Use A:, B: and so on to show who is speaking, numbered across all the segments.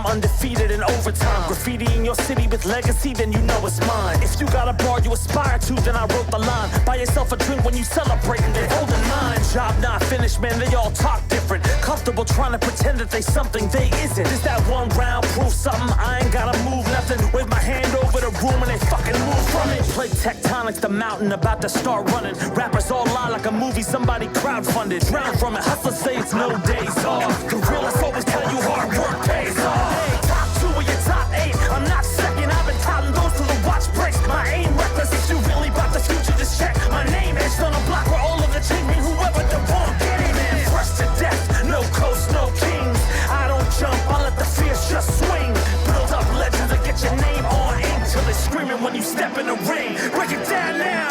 A: undefeated in overtime. Graffiti in your city with legacy, then you know it's mine. If you got a bar you aspire to, then I wrote the line. Buy yourself a drink when you celebrating, then hold in mind. Job not finished, man, they all talk different. Comfortable trying to pretend that they something they isn't. Is that one round proof something? I ain't gotta move nothing. Wave my hand over the room and they fucking move from it. Play tectonics, the mountain about to start running. Rappers all lie like a movie somebody crowdfunded. Drown from it, hustlers say it's no days off. Gorillas always tell you hard work pays off. Hey, top 2 of your top 8. I'm not second, I've been counting those till the watch breaks. My aim reckless, if you really about the future, just check. My name etched on a block where all of the change mean whoever the wrong get it. Man, fresh to death, no coast, no kings. I don't jump, I let the fierce just swing. Build up legends and get your name on ink till they're screaming when you step in the ring. Break it down now.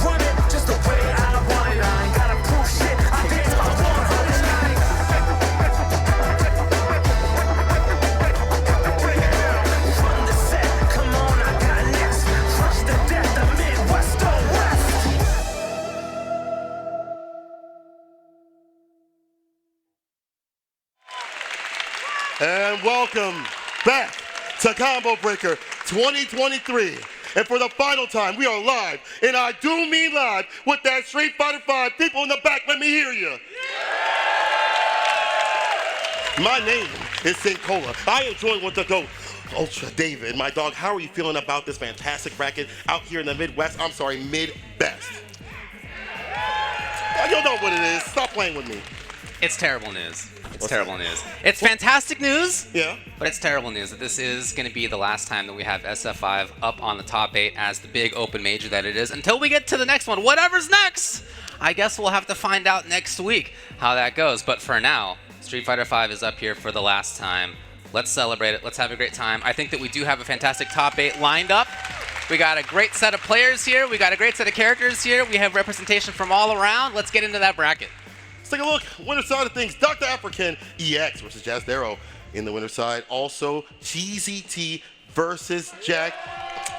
A: Run it, just the way I want it. I ain't gotta prove shit. I dance my 100 night. Run the set, come on, I got next. Fresh to death, the Midwest to West.
B: And welcome back to Combo Breaker 2023. And for the final time, we are live, and I do mean live, with that Street Fighter V. People in the back, let me hear you. My name is St. Cola. I am joined with the GOAT, Ultra David. My dog, how are you feeling about this fantastic bracket out here in the Midwest? I'm sorry, Mid-Best. You know what it is. Stop playing with me.
C: It's terrible news. It's terrible news. It's fantastic news,
B: Yeah.
C: but it's terrible news that this is going to be the last time that we have SF5 up on the top 8 as the big open major that it is until we get to the next one. Whatever's next, I guess we'll have to find out next week how that goes. But for now, Street Fighter V is up here for the last time. Let's celebrate it. Let's have a great time. I think that we do have a fantastic top 8 lined up. We got a great set of players here. We got a great set of characters here. We have representation from all around. Let's get into that bracket.
B: Let's take a look. Winner side of things, Docta Afrikan EX versus Jazdero in the winner side. Also, Cheezy T versus Jack.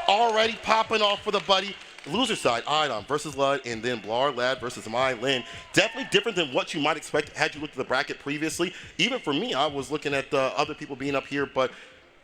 B: Already popping off for the buddy. Loser side, iDom versus Lud, and then Blarrlad versus Mailyn. Definitely different than what you might expect had you looked at the bracket previously. Even for me, I was looking at the other people being up here, but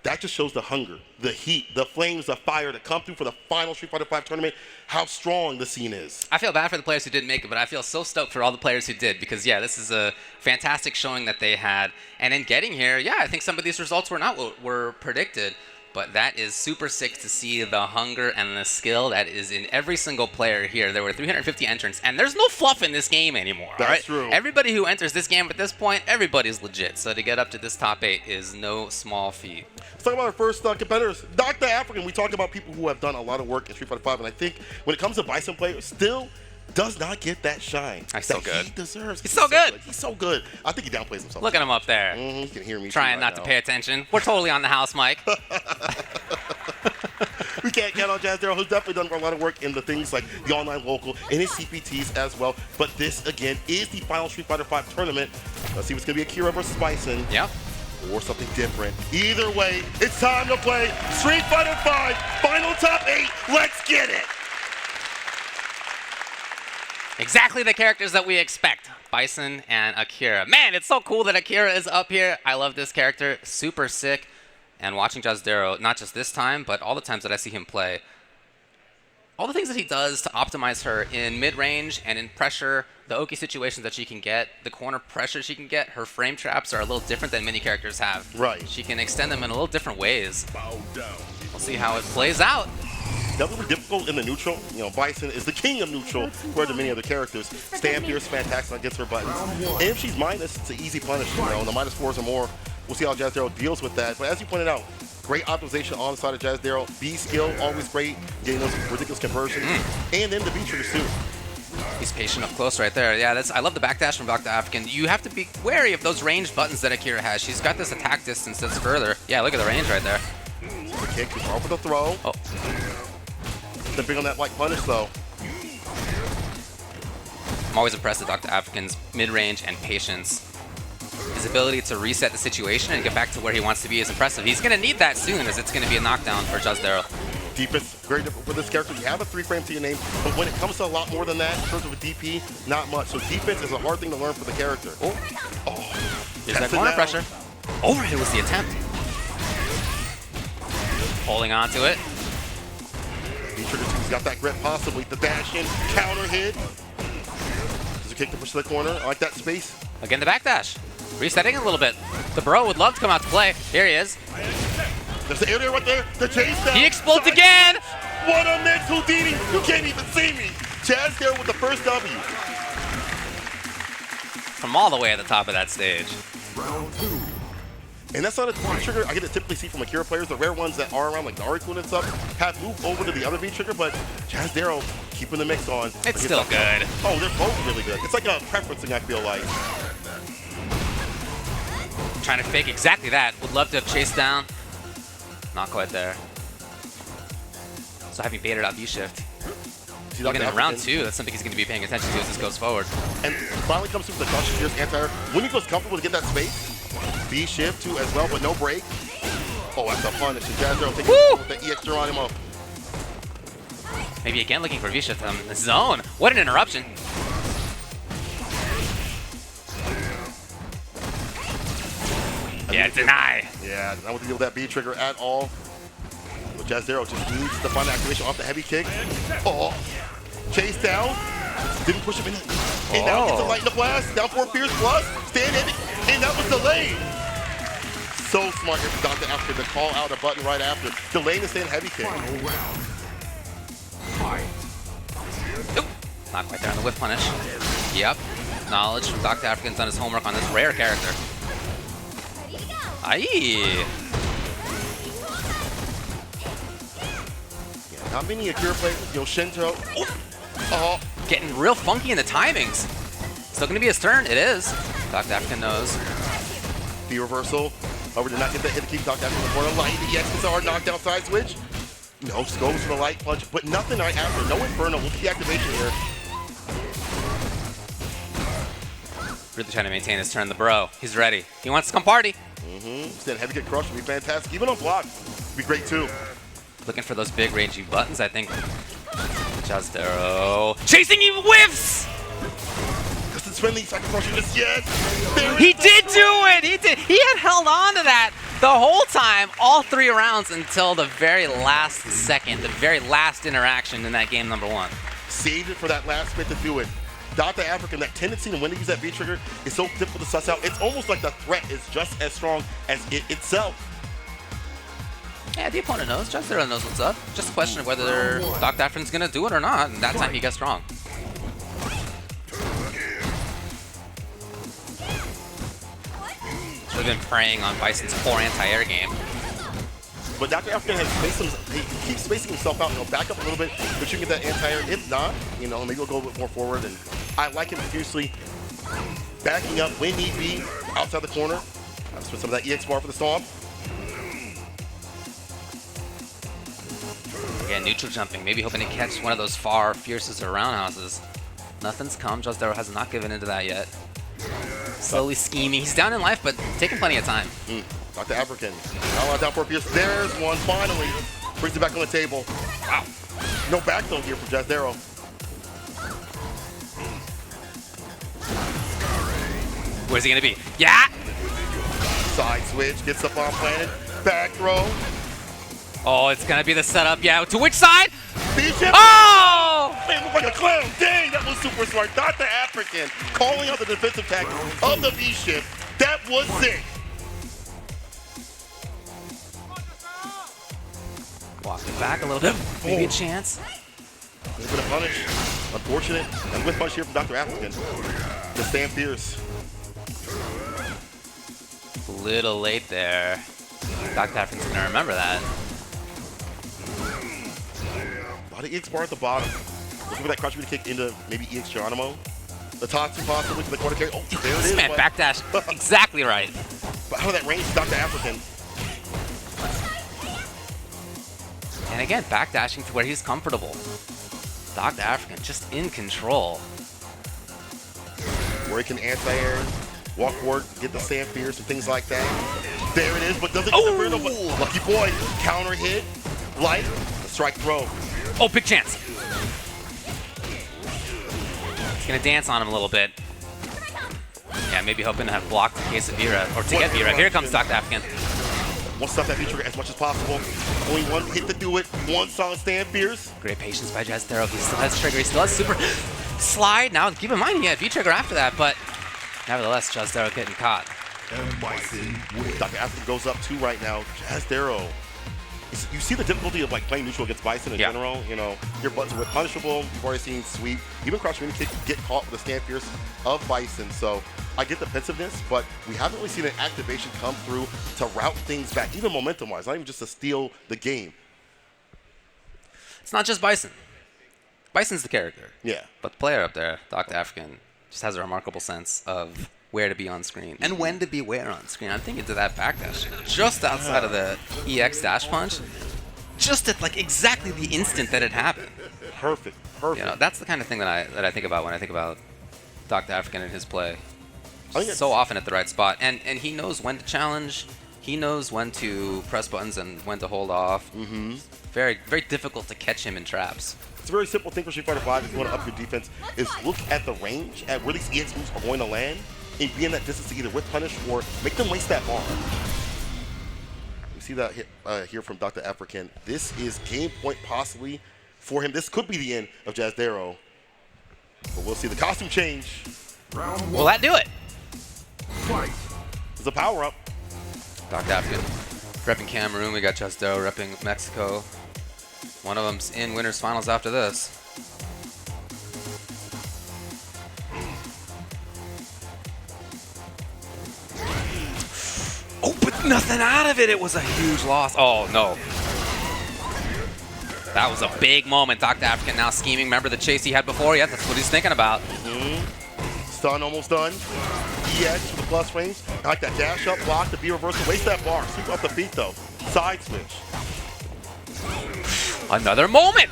B: that just shows the hunger, the heat, the flames, the fire to come through for the final Street Fighter V tournament, how strong the scene is.
C: I feel bad for the players who didn't make it, but I feel so stoked for all the players who did because, yeah, this is a fantastic showing that they had. And in getting here, yeah, I think some of these results were not what were predicted, but that is super sick to see the hunger and the skill that is in every single player here. There were 350 entrants, and there's no fluff in this game anymore.
B: That's true.
C: Everybody who enters this game at this point, everybody's legit. So to get up to this top 8 is no small feat.
B: Let's talk about our first competitors. Docta Afrikan, we talk about people who have done a lot of work in Street Fighter V, and I think when it comes to Bison players, still does not get that shine
C: He's so
B: that
C: good.
B: he deserves.
C: He's so good.
B: He's so good. I think he downplays himself.
C: Look at him up there.
B: You can hear me
C: Trying
B: too
C: not
B: right
C: to
B: now.
C: pay attention. We're totally on the house, Mike.
B: We can't count on Jazdero, who's definitely done a lot of work in the things like the online local and his CPTs as well. But this, again, is the final Street Fighter V tournament. Let's see if it's going to be Akira versus Bison.
C: Yep.
B: Or something different. Either way, it's time to play Street Fighter V final top 8. Let's get it.
C: Exactly the characters that we expect. Bison and Akira. Man, it's so cool that Akira is up here. I love this character. Super sick. And watching Jazdero, not just this time, but all the times that I see him play, all the things that he does to optimize her in mid-range and in pressure, the Oki situations that she can get, the corner pressure she can get, her frame traps are a little different than many characters have.
B: Right.
C: She can extend them in a little different ways. We'll see how it plays out.
B: Definitely difficult in the neutral. You know, Bison is the king of neutral compared to many other characters. Stamp here is fantastic against her buttons. And if she's minus, it's an easy punish. You know, the -4s or more. We'll see how Jazdero deals with that. But as you pointed out, great optimization on the side of Jazdero. B skill, always great, getting those ridiculous conversions. And then the B triggers too.
C: He's patient up close right there. Yeah, I love the backdash from Docta Afrikan. You have to be wary of those ranged buttons that Akira has. She's got this attack distance that's further. Yeah, look at the range right there.
B: The kick, too far for the throw.
C: Oh.
B: They're big on that light punish though.
C: I'm always impressed with Docta Afrikan's mid-range and patience. His ability to reset the situation and get back to where he wants to be is impressive. He's going to need that soon, as it's going to be a knockdown for Jazdero.
B: Defense, very different for this character. You have a 3-frame to your name, but when it comes to a lot more than that, in terms of a DP, not much. So defense is a hard thing to learn for the character.
C: Here's that corner pressure. Overhit was the attempt. Holding on to it.
B: V-Trigger 2's got that grip, possibly. The dash in, counter hit. Does it kick the push to the corner? I like that space.
C: Again, the backdash. Resetting a little bit. The bro would love to come out to play. Here he is.
B: There's the area right there. The chase down.
C: He explodes again.
B: What a mix, Houdini. You can't even see me. Jazdero with the first W.
C: From all the way at the top of that stage.
B: And that's not a V-Trigger I get to typically see from Akira players. The rare ones that are around, like Naruto and stuff, have moved over to the other V-Trigger, but Jazdero keeping the mix on.
C: It's still good.
B: Oh, they're both really good. It's like a preference thing, I feel like.
C: Trying to fake exactly that. Would love to have chased down. Not quite there. So having baited out V-shift. Even in round 2, that's something he's going to be paying attention to as this goes forward.
B: And finally comes through with the cautious gears anti-air. When he feels comfortable to get that space, V-shift too as well, but no break. Oh, that's a punish. And Jazdero taking with the EX Geronimo.
C: Maybe again looking for V-shift on the zone. What an interruption. Yeah, deny.
B: Yeah, not with to deal with that B-Trigger at all. But Jazdero just needs to find the activation off the heavy kick. Oh, chase down. Didn't push him in. And now gets a light in the blast. Down 4 Fierce plus. Stand heavy. And that was delayed. So smart here for Docta Afrikan to call out a button right after. Delaying the stand heavy kick.
C: Nope. Not quite there on the whiff punish. Yep. Knowledge from Docta Afrikan's done his homework on this rare character. Aye.
B: Yeah, not many Akira players. Shinto. Oh.
C: Getting real funky in the timings. Still going to be his turn. It is. Docta Afrikan knows.
B: The reversal. However, did not get that hit to keep Docta Afrikan in the corner. Light, EX gets a hard knockdown side switch. No, goes for the light punch, but nothing right after. No Inferno. Look at the activation here.
C: Really trying to maintain his turn. The bro. He's ready. He wants to come party.
B: Stand heavy kick crush would be fantastic. Even on block would be great too.
C: Looking for those big rangy buttons, I think. Jazdero. Chasing him whiffs!
B: Just the spin lead, second crusher just yet.
C: He did do it! He did. He had held on to that the whole time, all 3 rounds until the very last second, the very last interaction in that game number 1.
B: Saved it for that last bit to do it. Docta Afrikan, that tendency to when to use that V-Trigger is so difficult to suss out. It's almost like the threat is just as strong as it itself.
C: Yeah, the opponent knows. Jazdero knows what's up. Just a question of whether Docta Afrikan's going to do it or not, and that time he gets wrong. Should have been preying on Bison's poor anti-air game.
B: But Docta Afrikan has he keeps spacing himself out, back up a little bit, but you can get that anti-air. If not, maybe we'll go a bit more forward. And I like him profusely backing up when need be, outside the corner. That's with some of that EX bar for the stomp.
C: Yeah, neutral jumping, maybe hoping to catch one of those far fierces or roundhouses. Nothing's come. Jazdero has not given into that yet. Slowly scheming. He's down in life, but taking plenty of time.
B: Docta Afrikan. Now down for a pierce. There's one. Finally. Brings it back on the table. Wow. No back throw here for Jazdero.
C: Where's he going to be? Yeah!
B: Side switch. Gets up on planet. Back throw.
C: Oh, it's going to be the setup. Yeah, to which side?
B: V-shift.
C: Oh!
B: Man, look like a clown. Dang, that was super smart. Docta Afrikan calling out the defensive tactics of the V-shift. That was sick.
C: Walking back a little bit. Maybe a chance.
B: A little bit of punish. Unfortunate. And with punch here from Docta Afrikan. The stand fierce.
C: A little late there. Docta Afrikan's going to remember that.
B: A lot of EX bar at the bottom. Looking for that crouch kick into maybe EX Geronimo. The Tatsu possibly to the corner carry. Oh, there it is.
C: Man, backdash. Exactly right.
B: But out of that range, Docta Afrikan.
C: And again, backdashing to where he's comfortable. Docta Afrikan just in control.
B: Where he can anti-air, walk forward, get the stand fierce and things like that. There it is, but doesn't get the Bruno, but lucky boy. Counter hit, light, strike throw.
C: Oh, big chance. He's gonna dance on him a little bit. Yeah, maybe hoping to have blocked in case of Vera, or to get Vera. Here comes Docta Afrikan.
B: Wants to stop that V-trigger as much as possible. Only one hit to do it. One solid stand fierce.
C: Great patience by Jazdero. He still has trigger. He still has super slide. Now, keep in mind he had V-trigger after that, but nevertheless, Jazdero getting caught.
B: Docta Afrikan goes up 2 right now. Jazdero. You see the difficulty of like playing neutral against Bison in general. You know, your buttons are punishable. You've already seen sweep. Even crouch mini kick get caught with the stand fierce of Bison. So I get the pensiveness, but we haven't really seen an activation come through to route things back, even momentum-wise, not even just to steal the game.
C: It's not just Bison. Bison's the character.
B: Yeah.
C: But the player up there, Docta Afrikan, just has a remarkable sense of where to be on screen and when to be where on screen. I'm thinking to that backdash just outside of the EX dash punch, just at like exactly the instant that it happened.
B: Perfect. Perfect.
C: You know, that's the kind of thing that I think about when I think about Docta Afrikan and his play. So often at the right spot, and he knows when to challenge. He knows when to press buttons and when to hold off. Very, very difficult to catch him in traps.
B: It's a very simple thing for Street Fighter V if you want to up your defense, is look at the range at where these EX moves are going to land and be in that distance to either whip punish or make them waste that bar. We see that hit here from Docta Afrikan. This is game point possibly for him. This could be the end of Jazdero, but we'll see the costume change.
C: Will that do it?
B: It's a power-up.
C: Docta Afrikan repping Cameroon. We got Jazdero repping Mexico. One of them's in winners finals after this. Oh, but nothing out of it. It was a huge loss. Oh, no. That was a big moment. Docta Afrikan now scheming. Remember the chase he had before? Yeah, that's what he's thinking about.
B: Stun, almost done. EX for the plus frames. I like that dash up, block, the B reversal. Waste that bar. Super off the feet, though. Side switch.
C: Another moment.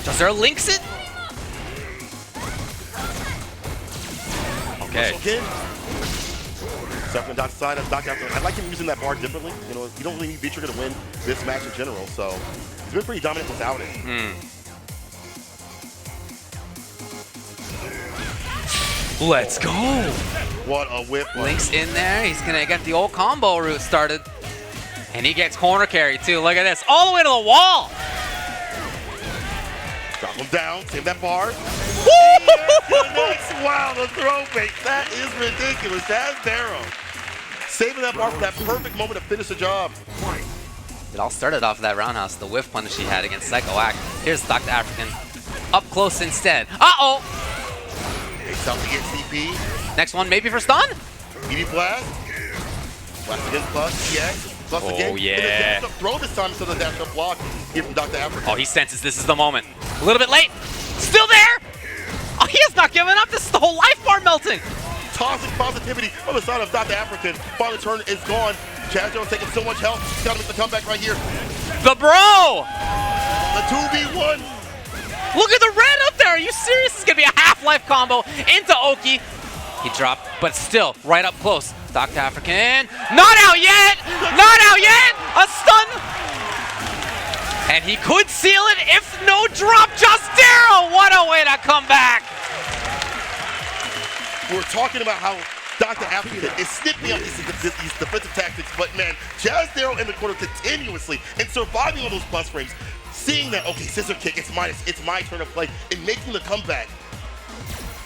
C: Jazdero links it. Okay.
B: Stepping Doc's side of Docta Afrikan. I like him using that bar differently. You know, you don't really need V-trigger to win this match in general, so he's been pretty dominant without it.
C: Let's go.
B: What a whip.
C: Links in there. He's going to get the old combo route started. And he gets corner carry, too. Look at this. All the way to the wall.
B: Drop him down. Save that bar.
C: Woo!
B: Wow, the throw fake. That is ridiculous. Jazdero saving that bar for that perfect moment to finish the job.
C: It all started off of that roundhouse, the whiff punish he had against Psycho Act. Here's Docta Afrikan up close instead. Uh-oh!
B: Takes out the CP.
C: Next one maybe for stun?
B: ED blast. Blast against plus. EX. Plus again.
C: Oh, yeah.
B: Throw this time to the dash up block here from Docta Afrikan.
C: Oh, he senses this is the moment. A little bit late. Still there? Oh, he has not given up. This is the whole life bar melting.
B: Toxic positivity on the side of Docta Afrikan. Final turn is gone. Jazdero taking so much health. He's got to make the comeback right here.
C: The bro!
B: The 2v1.
C: Look at the red up there. Are you serious? This is going to be a half-life combo into Oki. He dropped, but still right up close. Docta Afrikan. Not out yet! Not out yet! A stun! And he could seal it if no drop. Jazdero! What a way to come back!
B: We're talking about how Docta Afrikan is snipping out these defensive tactics, but man, Jazdero in the corner continuously and surviving on those plus frames, seeing that, okay, scissor kick, it's my turn to play, and making the comeback.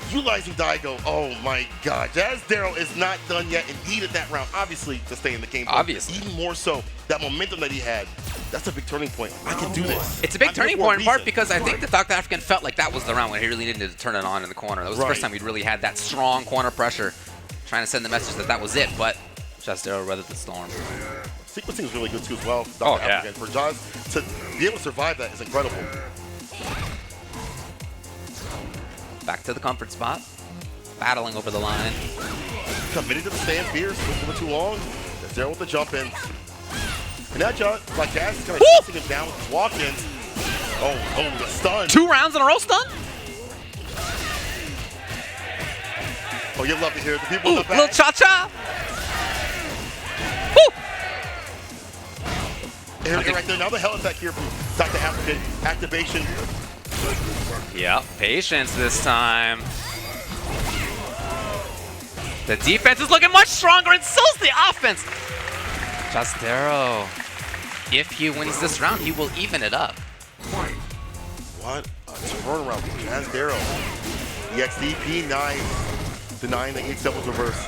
B: Utilizing Daigo, oh my god, Jazdero is not done yet and needed that round, obviously, to stay in the game.
C: Obviously.
B: Even more so, that momentum that he had, that's a big turning point. I can do this.
C: It's a big turning point in part because I think that Docta Afrikan felt like that was the round when he really needed to turn it on in the corner. That was the first time he'd really had that strong corner pressure, trying to send the message that that was it, but Jazdero weathered the storm.
B: Sequencing is really good too as well. Docta Afrikan. For Jaz to be able to survive that is incredible.
C: Back to the comfort spot, battling over the line.
B: Committed to the stand fierce, a little too long. Jazdero with the jump in. And that Jaz, like Jaz is kind of chasing him down with his walk-ins. Oh, the stun.
C: 2 rounds in a row stun?
B: Oh, you'd love to hear the people in the back.
C: Little cha-cha.
B: There we go right there. Now the hell effect here from Docta Afrikan. Activation.
C: Yep, patience this time. The defense is looking much stronger, and so's the offense. Jazdero, if he wins this round, he will even it up.
B: What a turnaround from Jazdero. EXD P9 denying the EX doubles reverse.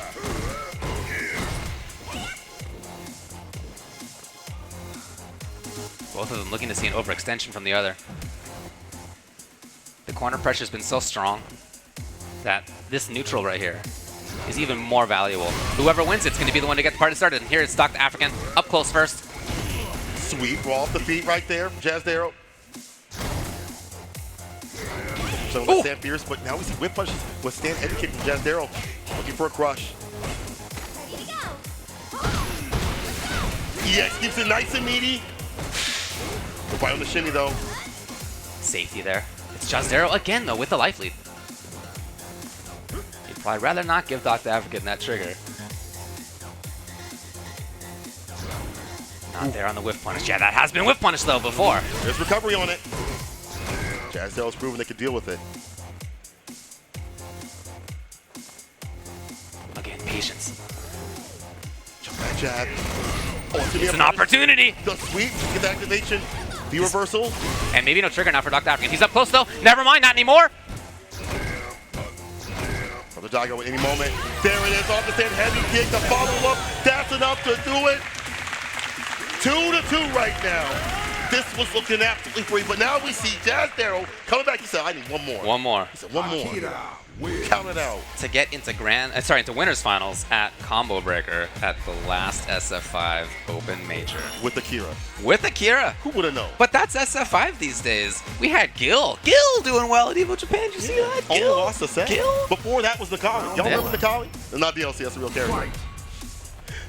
C: Both of them looking to see an overextension from the other. The corner pressure has been so strong that this neutral right here is even more valuable. Whoever wins it's going to be the one to get the party started. And here it's Docta Afrikan up close first.
B: Sweet, roll off the feet right there from Jazdero. So with stand fierce, but now we see whip punches with stand head kick from Jazdero. Looking for a crush. EX keeps it nice and meaty. Right on the shimmy though.
C: Safety there. It's Jazdero again though with the life lead. I'd rather not give Docta Afrikan that trigger. Not there on the whiff punish. Yeah, that has been whiff punish though before.
B: There's recovery on it. Jazdero's proven they could deal with it.
C: Again, patience.
B: Jump that jab. Oh,
C: it's an opportunity.
B: The sweep, get the activation. The reversal.
C: And maybe no trigger now for Docta Afrikan. He's up close though. Never mind, not anymore.
B: The doggo at any moment. There it is, off the stand, heavy kick, the follow-up. That's enough to do it. 2-2 right now. This was looking absolutely free, but now we see Jazdero coming back. He said, I need one more.
C: One more.
B: He said, one more. Count it out.
C: To get into into winners finals at Combo Breaker at the last SF5 Open Major.
B: With Akira.
C: With Akira.
B: Who would have known?
C: But that's SF5 these days. We had Gil. Gil doing well at Evo Japan. Did you see that?
B: Only
C: Gil.
B: lost a set.
C: Gil.
B: Before that was Nakali. Y'all remember Nakali? Not DLC, that's a real character.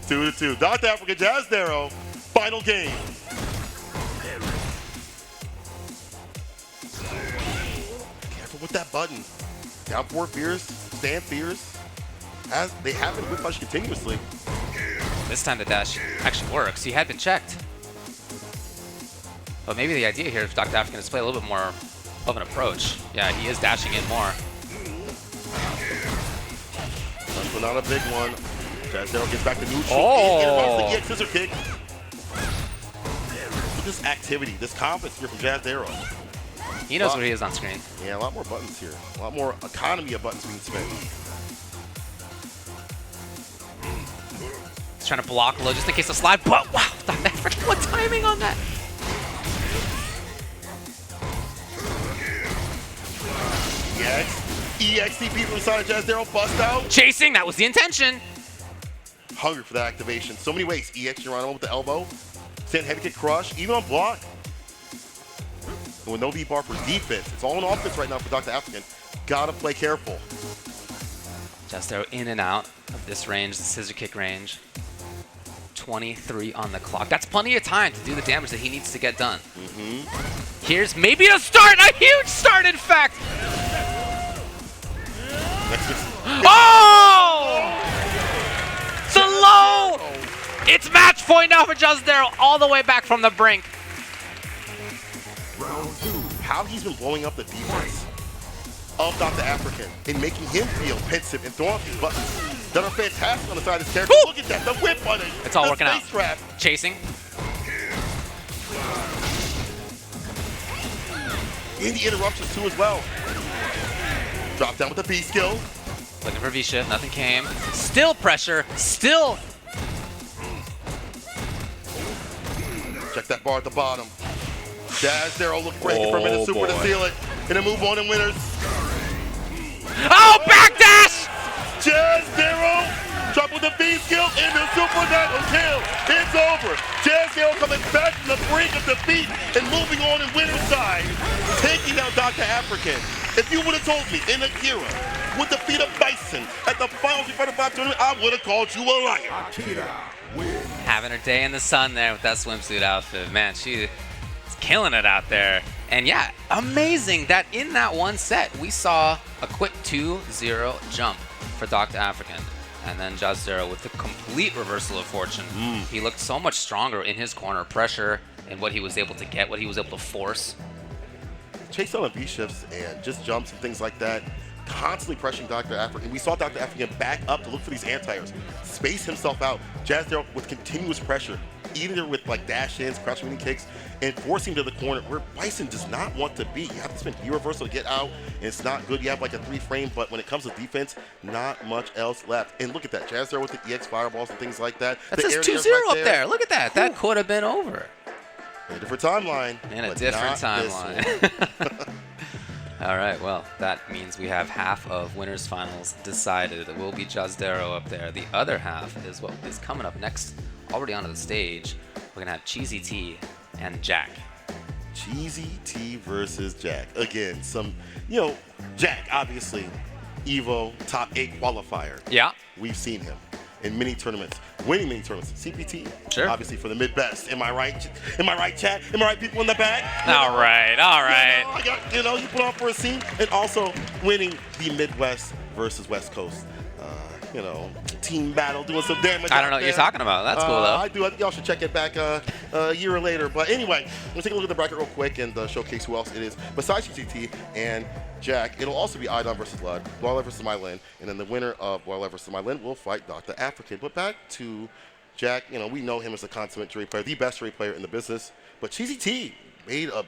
B: 2-2. Docta Afrikan, Jazdero. Final game. Careful with that button. Down 4 fears, stand fears. As they have been whip punch continuously.
C: This time the dash actually works. He had been checked. But maybe the idea here is Docta Afrikan is play a little bit more of an approach. Yeah, he is dashing in more.
B: But not a big one. Jazdero gets back to neutral.
C: Oh!
B: Interrupts the EX scissor kick. Look at this activity, this confidence here from Jazdero.
C: He knows where he is on screen.
B: Yeah, a lot more buttons here. A lot more economy of buttons being spent.
C: He's trying to block low just in case of slide. But wow, Docta Afrikan, what timing on that?
B: EXTP from the side of Jazdero, bust out.
C: Chasing, that was the intention.
B: Hungry for that activation. So many ways. EX Geronimo with the elbow. Stand heavy kick crush, even on block. And with no V-bar for defense. It's all on offense right now for Docta Afrikan. Gotta play careful.
C: Jazdero in and out of this range, the scissor kick range. 23 on the clock. That's plenty of time to do the damage that he needs to get done. Here's maybe a start, a huge start in fact. Oh! The low! It's match point now for Jazdero all the way back from the brink.
B: How he's been blowing up the defense of Docta Afrikan and making him feel pensive and throwing up these buttons that are fantastic on the side of his character. Look at that, the whip button.
C: It's all working out.
B: Trap.
C: Chasing.
B: And the interruptions too as well. Drop down with the B skill.
C: Looking for V-shift, nothing came. Still pressure, still.
B: Check that bar at the bottom. Jazdero look breaking for a minute, super to seal it. And a move on in winners.
C: Oh, backdash!
B: Jazdero, drop with the B skill and the super nano kill. It's over. Jazdero coming back from the brink of defeat and moving on in winner's side, taking out Docta Afrikan. If you would have told me in Akira would defeat a Bison at the finals of the 5 tournament, I would have called you a liar.
C: Having her day in the sun there with that swimsuit outfit. Man, she's killing it out there. And yeah, amazing that in that one set, we saw a quick 2-0 jump for Docta Afrikan. And then Jazdero with the complete reversal of fortune. He looked so much stronger in his corner pressure and what he was able to get, what he was able to force.
B: Chase on V-shifts and just jumps and things like that. Constantly pressuring Dr. Afrikan. We saw Dr. Afrikan back up to look for these anti-airs, space himself out. Jazdero with continuous pressure, either with like dash-ins, crouch-meeting kicks, and forcing him to the corner where Bison does not want to be. You have to spend E-reversal to get out, and it's not good. You have like a 3-frame, but when it comes to defense, not much else left. And look at that, Jazdero with the EX fireballs and things like that.
C: That says 2-0 right up there. Look at that. That could have been over.
B: In a different timeline.
C: In a different timeline. All right, well, that means we have half of winners finals decided. It will be Jazdero up there. The other half is what is coming up next, already onto the stage. We're going to have Cheezy T and Jack.
B: Cheezy T versus Jack. Again, Jack, obviously, EVO top 8 qualifier.
C: Yeah.
B: We've seen him in many tournaments, winning many tournaments. CPT,
C: sure.
B: Obviously for the mid-best. Am I right? Am I right, chat? Am I right, people in the back?
C: All right.
B: You put on for a scene, and also winning the Midwest versus West Coast. Team battle, doing some damage.
C: I don't know what you're talking about. That's cool, though.
B: I do. Y'all should check it back a year later. But anyway, let's take a look at the bracket real quick and showcase who else it is. Besides CCT and Jack, it'll also be iDom versus Blarrlad versus Mailyn, and then the winner of Blarrlad versus Mailyn will fight Docta Afrikan. But back to Jack, we know him as a consummate Juri player, the best Juri player in the business. But Cheezy T made a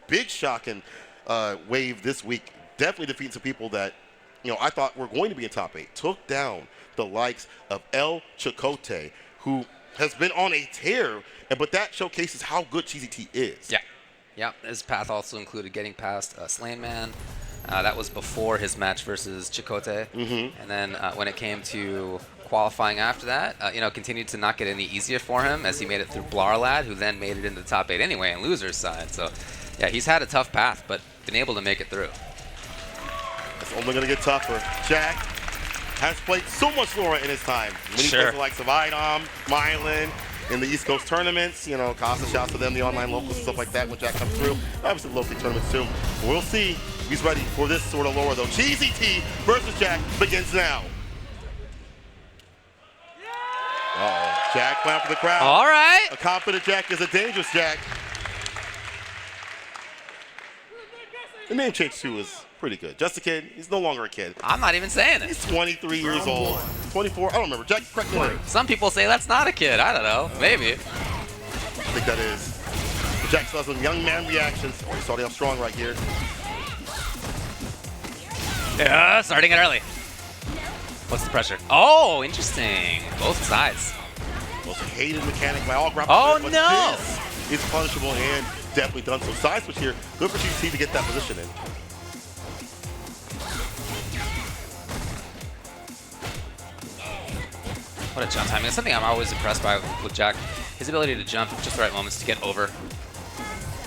B: big shocking wave this week, definitely defeating some people that I thought were going to be in top 8. Took down the likes of El Chicote, who has been on a tear, but that showcases how good Cheezy T is.
C: Yeah. His path also included getting past Slain Man. That was before his match versus Chicote. And then when it came to qualifying after that, continued to not get any easier for him as he made it through Blarrlad, who then made it into the top 8 anyway on loser's side. So, yeah, he's had a tough path, but been able to make it through.
B: It's only going to get tougher. Jack has played so much Laura in his time. When he plays the likes of iDom, Mailyn, in the East Coast tournaments, Costa shouts to them, the online locals and stuff like that when Jack comes through. Obviously, the local tournaments too. We'll see if he's ready for this sort of Laura, though. Cheezy T versus Jack begins now. Uh-oh. Jack playing for the crowd.
C: All right.
B: A confident Jack is a dangerous Jack. The name change, too, is pretty good. Just a kid. He's no longer a kid.
C: I'm not even saying it.
B: He's 23 years old. 24. I don't remember. Jack, correct me.
C: Some people say that's not a kid. I don't know. Maybe.
B: I think that is. Jack still has some young man reactions. Oh, you saw how strong right here.
C: Yeah, starting it early. What's the pressure? Oh, interesting. Both sides.
B: Most hated mechanic by all grapplers.
C: Oh,
B: but
C: no.
B: This is punishable and definitely done so. Side switch here. Good for Cheezy T to get that position in.
C: What a jump timing. It's something I'm always impressed by with Jack. His ability to jump at just the right moments to get over.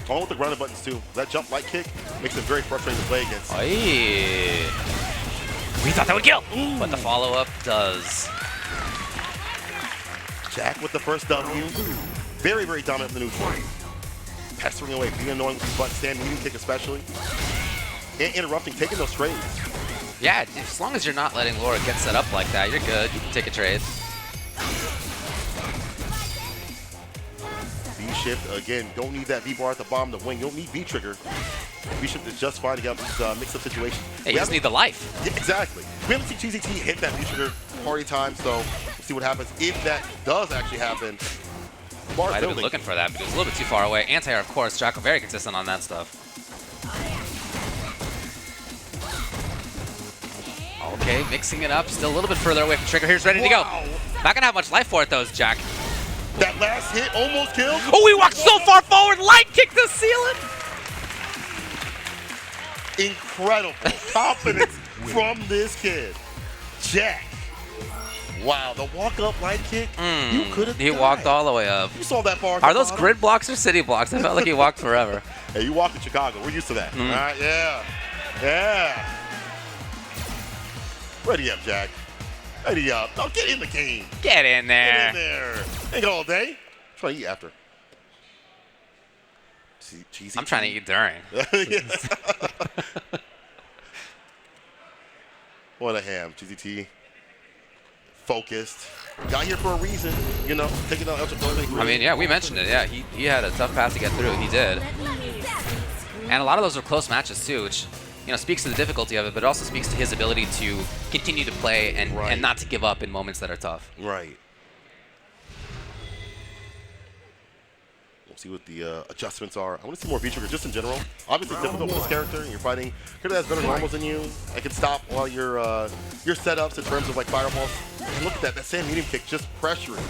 B: Along with the grounded buttons too. That jump light kick makes it very frustrating to play against.
C: Oy. We thought that would kill, but the follow-up does.
B: Jack with the first W. Very, very dominant in the neutral. Pestering away, being annoying with his button stand, medium kick especially. And interrupting, taking those trades.
C: Yeah, as long as you're not letting Laura get set up like that, you're good. You can take a trade.
B: V-shift, again, don't need that V-bar at the bottom of the wing. You don't need V-trigger. V-shift is just fine to get these mix-up situations.
C: Hey, you just need the life.
B: Yeah, exactly. We haven't seen Cheezy T hit that V-trigger party time, so we'll see what happens. If that does actually happen,
C: Might have been looking for that, but it was a little bit too far away. Anti-air, of course. Jack very consistent on that stuff. Okay, mixing it up. Still a little bit further away from trigger. Here's ready to go. Not going to have much life for it, though, Jack.
B: That last hit almost killed.
C: Oh, he walked so far forward. Light kick the ceiling.
B: Incredible confidence from this kid. Jack. Wow, the walk-up light kick, you could have
C: He walked all the way up.
B: You saw that bar.
C: Are those grid blocks or city blocks? I felt like he walked forever.
B: Hey, you walked in Chicago. We're used to that. All right, yeah. Yeah. Ready up, Jack. Ready up. No, get in the game.
C: Get in there.
B: Get in there. Ain't got all day. Try to eat after. Cheezy.
C: I'm trying to eat during.
B: What a ham, Cheezy T. focused. Got here for a reason, you know, taking out Ultra.
C: I mean, yeah, we mentioned it. Yeah, he had a tough path to get through. He did. And a lot of those were close matches too, which, you know, speaks to the difficulty of it, but it also speaks to his ability to continue to play and not to give up in moments that are tough.
B: Right. We'll see what the adjustments are. I want to see more V-trigger just in general. Obviously difficult with this character, and you're fighting a character that has better normals than you. I can stop all your setups in terms of like fireballs. And look at that same medium kick just pressuring.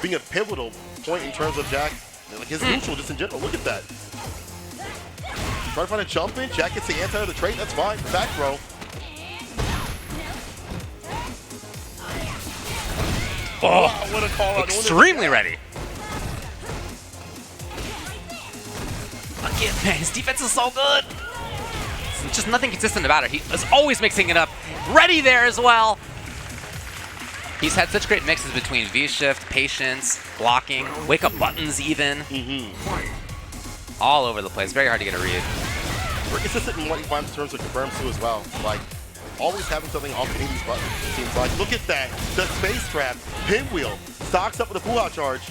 B: Being a pivotal point in terms of Jack, like his neutral just in general. Look at that. Try to find a jump in. Jack gets the anti of the trait. That's fine. Back throw.
C: Oh,
B: what a call out.
C: Extremely ready. Again, man, his defense is so good. It's just nothing consistent about it. He is always mixing it up. Ready there as well. He's had such great mixes between V-shift, patience, blocking, wake-up buttons even. All over the place. Very hard to get a read.
B: We're consistent in what he finds in terms of confirms too as well. Like, always having something off any of these buttons. It seems like. Look at that. The space trap. Pinwheel. Stocks up with a Puha charge.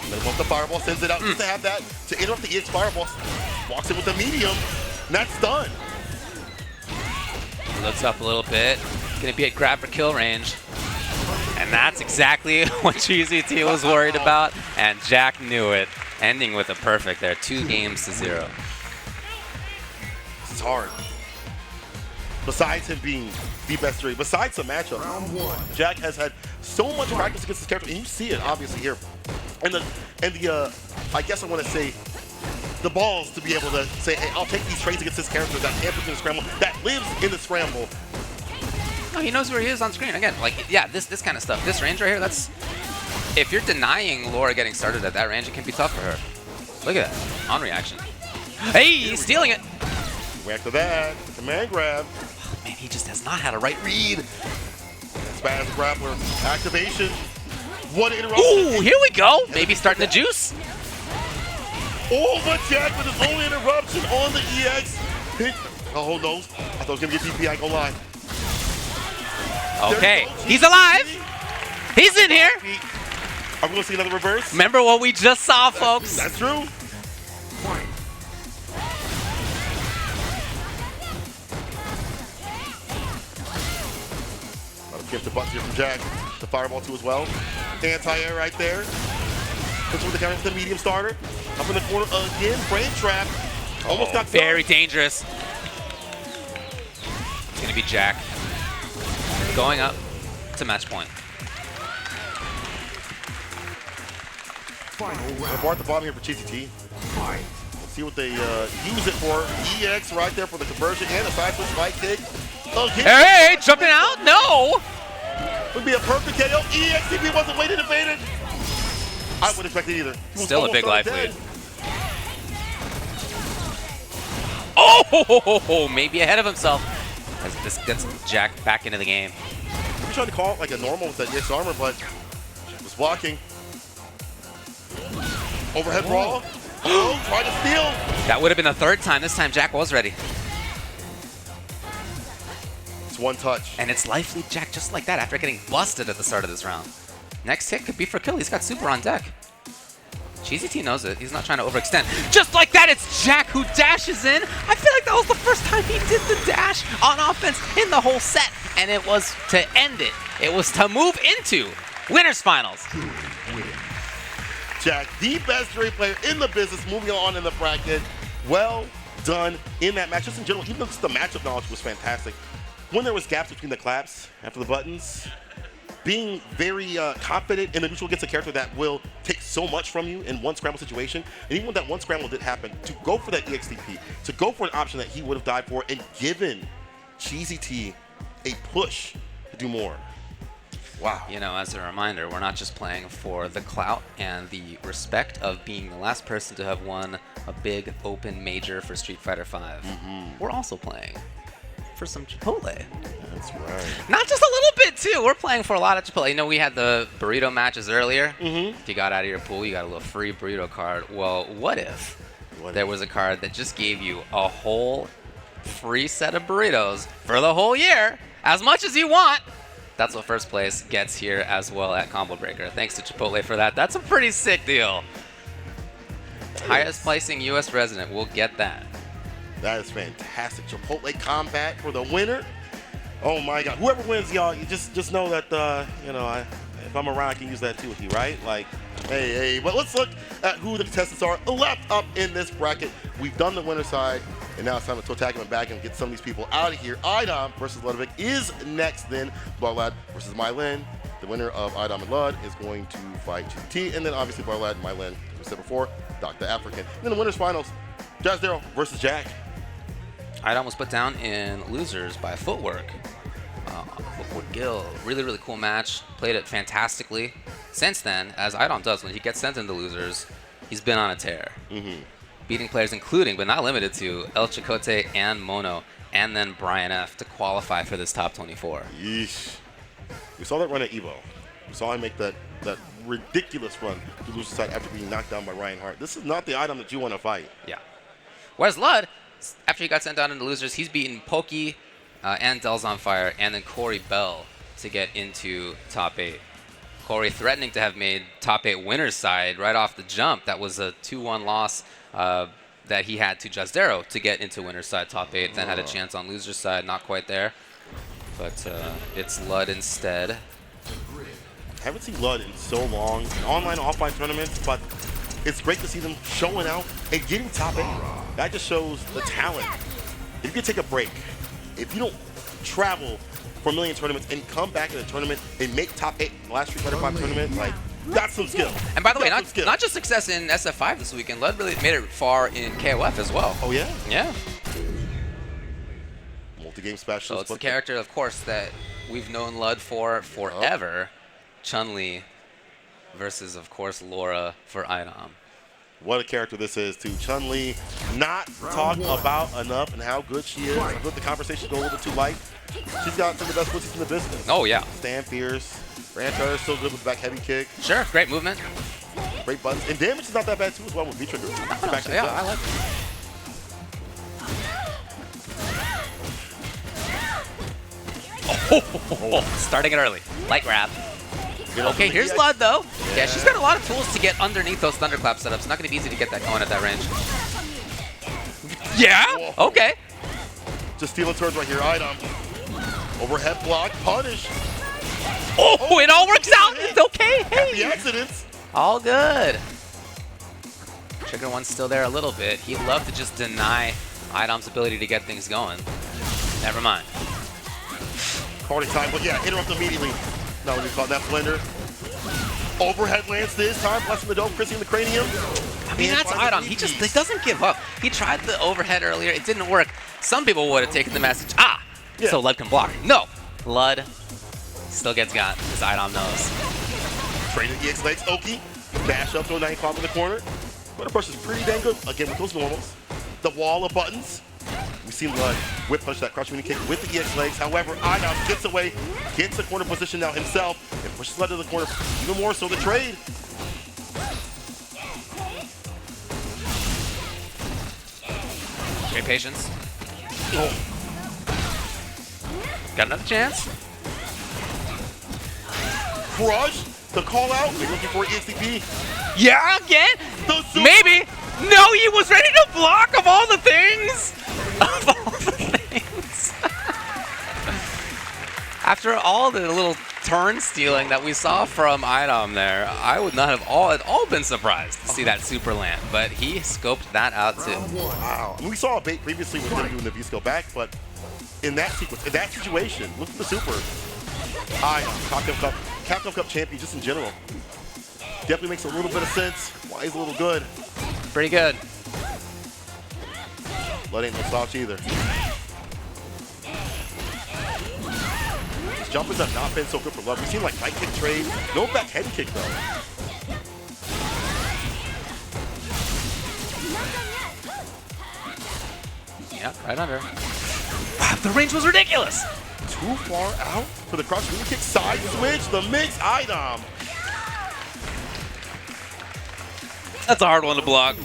B: And then once the fireball sends it out just to have that to interrupt the EX fireball. Walks in with the medium. And that's done.
C: Looks up a little bit. Gonna be at grab for kill range. And that's exactly what Cheezy T was worried about. And Jack knew it. Ending with a perfect there. 2 games to 0.
B: It's hard. Besides him being the best 3, besides the matchup, Jack has had so much practice against this character, and you see it obviously here. And the I guess I want to say the balls to be able to say, hey, I'll take these trades against this character that amplifies the scramble, that lives in the scramble.
C: No, he knows where he is on screen. Again, like, yeah, this kind of stuff. This range right here, that's... If you're denying Laura getting started at that range, it can be tough for her. Look at that. On reaction. Hey, he's stealing it.
B: After that, command grab.
C: Oh, man, he just has not had a right read.
B: Spaz grappler. Activation. What interruption.
C: Ooh, here we go. Maybe starting to juice.
B: Oh, but Jack with his own interruption on the EX. Hit. Oh, no. I thought it was going to get DP. I ain't gonna lie.
C: Okay, he's alive. He's in here.
B: Are we going to see another reverse?
C: Remember what we just saw, folks.
B: That's true. Gives the buttons here from Jack. The fireball too as well. Anti-air right there. Puts with the counter with the medium starter. Up in the corner again. Frame trap. Almost got
C: very dangerous. It's going to be Jack. Going up to match point.
B: Bar at the bottom here for Cheezy T. Let's see what they use it for. EX right there for the conversion and a side switch fight kick.
C: Hey, jumping out? No!
B: Would be a perfect KO. EXCP wasn't waiting to bait it. I wouldn't expect it either.
C: Still a big life lead. Oh, maybe ahead of himself. As this gets Jack back into the game.
B: He tried to call it like a normal with that EX armor, but Jack was blocking. Overhead brawl. Oh, tried to steal.
C: That would have been the 3rd time. This time Jack was ready.
B: It's one touch.
C: And it's life lead Jack just like that after getting busted at the start of this round. Next hit could be for kill. He's got super on deck. Cheezy T knows it. He's not trying to overextend. Just like that, it's Jack who dashes in. I feel like that was the first time he did the dash on offense in the whole set. And it was to end it. It was to move into winners finals.
B: Jack, the best 3 player in the business, moving on in the bracket. Well done in that match. Just in general, even though the matchup knowledge was fantastic. When there was gaps between the claps after the buttons, being very confident in the neutral against a character that will take so much from you in one scramble situation, and even when that one scramble did happen, to go for that EXTP, to go for an option that he would have died for, and given Cheezy T a push to do more. Wow.
C: You know, as a reminder, we're not just playing for the clout and the respect of being the last person to have won a big open major for Street Fighter V. We're also playing for some Chipotle.
B: That's right.
C: Not just a little bit, too. We're playing for a lot of Chipotle. You know, we had the burrito matches earlier. If you got out of your pool, you got a little free burrito card. Well, what if there was a card that just gave you a whole free set of burritos for the whole year, as much as you want? That's what first place gets here as well at Combo Breaker. Thanks to Chipotle for that. That's a pretty sick deal. Highest placing U.S. resident will get that.
B: That is fantastic. Chipotle combat for the winner. Oh my God! Whoever wins, y'all, you just know that you know, if I'm around, I can use that too with you, right? Like, hey. But let's look at who the contestants are left up in this bracket. We've done the winner side, and now it's time to toe tag them back and get some of these people out of here. iDom versus Ludovic is next. Then Blarrlad versus Mailyn. The winner of iDom and Lud is going to fight Cheezy T, and then obviously Blarrlad and Mailyn, as we said before, Docta Afrikan. And then the winners finals, Jazdero versus Jack.
C: iDom was put down in losers by Footwork. Footwork Gill, really cool match. Played it fantastically. Since then, as iDom does when he gets sent into losers, he's been on a tear. Beating players including, but not limited to, El Chicote and Mono, and then Brian F. to qualify for this top 24.
B: Yeesh. We saw that run at Evo. We saw him make that ridiculous run to loser side after being knocked down by Ryan Hart. This is not the iDom that you want to fight.
C: Yeah. Whereas Lud, after he got sent down into losers, he's beaten Pokey and Del's on Fire, and then Corey Bell to get into top 8. Corey threatening to have made top 8 winners side right off the jump. That was a 2-1 loss that he had to Jazdero to get into winners side top 8. Then had a chance on losers side, not quite there. But it's Lud instead.
B: Haven't seen Lud in so long in online, offline tournaments, but it's great to see them showing out and getting top 8. That just shows the talent. If you could take a break, if you don't travel for a million tournaments and come back in a tournament and make top 8 in the last Street Fighter 5 tournament, like, that's some skill.
C: And by the way, not just success in SF5 this weekend, Lud really made it far in KOF as well.
B: Oh, yeah?
C: Yeah.
B: Multi-game specialist.
C: So it's the character, of course, that we've known Lud for forever. Chun-Li versus, of course, Laura for iDom.
B: What a character this is, too. Chun-Li, not talked about enough and how good she is. Let the conversation go a little bit too light. She's got some of the best pussies in the business.
C: Oh, yeah.
B: Stand fierce. Rancher is so good with the back heavy kick.
C: Sure, great movement.
B: Great buttons. And damage is not that bad, too, as well with V-Trigger.
C: Yeah, I like it. Oh, starting it early. Light grab. Okay, here's Lud, though. Yeah, she's got a lot of tools to get underneath those thunderclap setups. Not going to be easy to get that going at that range. Yeah?
B: Whoa.
C: Okay.
B: Just stealing turns right here. iDom. Overhead block. Punish.
C: Oh, it all works out. It's okay.
B: Happy
C: Hey.
B: accidents.
C: All good. Trigger one's still there a little bit. He'd love to just deny iDom's ability to get things going. Never mind.
B: Party time. But yeah, interrupt immediately. Now when you call that blender. Overhead lance this time. Blessing the dome. Chrissy in the cranium.
C: I mean, that's iDom. He doesn't give up. He tried the overhead earlier. It didn't work. Some people would have taken the message, so Lud can block. No. Lud still gets got, as iDom knows.
B: Trading EX legs. Oki. Bash up to a 9 pop in the corner. But the push is pretty dang good. Again, with those normals. The wall of buttons. We see Lud whip punch that crush mini kick with the EX legs. However, iDom gets away, gets the corner position now himself, and pushes Lud to the corner. Even more so the trade.
C: Great patience. Oh. Got another chance.
B: Crush. The call out. They're looking for EXCP.
C: Yeah, again? Maybe. No, he was ready to block of all the things. Of all the things. After all the little turn stealing that we saw from iDom there, I would not have at all been surprised to see that super land, but he scoped that out too.
B: Wow. I mean, we saw a bait previously with him doing the V-skill back, but in that sequence, in that situation, look at the super. iDom, Capcom Cup champion just in general. Definitely makes a little bit of sense. Why he's a little good.
C: Pretty good.
B: Lud ain't no slouch either. His jumpers have not been so good for Lud. We've seen like light kick trade. No back head kick though.
C: Yeah, right under. Wow, the range was ridiculous.
B: Too far out for the crush mini kick. Side switch. The mix. iDom.
C: That's a hard one to block.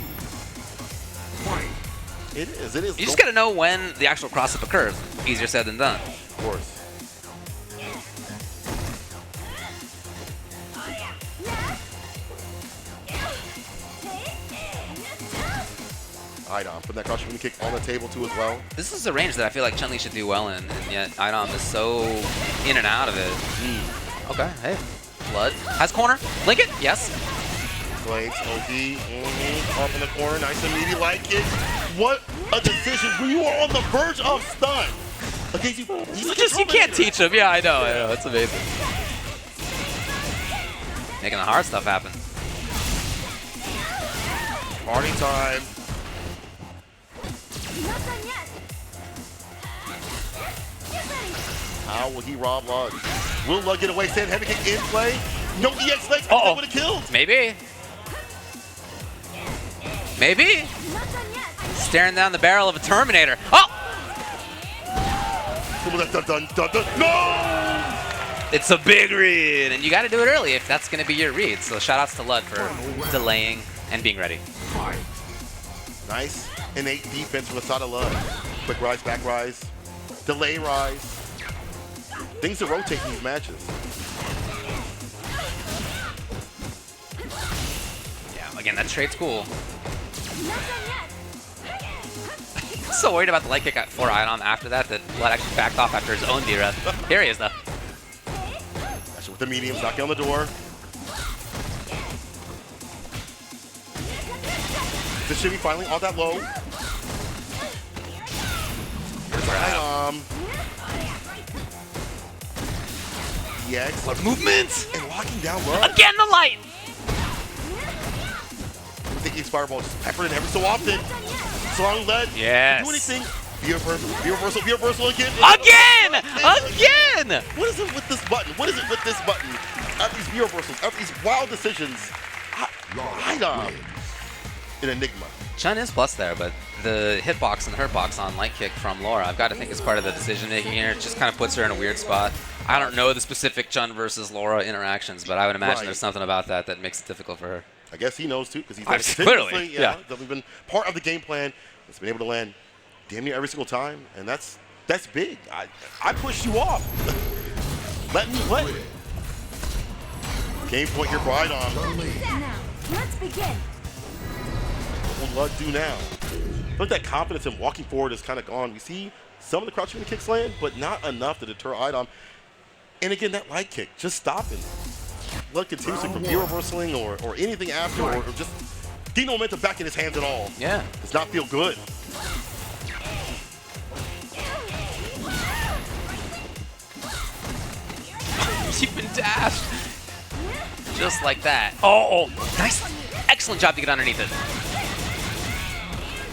B: It is. It is.
C: You just gotta know when the actual cross-up occurs. Easier said than done.
B: Of course. iDom putting that crouching kick on the table too as well.
C: This is a range that I feel like Chun-Li should do well in, and yet iDom is so in and out of it. Okay, hey. Blood has corner. Link it? Yes.
B: Blades, OD, up in the corner, nice and meaty like it. What a decision when you are on the verge of stun. Okay,
C: You can't teach him. Yeah, I know. It's amazing. Making the hard stuff happen.
B: Party time. How will he rob Lud? Will Lud get away? Stand heavy kick in play. No EX legs. That would have killed.
C: Maybe. Maybe. Staring down the barrel of a Terminator. Oh!
B: No!
C: It's a big read, and you got to do it early if that's going to be your read. So shout-outs to Lud for delaying and being ready.
B: Nice innate defense from the side of Lud. Quick rise, back rise, delay rise. Things to rotate in these matches.
C: Yeah, again, that trade's cool. So worried about the light kick for iDom after that Lud actually backed off after his own D-Ref. Here he is, though.
B: Actually, with the mediums, knocking on the door. This should be finally on that low. iDom. EX.
C: What movement?
B: And locking down Lud.
C: Again, the light!
B: I think he's fireball just peppered in every so often. Strong lead.
C: Yes.
B: Do anything. Be reversal again.
C: Again! Again!
B: What is it with this button? What is it with this button? After these reversals, after these wild decisions, iDom, an enigma.
C: Chun is plus there, but the hitbox and the hurtbox on light kick from Laura, I've got to think is part of the decision making here. It just kind of puts her in a weird spot. I don't know the specific Chun versus Laura interactions, but I would imagine there's something about that that makes it difficult for her.
B: I guess he knows too, because he's
C: clearly, yeah.
B: Definitely been part of the game plan. It's been able to land damn near every single time, and that's big. I pushed you off. Let me play. Game point here for iDom.
D: Now, let's begin.
B: What will Lud do now? I feel like that confidence in walking forward is kind of gone. We see some of the crouching kicks land, but not enough to deter iDom. And again, that light kick, just stopping. Lud continuously from reversing or anything after, or just getting momentum back in his hands at all.
C: Yeah.
B: Does not feel good.
C: She's been dashed. Just like that. Oh, nice. Excellent job to get underneath it.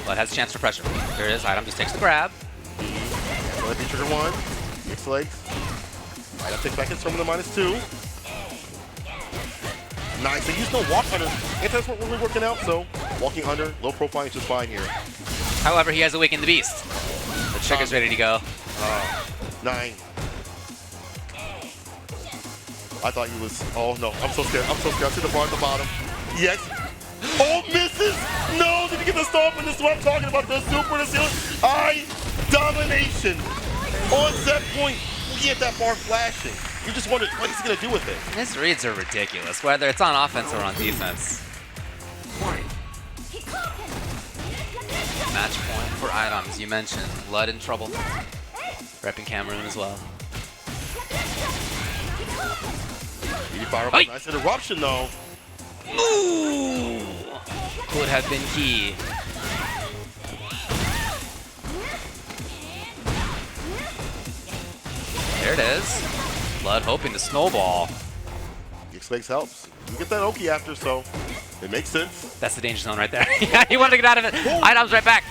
C: Lud has a chance for pressure. There it is. iDom just takes the grab.
B: Let me trigger one. X legs. iDom takes back his from the -2. Nice. They use no walk under. Anti-s weren't really working out, so walking under, low profile is just fine here.
C: However, he has awakened the beast. The trigger's ready to go.
B: 9. I thought he was. Oh no, I'm so scared. I'm so scared. I see the bar at the bottom. Yes. Oh, misses. No, did he get the stomp? And this is what I'm talking about. The super to seal. Domination. On set point, looking at that bar flashing. You just wondered what he's going to do with it.
C: His reads are ridiculous, whether it's on offense or on defense. Match point for iDom, as you mentioned. Lud in trouble. Repping Cameroon as well.
B: Fireball. Nice interruption, though.
C: Ooh! Could have been key. There it is. Lud hoping to snowball.
B: X-Legs helps. You get that Oki after, so it makes sense.
C: That's the danger zone right there. Yeah, he wanted to get out of it. iDom's right back.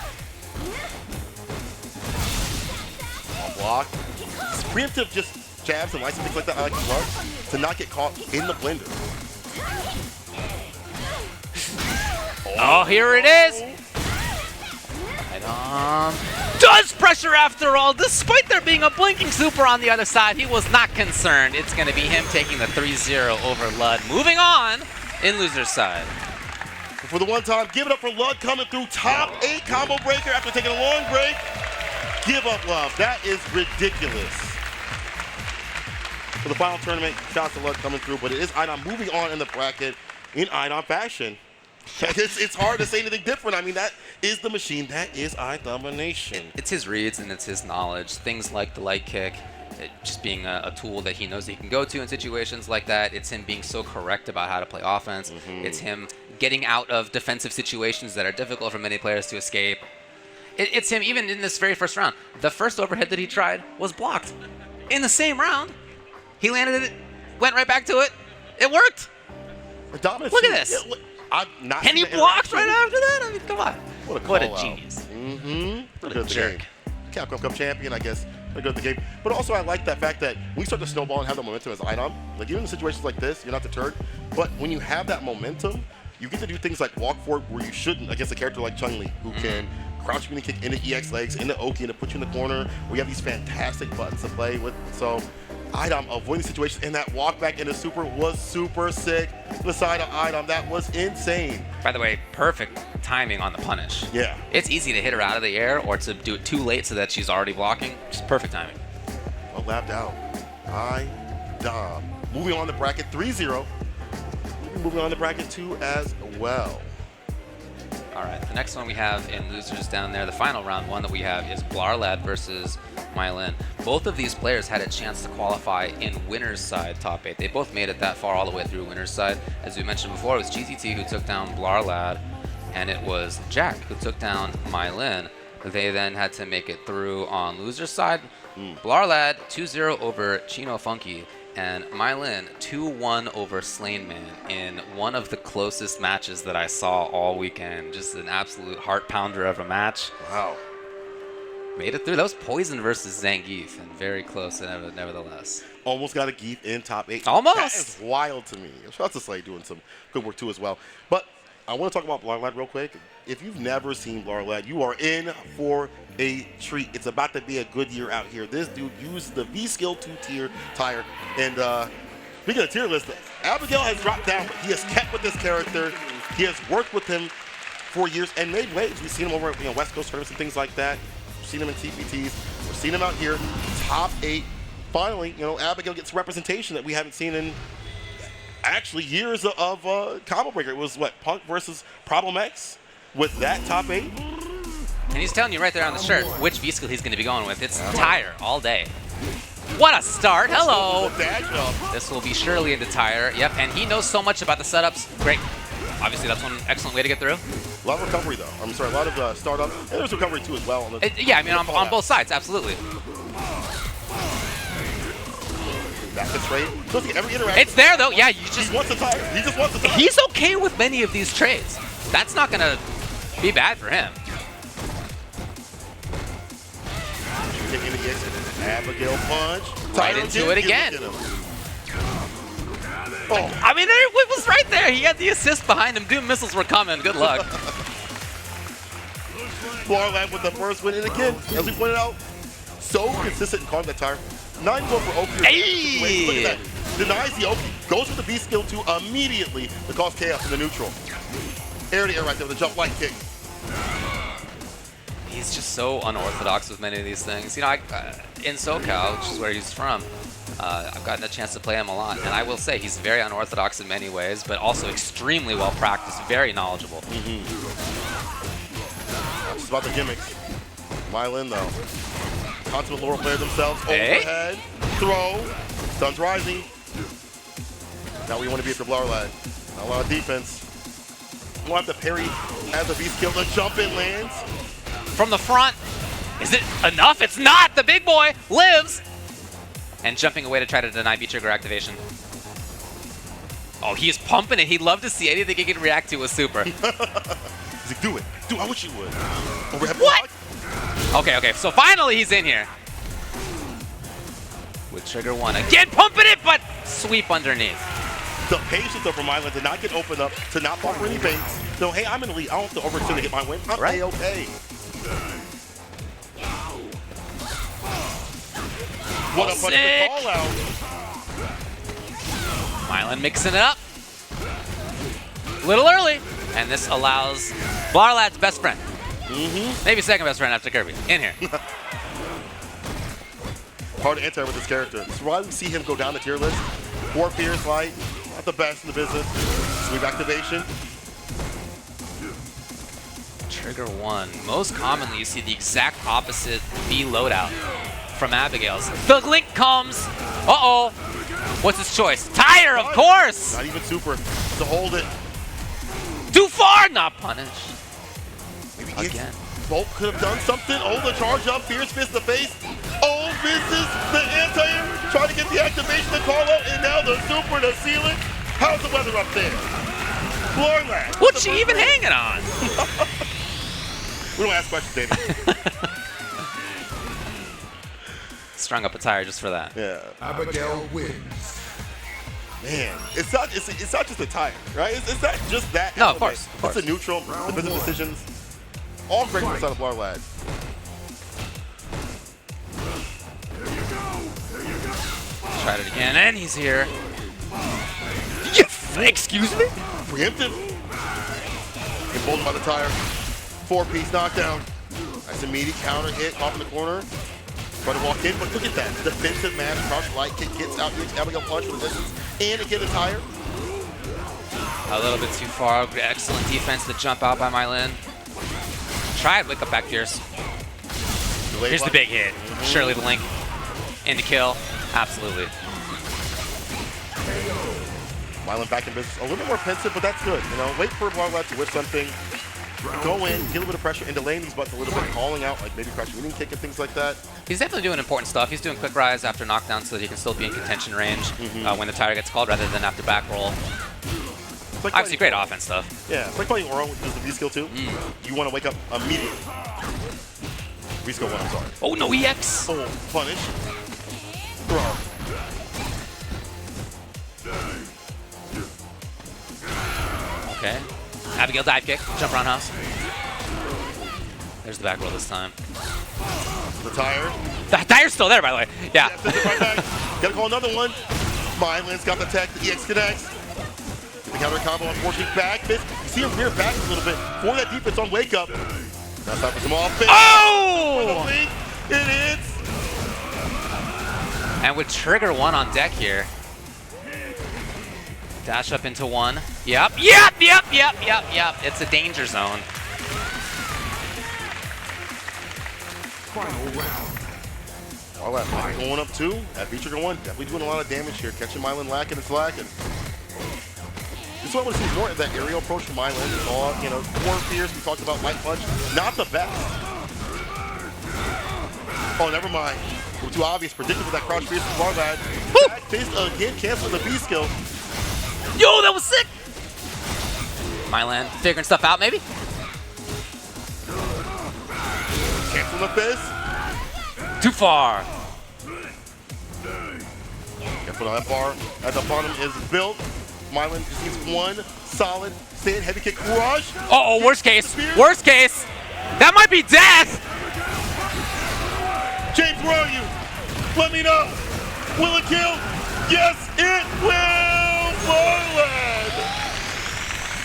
B: Block. It's preemptive, just jabs and lights and things like that. I like to love to not get caught in the blender.
C: Oh, here it is. iDom does pressure after all. Despite there being a blinking super on the other side, he was not concerned. It's going to be him taking the 3-0 over Lud. Moving on in loser's side.
B: For the one time, give it up for Lud coming through top 8 combo breaker after taking a long break. Give up love. That is ridiculous. For the final tournament, shout out to Lud coming through, but it is iDom moving on in the bracket in iDom fashion. It's hard to say anything different. I mean, that is the machine. That is iDomination.
C: It's his reads and it's his knowledge. Things like the light kick, just being a tool that he knows he can go to in situations like that. It's him being so correct about how to play offense. It's him getting out of defensive situations that are difficult for many players to escape. It's him, even in this very first round. The first overhead that he tried was blocked. In the same round, he landed it, went right back to it. It worked. Look at this. And he blocked right after that? I mean, come on. What a genius.
B: What a jerk. Capcom Cup champion, I guess. Good at the game. But also, I like the fact that when you start to snowball and have the momentum as iDom, like even in situations like this, you're not deterred. But when you have that momentum, you get to do things like walk forward where you shouldn't against a character like Chun-Li, who can crouch mini kick into EX legs, into Oki, and to put you in the corner. We have these fantastic buttons to play with. So iDom avoiding situations, and that walk back into super was super sick. The side of iDom, that was insane.
C: By the way, perfect timing on the punish.
B: Yeah.
C: It's easy to hit her out of the air or to do it too late so that she's already blocking. Just perfect timing.
B: Well lapped out. iDom. Moving on to bracket 3-0. Moving on to bracket 2 as well.
C: All right, the next one we have in losers down there, the final round one that we have is Blarrlad versus Mailyn. Both of these players had a chance to qualify in winner's side top 8. They both made it that far all the way through winner's side. As we mentioned before, it was Cheezy T who took down Blarrlad, and it was Jack who took down Mailyn. They then had to make it through on loser's side. Blarrlad 2-0 over Chino Funky, and Mailyn 2-1 over Slainman in one of the closest matches that I saw all weekend. Just an absolute heart pounder of a match.
B: Wow.
C: Made it through. That was Poison versus Zangief, and very close nevertheless.
B: Almost got a Geef in top 8.
C: Almost.
B: That is wild to me. Shout out to Slay doing some good work too as well. But I want to talk about Blarrlad real quick. If you've never seen Blarrlad, you are in for a treat. It's about to be a good year out here. This dude used the V-Skill 2 tire. And speaking of tier list, Abigail has dropped down, but he has kept with this character. He has worked with him for years and made waves. We've seen him over at West Coast tournaments and things like that. We've seen him in TPTs. We've seen him out here, top 8. Finally, Abigail gets representation that we haven't seen in actually years of Combo Breaker. It was what, Punk versus Problem X with that top 8.
C: And he's telling you right there on the shirt which V-Skill he's going to be going with. It's tire all day. What a start. Hello. This will be surely into tire. Yep, and he knows so much about the setups. Great. Obviously, that's one excellent way to get through.
B: A lot of recovery, though. I'm sorry, a lot of startup. And there's recovery, too, as well.
C: Yeah, I mean, on both sides, absolutely.
B: Back to trade. Every interaction.
C: It's there, though. Yeah,
B: He wants the tire. He just wants the tire.
C: He's okay with many of these trades. That's not going to be bad for him.
B: Abigail punch.
C: Right into it again.
B: Oh.
C: I mean, it was right there. He had the assist behind him. Doom missiles were coming. Good luck.
B: Blarrlad with the first win. And again, as we pointed out, so consistent in calling that tire. 9-4 for Oki.
C: Hey!
B: Look at that. Denies the Oki. Goes with the V-Skill 2 immediately to cause chaos in the neutral. Air to air right there with a jump light kick.
C: He's just so unorthodox with many of these things. In SoCal, which is where he's from, I've gotten a chance to play him a lot. And I will say he's very unorthodox in many ways, but also extremely well practiced, very knowledgeable.
B: Not just about the gimmicks. Mailyn, though. Consummate Laurel player themselves. Overhead. Throw. Sun's rising. Now we want to be after Blarrlad. Not a lot of defense. We'll have to parry as the V-Skill. The jump in lands.
C: From the front. Is it enough? It's not! The big boy lives! And jumping away to try to deny B-trigger activation. Oh, he's pumping it. He'd love to see anything he can react to with super.
B: He's like, do it. Do it. I wish you would. Overhead
C: What?
B: block.
C: Okay. So finally he's in here. With trigger 1. Again, pumping it, but sweep underneath.
B: The patience though from Mailyn to not get opened up, to not fall for any baits. So, hey, I'm in the lead. I don't have to overextend to get my win. I'm A-okay. What a punch to call out.
C: Mailyn mixing it up. A little early. And this allows Blarrlad's best friend. Maybe second best friend after Kirby. In here.
B: Hard to enter with this character. This is why we see him go down the tier list. 4 Fierce Light, not the best in the business. Sweep activation.
C: Trigger 1. Most commonly, you see the exact opposite B loadout from Abigail's. The link comes. Uh-oh. What's his choice? Tire, of course.
B: Not even super to hold it.
C: Too far. Not punished.
B: Maybe
C: Again.
B: Bolt could have done something. Oh, the charge up. Fierce fist to face. Oh, misses the anti-air. Trying to get the activation to call out. And now the super to seal it. How's the weather up there? Blarrlad.
C: What's she even hanging on?
B: We don't ask questions, Danny.
C: Strung up a tire just for that.
B: Yeah.
E: Abigail wins.
B: Man, it's not just a tire, right? It's not just that.
C: No,
B: element.
C: of course.
B: It's a neutral, defensive decisions. All great from the side of Blarrlad.
C: Tried it again, and he's here. Excuse me?
B: Preemptive. Get bolted by the tire. 4-piece knockdown. Nice immediate counter hit off in the corner. Try to walk in, but look at that. Defensive match, crouch light kick gets out, gets Abigail punch for the distance, and it gets a tire.
C: A little bit too far. Excellent defense to jump out by Mailyn. Tried wake up back Fierce. Here's the big hit. Surely the link. Into kill. Absolutely.
B: Mailyn back in business. A little bit more pensive, but that's good. You know, wait for Blarrlad to whip something. Go in, get a little bit of pressure, and delaying these butts a little bit, calling out, like maybe crouch leaning kick and things like that.
C: He's definitely doing important stuff. He's doing quick rise after knockdown so that he can still be in contention range when the tire gets called rather than after back roll.
B: Like
C: Obviously, great offense stuff.
B: Yeah, it's like playing Oro, which is the V-skill too. You want to wake up immediately. V-skill 1, I'm sorry.
C: Oh, no EX!
B: Oh, punish. Throw.
C: Okay. Abigail dive kick. Jump around house. There's the back roll this time.
B: The tire.
C: The tire's still there, by the way. Yeah.
B: Right back. Gotta call another one. Mailyn's got the tech. The EX connects. The counter combo, unfortunately, back fist. You see him rear back a little bit for that defense on wake up. Now time for some offense.
C: Oh!
B: It hits.
C: And with Trigger 1 on deck here. Dash up into 1. Yep. It's a danger zone.
E: Final round.
B: All that Mailyn going up 2. That V-Trigger 1 definitely doing a lot of damage here. Catching Mailyn lacking and slacking. This is what I want to see more of that aerial approach from Mailyn. All, you know, more fierce. We talked about light punch. Not the best. Oh, never mind. We're too obvious. Predictable that crouch fierce from Blarrlad. Back fist again, cancel the V-skill.
C: Yo, that was sick! Mailyn figuring stuff out, maybe?
B: Cancel the fist.
C: Too far.
B: Careful on that bar. At the bottom is built. Mailyn just needs one solid stand heavy kick crush.
C: Uh-oh, worst case. Worst case. That might be death.
B: James, where are you? Let me know. Will it kill? Yes, it will. Blarrlad.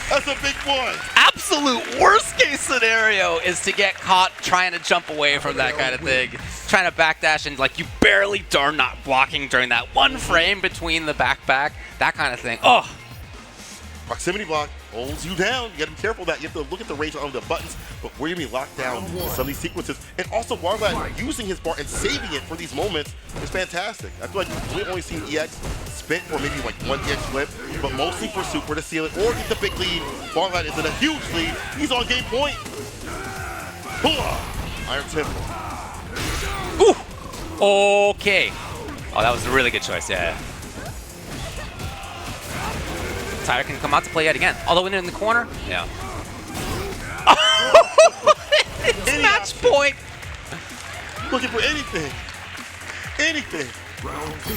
B: That's a big one.
C: Absolute worst case scenario is to get caught trying to jump away from that kind of thing. Trying to backdash and like you barely are not blocking during that one frame between the backpack. That kind of thing. Oh.
B: Proximity block holds you down. You gotta be careful of that. You have to look at the range of the buttons, but where you're gonna be locked down in some of these sequences. And also Blarrlad using his bar and saving it for these moments is fantastic. I feel like we've only seen EX spent for maybe like one EX flip, but mostly for super to seal it or get the big lead. Blarrlad is in a huge lead. He's on game point. Iron Temple.
C: Ooh. Okay. Oh, that was a really good choice, yeah. Tire can come out to play yet again. Although when they're in the corner, yeah. It's match point.
B: Looking for anything. Anything.
E: Round 2.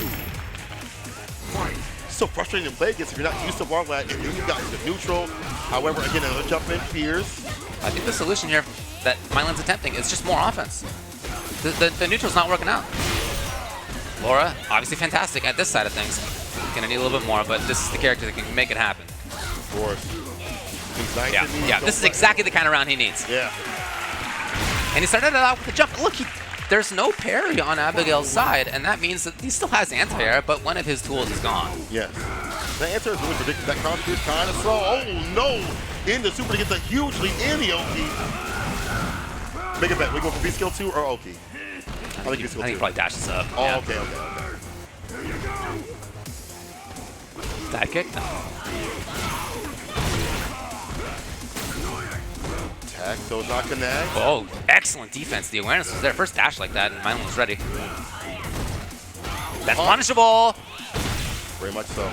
E: Fight.
B: So frustrating to play against if you're not used to Blarrlad and then you've got the neutral. However, again, another jump in fears.
C: I think the solution here that Mailyn's attempting is just more offense. The neutral's not working out. Laura, obviously fantastic at this side of things. Gonna need a little bit more, but this is the character that can make it happen.
B: Of course. Nice
C: Yeah, this is exactly the kind of round he needs.
B: Yeah.
C: And he started it out with a jump. Look, there's no parry on Abigail's side, and that means that he still has anti-air, but one of his tools is gone.
B: Yes. The answer is really predicted. That cross is kind of slow. Oh no! in the super to get the huge lead in the Oki. Make a bet. We go for B skill 2 or Oki? I think B skill 2.
C: I think he probably dashes up.
B: Oh,
C: yeah.
B: okay.
C: Dive kick? No.
B: Tech does not connect.
C: Oh, excellent defense. The awareness was there. First dash like that, and Mailyn was ready. That's punishable.
B: Very much so.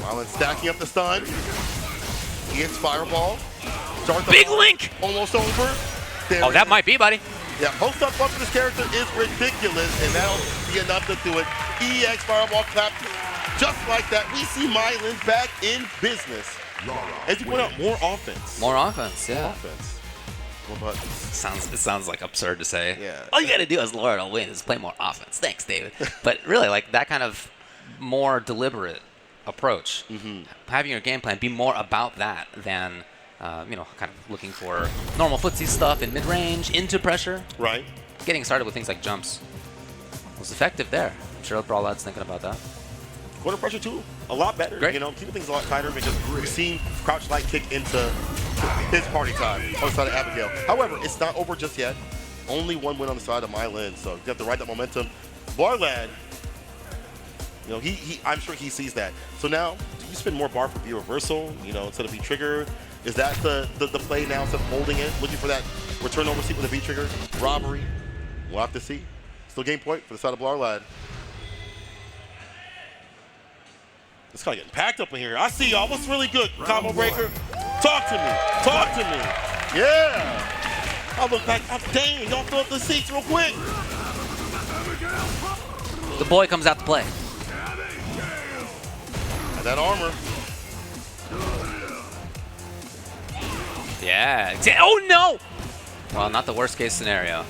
B: Mailyn stacking up the stun. EX Fireball. Start the
C: Big link!
B: Almost over. There
C: Oh, that might be, buddy.
B: Yeah, post-up bump for this character is ridiculous, and that'll be enough to do it. EX Fireball clap. Just like that, we see Mailyn back in business. As you point out, more offense.
C: More offense, yeah.
B: More offense. More buttons.
C: It sounds like absurd to say.
B: Yeah.
C: All you gotta do as Laura to win is play more offense. Thanks, David. But really, like that kind of more deliberate approach, having your game plan be more about that than kind of looking for normal footsie stuff in mid-range, into pressure.
B: Right.
C: Getting started with things like jumps was effective there. I'm sure Blarrlad's thinking about that.
B: Quarter pressure too, a lot better.
C: Great.
B: You know, keeping things a lot tighter because we've seen crouch light kick into his party time on the side of Abigail. However, it's not over just yet. Only one win on the side of Mailyn, so you have to ride that momentum. Blarrlad, you know, I'm sure he sees that. So now, do you spend more bar for V reversal, you know, instead of V trigger? Is that the play now instead of holding it, looking for that return over seat with a V trigger? Robbery? We'll have to see. Still game point for the side of Blarrlad. It's kind of getting packed up in here. I see y'all. What's really good? Combo breaker. Talk to me. Talk to me. Yeah. I look back. Dang, y'all fill up the seats real quick.
C: The boy comes out to play.
B: And that armor.
C: Yeah. Oh, no! Well, not the worst case scenario.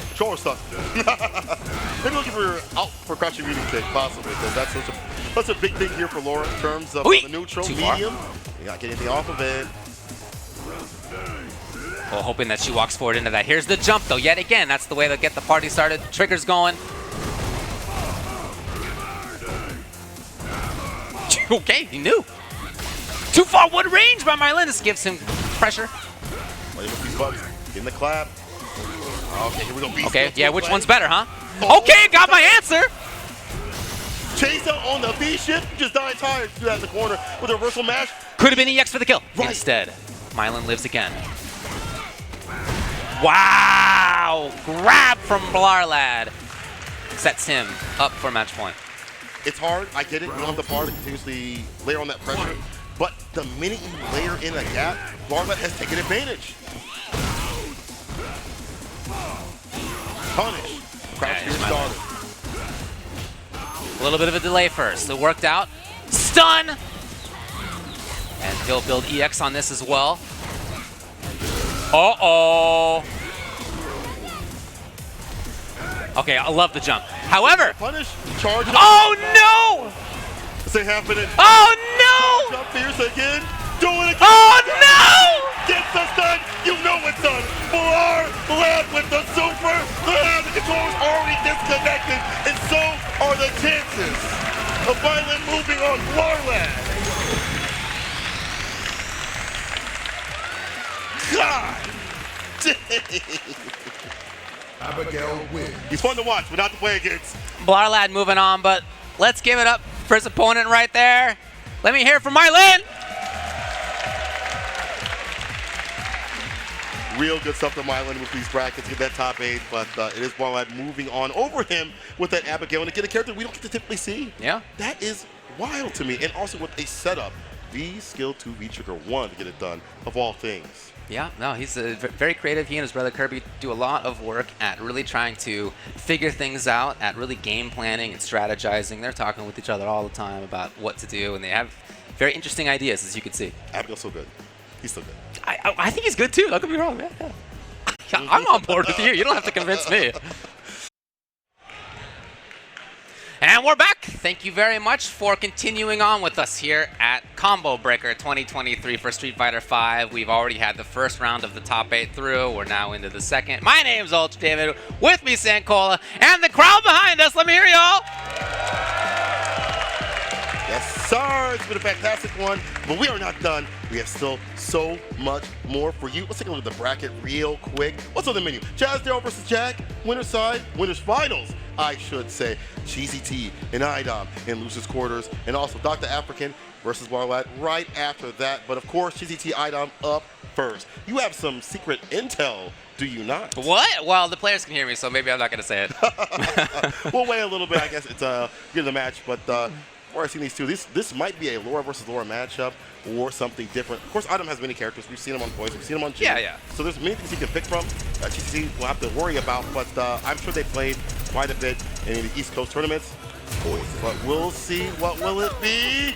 B: Controller stuck. Maybe looking for out for crouching medium kick, possibly, because that's such a big thing here for Laura in terms of the neutral,
C: Too
B: medium.
C: far.
B: You not getting anything off of it.
C: Well, hoping that she walks forward into that. Here's the jump, though. Yet again, that's the way to get the party started. Triggers going. Okay, he knew. Too far wood range by Mailyn. This gives him pressure.
B: Playing with these buttons. Getting the clap. Okay, here we go.
C: Okay, yeah, which one's better, huh? Okay, got my answer.
B: Chase out on the B shift. Just died tired. Do that in the corner with a reversal mash.
C: Could have been EX for the kill.
B: Right.
C: Instead, Mailyn lives again. Wow! Grab from Blarrlad. Sets him up for match point.
B: It's hard. I get it. You don't have the power to continuously layer on that pressure. But the minute you layer in a gap, Blarrlad has taken advantage. Punish. Crouch
C: Yeah,
B: here started.
C: A little bit of a delay first. It worked out. Stun! And he'll build EX on this as well. Uh-oh. Okay, I love the jump. However,
B: Punish. Charge.
C: oh no!
B: This ain't happening.
C: Oh no!
B: Jump fierce again. Do it again.
C: Oh no!
B: Gets us done. You know it's done. Blarrlad with the super. The controller's already disconnected, and so are the chances of Mailyn moving on Blarrlad. God dang.
E: Abigail wins.
B: He's fun to watch, but not to play against.
C: Blarrlad moving on, but let's give it up for his opponent right there. Let me hear it from Mailyn.
B: Real good stuff to Mailyn with these brackets, get that top 8, but it is Blarrlad moving on over him with that Abigail, and to get a character we don't get to typically see.
C: Yeah.
B: That is wild to me, and also with a setup. V skill 2, V trigger 1 to get it done, of all things.
C: Yeah, no, he's very creative. He and his brother Kirby do a lot of work at really trying to figure things out, at really game planning and strategizing. They're talking with each other all the time about what to do, and they have very interesting ideas, as you can see.
B: Abigail's so good. He's so good.
C: I think he's good too. Don't get me wrong, man. Yeah. I'm on board with you. You don't have to convince me. And we're back. Thank you very much for continuing on with us here at Combo Breaker 2023 for Street Fighter V. We've already had the first round of the top 8 through. We're now into the second. My name's Ultra David. With me, Sankola, and the crowd behind us. Let me hear y'all.
B: Yes, sir. It's been a fantastic one, but we are not done. We have still so much more for you. Let's take a look at the bracket real quick. What's on the menu? Jazdero versus Jack, winner's side, winner's finals, I should say. Cheezy T and iDom in losers quarters, and also Docta Afrikan versus Blarrlad right after that. But of course, Cheezy T, iDom up first. You have some secret intel, do you not?
C: What? Well, the players can hear me, so maybe I'm not going to say it.
B: We'll wait a little bit, I guess. It's get the match, but before I see these two, this might be a Laura versus Laura matchup or something different. Of course, iDom has many characters. We've seen him on Poison, we've seen him on Juri.
C: Yeah.
B: So there's many things he can pick from that Cheezy will have to worry about, but I'm sure they played quite a bit in the East Coast tournaments. But we'll see. What will it be?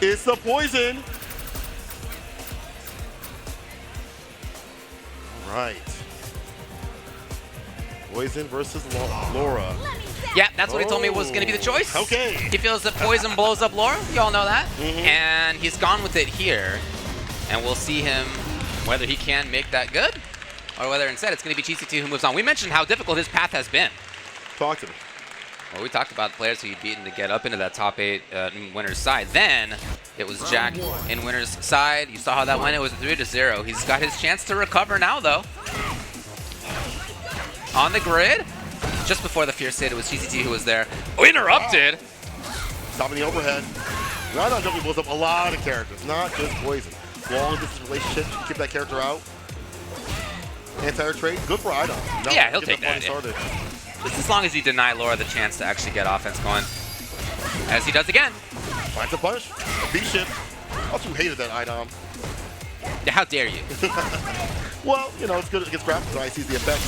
B: It's the Poison. All right. Poison versus Laura.
C: Yeah, that's what he told me was going to be the choice.
B: Okay.
C: He feels that Poison blows up Laura. You all know that. And he's gone with it here. And we'll see him whether he can make that good or whether instead it's going to be Cheezy T who moves on. We mentioned how difficult his path has been.
B: Talk to me.
C: Well, we talked about the players who he'd beaten to get up into that top 8 in winner's side. Then it was Jack in winner's side. You saw how that went. It was a 3-0. He's got his chance to recover now, though. On the grid, just before the Fierce hit, it was Cheezy T who was there. Oh, interrupted!
B: Stopping the overhead. iDom definitely blows up a lot of characters, not just Poison. Long distance relationship, you keep that character out. Anti-air trade, good for iDom.
C: Yeah, he'll take that.
B: Started.
C: Just as long as he deny Laura the chance to actually get offense going. As he does again.
B: Finds a punish, a B-shift. I also hated that iDom.
C: Yeah, how dare you?
B: Well, you know, it's good against graphics, so I see the effect.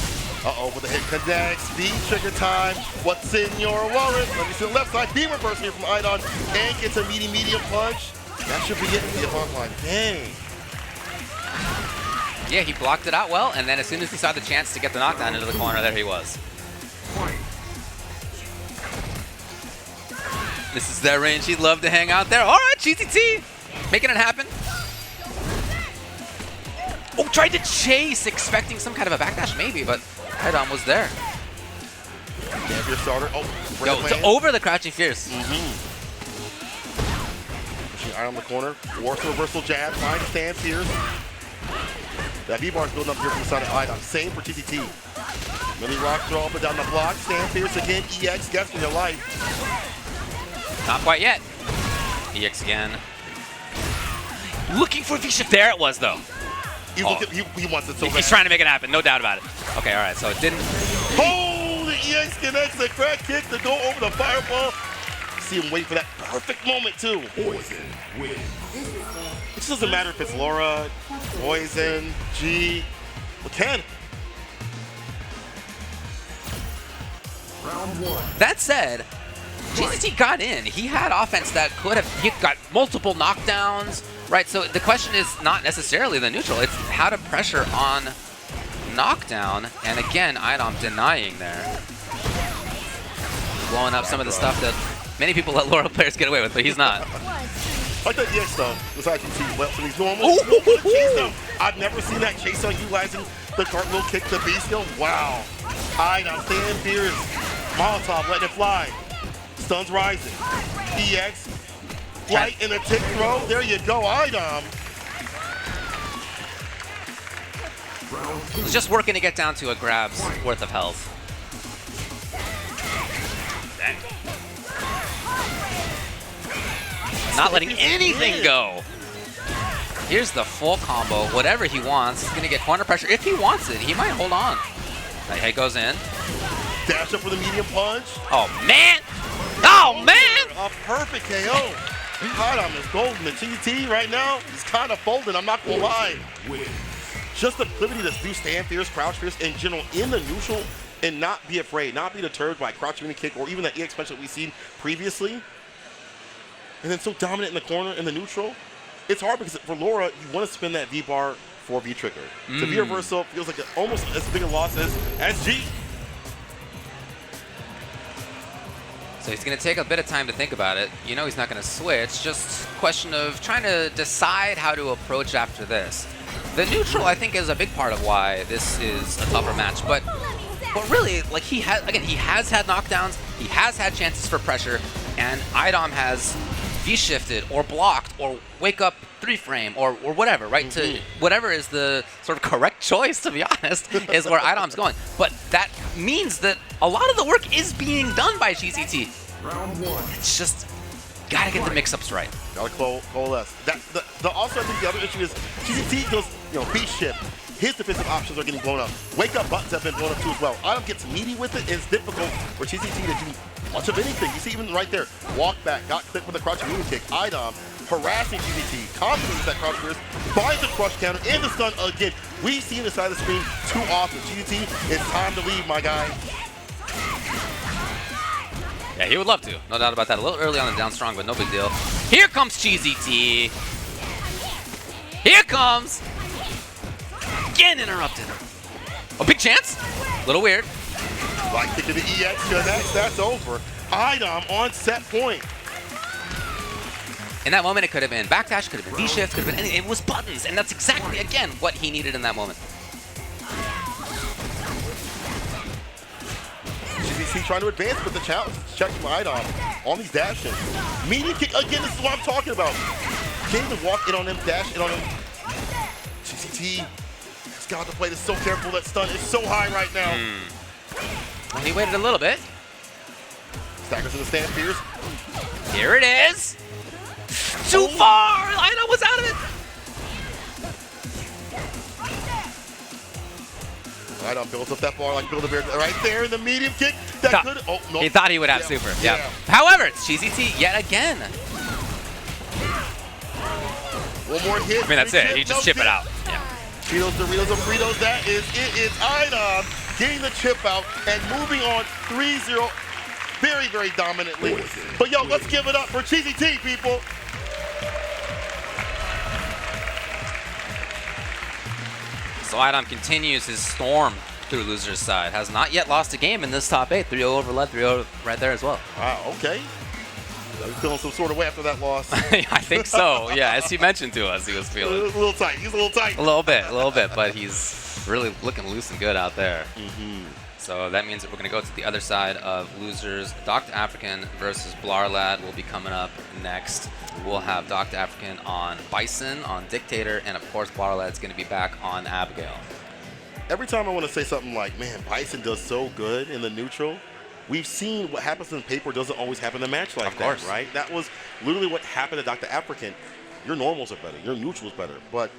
B: Uh-oh, but the hit connects. V-trigger time. What's in your wallet? Let me see the left side. B reverse here from iDom. And gets a medium punch. That should be it in the front line. Dang.
C: Yeah, he blocked it out well, and then as soon as he saw the chance to get the knockdown into the corner, there he was. This is their range. He'd love to hang out there. All right, Cheezy T, making it happen. Oh, tried to chase, expecting some kind of a backdash maybe, but iDom was there.
B: Yeah, your starter. Oh,
C: Yo, it's over the crouching Fierce.
B: Pushing iDom in the corner. Force reversal jab. Trying to stand Fierce. That V-bar's building up here from the side of iDom. Same for Cheezy T. Millie rock throw up and down the block. Stand Fierce again. EX gets for your life.
C: Not quite yet. EX again. Looking for V-shift. There it was, though.
B: He wants it so bad.
C: He's trying to make it happen, no doubt about it. Okay, all right, so it didn't.
B: Oh, the EX connects the crack kick to go over the fireball. See him wait for that perfect moment, too.
E: Poison wins.
B: It just doesn't matter if it's Laura, Poison, G, or Ken.
E: Round 1.
C: That said, Cheezy T got in. He had offense that could have, he got multiple knockdowns, right? So the question is not necessarily the neutral, it's how to pressure on knockdown. And again, iDom denying there. Blowing up some of the stuff that many people let Laura players get away with, but he's not.
B: Like that EX though, was actually see well, so he's normal. Chase, I've never seen that chase on utilizing the cartwheel kick to B skill. Wow. iDom stand Fierce. Molotov letting it fly. Stuns rising. EX. Flight and a tick throw. There you go, iDom.
C: He's just working to get down to a grab's worth of health. Dang. Not letting anything go. Here's the full combo. Whatever he wants, he's going to get corner pressure. If he wants it, he might hold on. Right, he goes in.
B: Dash up for the medium punch.
C: Oh, man. Oh, man.
B: A perfect KO. iDom is golden. The Cheezy T right now is kind of folding. I'm not going to lie. Just the ability to do stand Fierce, crouch Fierce in general in the neutral and not be afraid, not be deterred by crouch mini kick or even that EX punch that we've seen previously. And then so dominant in the corner in the neutral. It's hard because for Laura, you want to spin that V-bar for V-trigger. So V-reversal feels like almost as big a loss as G.
C: So he's going to take a bit of time to think about it. You know he's not going to switch. Just a question of trying to decide how to approach after this. The neutral, I think, is a big part of why this is a tougher match. But really, like he has had knockdowns. He has had chances for pressure. And iDom has V-shifted or blocked or wake up 3-frame or whatever, right? To whatever is the sort of correct choice, to be honest, is where iDom's going. But that means that a lot of the work is being done by Cheezy T.
E: Round 1.
C: It's just gotta get the mix-ups right.
B: Gotta coalesce. Also, I think the other issue is Cheezy T goes, B-shift. His defensive options are getting blown up. Wake-up buttons have been blown up too as well. iDom gets meaty with it. It's difficult for Cheezy T to do much of anything. You see even right there, walk back, got clipped with a crouching moving kick. iDom harassing Cheezy T, confident with that crouch burst, finds the crush counter and the stun again. We've seen the side of the screen too often. Cheezy T, it's time to leave, my guy.
C: Yeah, he would love to. No doubt about that. A little early on the down strong, but no big deal. Here comes Cheezy T. Here comes. Again interrupted. A big chance. A little weird.
B: Like kick to the EX, that's over. iDom on set point.
C: In that moment, it could have been backdash, could have been V-shift, could have been anything. It was buttons, and that's exactly, again, what he needed in that moment.
B: Cheezy T trying to advance, but the challenge check from iDom on these dashes. Medium kick, again, this is what I'm talking about. Can't even walk in on him, dash in on him. Cheezy T has got to play this so careful. That stun is so high right now.
C: Well, he waited a little bit.
B: Staggers in the stand, fears.
C: Here it is. Too far! iDom was out of it!
B: iDom builds up that bar like Build-A-Bear right there in the medium kick. That could. Oh, no.
C: He thought he would have super. Yeah. However, it's Cheezy T yet again.
B: One more hit.
C: I mean, that's it. You just chip it out. Yeah.
B: Cheetos, Doritos, and Fritos. That is it. It's iDom getting the chip out and moving on 3-0 very, very dominantly. But yo, let's give it up for Cheezy T, people.
C: So iDom continues his storm through loser's side. Has not yet lost a game in this top 8. 3-0 over Led, 3-0 right there as well.
B: Wow, okay. He's feeling some sort of way after that loss.
C: I think so. Yeah, as he mentioned to us, he was feeling
B: a little tight. He's a little tight.
C: A little bit, but he's really looking loose and good out there. So that means that we're going to go to the other side of losers. Docta Afrikan versus Blarrlad will be coming up next. We'll have Docta Afrikan on Bison, on Dictator, and of course Blarrlad's going to be back on Abigail.
B: Every time I want to say something like, man, Bison does so good in the neutral, we've seen what happens in paper doesn't always happen in a match like that, right? That was literally what happened to Docta Afrikan. Your normals are better, your neutrals better, but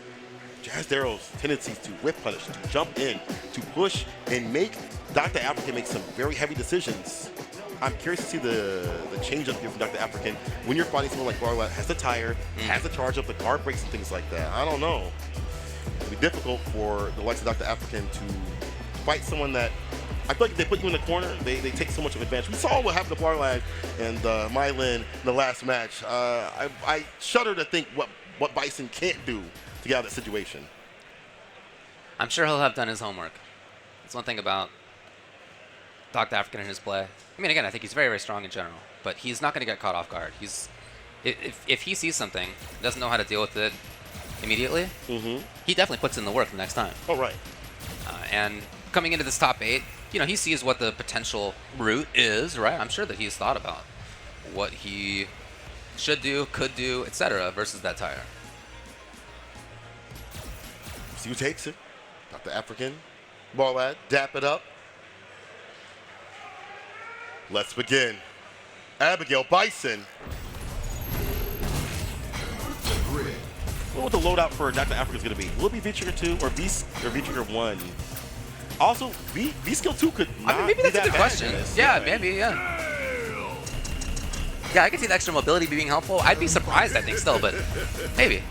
B: Jazdero's tendencies to whip punish, to jump in, to push, and make Docta Afrikan make some very heavy decisions. I'm curious to see the change up here from Docta Afrikan when you're fighting someone like Blarrlad, has the tire, has the charge up, the guard breaks and things like that. I don't know. It'll be difficult for the likes of Docta Afrikan to fight someone that, I feel like if they put you in the corner, they take so much of advantage. We saw what happened to Blarrlad and Mailyn in the last match. I shudder to think what Bison can't do to get out of that situation.
C: I'm sure he'll have done his homework. That's one thing about Docta Afrikan and his play. I mean, again, I think he's very, very strong in general, but he's not going to get caught off guard. If he sees something, doesn't know how to deal with it immediately, he definitely puts in the work the next time.
B: Oh, right.
C: And coming into this top 8, he sees what the potential route is, right? I'm sure that he's thought about what he should do, could do, etc. versus that tire.
B: See who takes it. Docta Afrikan, Blarrlad, dap it up. Let's begin. Abigail, Bison. What the loadout for Docta Afrikan is going to be? Will it be V-Trigger 2 or V-Trigger 1? Also, V-Skill 2 could not
C: maybe
B: be
C: that's a good question.
B: Yeah,
C: maybe, yeah. Yeah, I can see the extra mobility being helpful. I'd be surprised, I think, still, but maybe.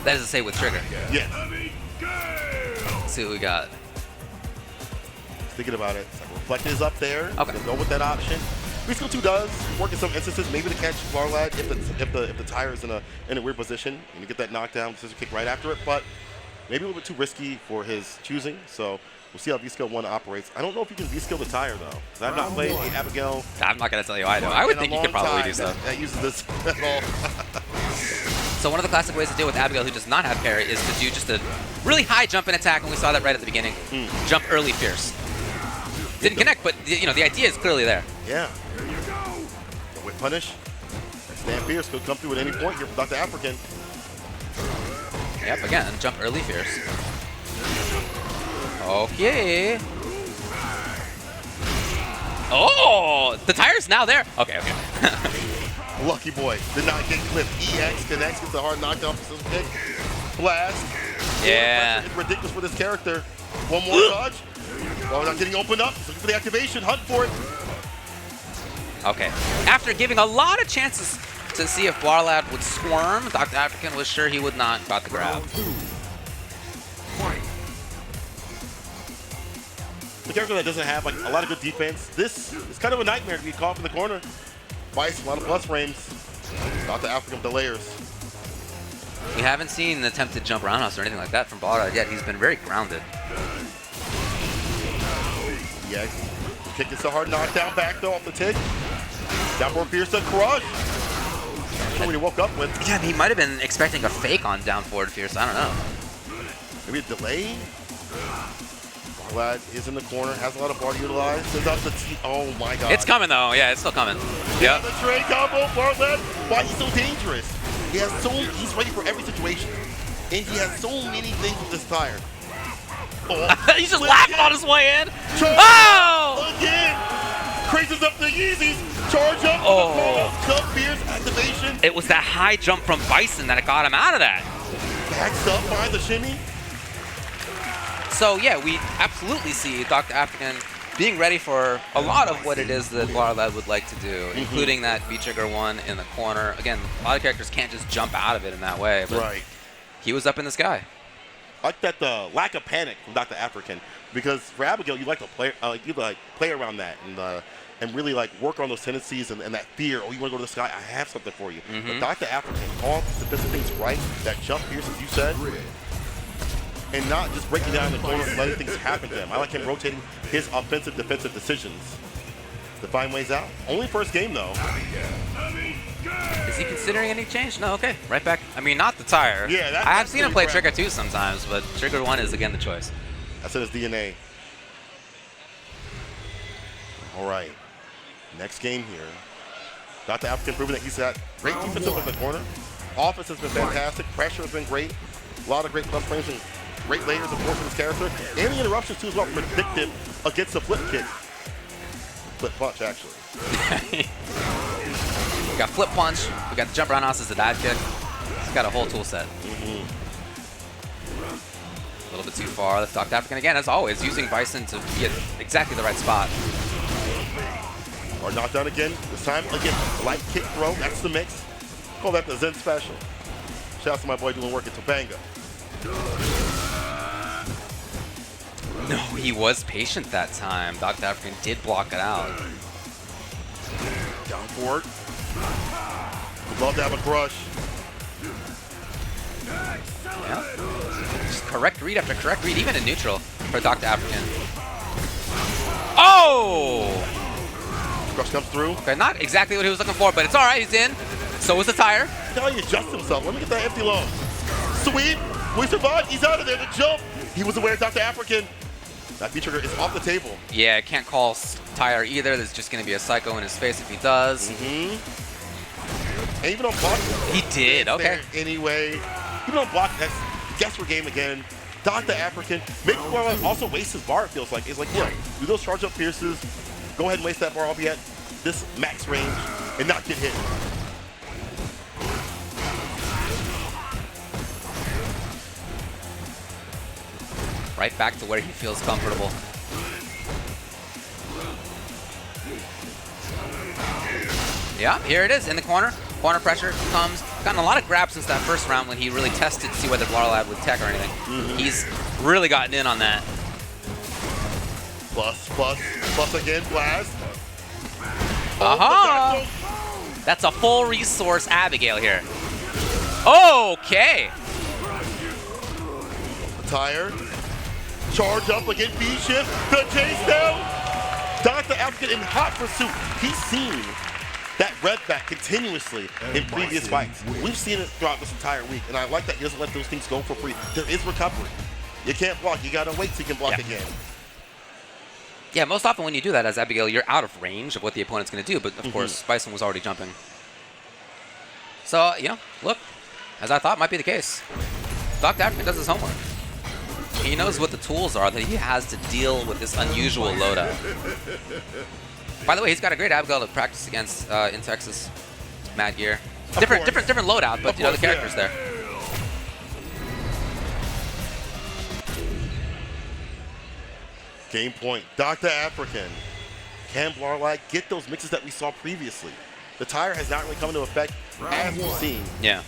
C: That is to say with Trigger.
B: Yeah.
C: Let's see what we got.
B: Thinking about it. It's like Reflect is up there.
C: Okay.
B: Go with that option. V-Skill 2 does work in some instances, maybe to catch Blarrlad if the tire is in a weird position and you get that knockdown, scissor kick right after it, but maybe a little bit too risky for his choosing. So we'll see how V-Skill 1 operates. I don't know if you can V-Skill the tire though, because I've not played a Abigail.
C: I'm not gonna tell you I know. I would think you could probably do so.
B: That uses this at all.
C: So one of the classic ways to deal with Abigail, who does not have parry, is to do just a really high jump and attack, and we saw that right at the beginning. Jump early, fierce. Didn't connect, but the idea is clearly there.
B: Yeah. Quick punish. Stand Fierce could come through at any point here for Docta Afrikan.
C: Yep, again, jump early Fierce. Okay. Oh, the tire's now there. Okay, okay.
B: Lucky boy did not get clipped. EX connects, gets the hard knockdown for some kick. Blast.
C: Yeah.
B: It's ridiculous for this character. One more dodge. Oh, not getting opened up. He's looking for the activation. Hunt for it.
C: Okay. After giving a lot of chances to see if Blarrlad would squirm, Docta Afrikan was sure he would not. Got the grab.
E: Round 2. Fight.
B: The character that doesn't have like a lot of good defense, this is kind of a nightmare to be caught in the corner. Bison, a lot of plus frames. Docta Afrikan with the layers.
C: We haven't seen an attempted jump roundhouse or anything like that from Blarrlad yet. He's been very grounded.
B: Yeah, kick gets a hard knockdown back though off the tick. Downboard Fierce to crush. Not sure what he woke up with.
C: Yeah, he might have been expecting a fake on down forward Fierce. I don't know.
B: Maybe a delay. Blarrlad is in the corner, has a lot of bar utilized. Sends out the T. Oh my god.
C: It's coming though. Yeah, it's still coming.
B: Yeah,
C: Yep.
B: the trade combo, Blarrlad. Why he's so dangerous? He has he's ready for every situation. And he has so many things with this tire. Oh,
C: He's just laughing on his way in.
B: Charge
C: Oh!
B: again! Crazes up the Yeezys. Charge up.
C: Oh.
B: Jump Fierce activation.
C: It was that high jump from Bison that got him out of that.
B: Backs up behind the shimmy.
C: So yeah, we absolutely see Docta Afrikan being ready for a lot of what it is that Blarrlad would like to do, including that V-trigger one in the corner. Again, a lot of characters can't just jump out of it in that way, but
B: Right.
C: he was up in the sky.
B: I like that the lack of panic from Docta Afrikan, because for Abigail, you like to play, play around that and really like work on those tendencies and that fear. Oh, you want to go to the sky? I have something for you. But Docta Afrikan, all the defensive things right, that jump Fierce, as you said, and not just breaking down the corner and letting things happen to him. I like him rotating his offensive, defensive decisions to find ways out. Only first game though.
C: Is he considering any change? No, okay, right back. I mean, not the tire.
B: Yeah,
C: I have
B: that's
C: seen him
B: really
C: play
B: crap.
C: Trigger 2 sometimes, but Trigger 1 is again the choice.
B: That's in his DNA. All right, next game here. Docta Afrikan proving that he's got great defense up in the corner. Offense has been fantastic. Pressure has been great. A lot of great plus frames and great layers of force in his character. And the interruptions too as well, predictive against the flip kick. Flip punch, actually.
C: We got flip punch. We got the jump roundhouse as a dive kick. He's got a whole tool set. A little bit too far. That's Docta Afrikan again, as always, using Bison to be at exactly the right spot.
B: Or knockdown again. This time, again, light kick throw. That's the mix. Call that the Zen special. Shout out to my boy doing work at Topanga.
C: No, he was patient that time. Docta Afrikan did block it out.
B: Down forward. Would love to have a crush.
C: Yeah. Just correct read after correct read, even in neutral for Docta Afrikan. Oh!
B: Crush comes through.
C: Okay, not exactly what he was looking for, but it's all right. He's in. So is the tire.
B: Now he adjusts himself. Let me get that empty low. Sweep. We survived. He's out of there. The jump. He was aware of Docta Afrikan. That V-trigger is off the table.
C: Yeah, can't call tire either. There's just going to be a psycho in his face if he does.
B: And even on block.
C: He did. Okay.
B: Anyway, even on block, that's guesswork game again. Docta Afrikan. Maybe Blarrlad also wastes his bar, it feels like. It's like, yeah, do those charge up Fierces. Go ahead and waste that bar. I'll be at this max range and not get hit.
C: Right back to where he feels comfortable. Yeah, here it is in the corner. Corner pressure comes. Gotten a lot of grabs since that first round when he really tested to see whether Blarrlad would tech or anything. He's really gotten in on that.
B: Plus again, blast.
C: Aha! That's a full resource Abigail here. Okay.
B: Tire. Charge up again, B-shift. The chase down. Docta Afrikan in hot pursuit. He's seen that red back continuously in previous fights. We've seen it throughout this entire week, and I like that he doesn't let those things go for free. There is recovery. You can't block. You gotta wait till you can block again.
C: Yeah, most often when you do that as Abigail, you're out of range of what the opponent's going to do, but of course, Bison was already jumping. So, you know, look, as I thought might be the case, Docta Afrikan does his homework. He knows what the tools are that he has to deal with this unusual loadout. By the way, he's got a great Abigail to practice against in Texas. Mad Gear. Different loadout, but you know the character's there.
B: Game point. Docta Afrikan. Can Blarrlad get those mixes that we saw previously? The tire has not really come into effect as we've seen.
C: Yeah.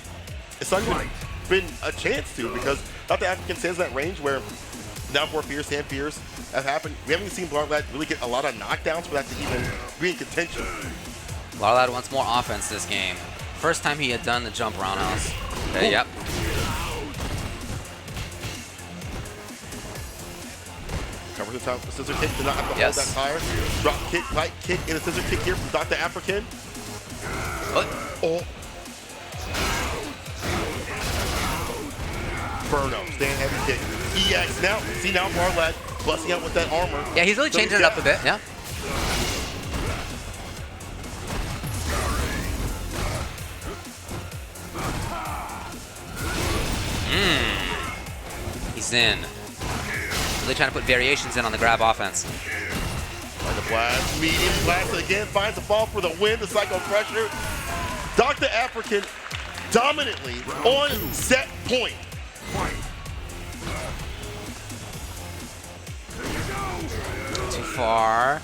B: It's not even been a chance to, because Docta Afrikan stands in that range where down 4 fears, sand fears have happened. We haven't seen Blarrlad really get a lot of knockdowns for that to even be in contention.
C: Blarrlad wants more offense this game. First time he had done the jump roundhouse. Okay, yep.
B: Covers the top, the scissor kick to not have to hold that tire. Drop kick, light kick, and a scissor kick here from Docta Afrikan.
C: What?
B: Oh. Burno, stand heavy kick. EX now. See now Blarrlad busting out with that armor.
C: Yeah, he's really changing it up a bit, yeah. He's in. Really trying to put variations in on the grab offense.
B: Like the blast, medium blast again, finds the ball for the win, the psycho pressure. Docta Afrikan dominantly on set point.
C: Too far.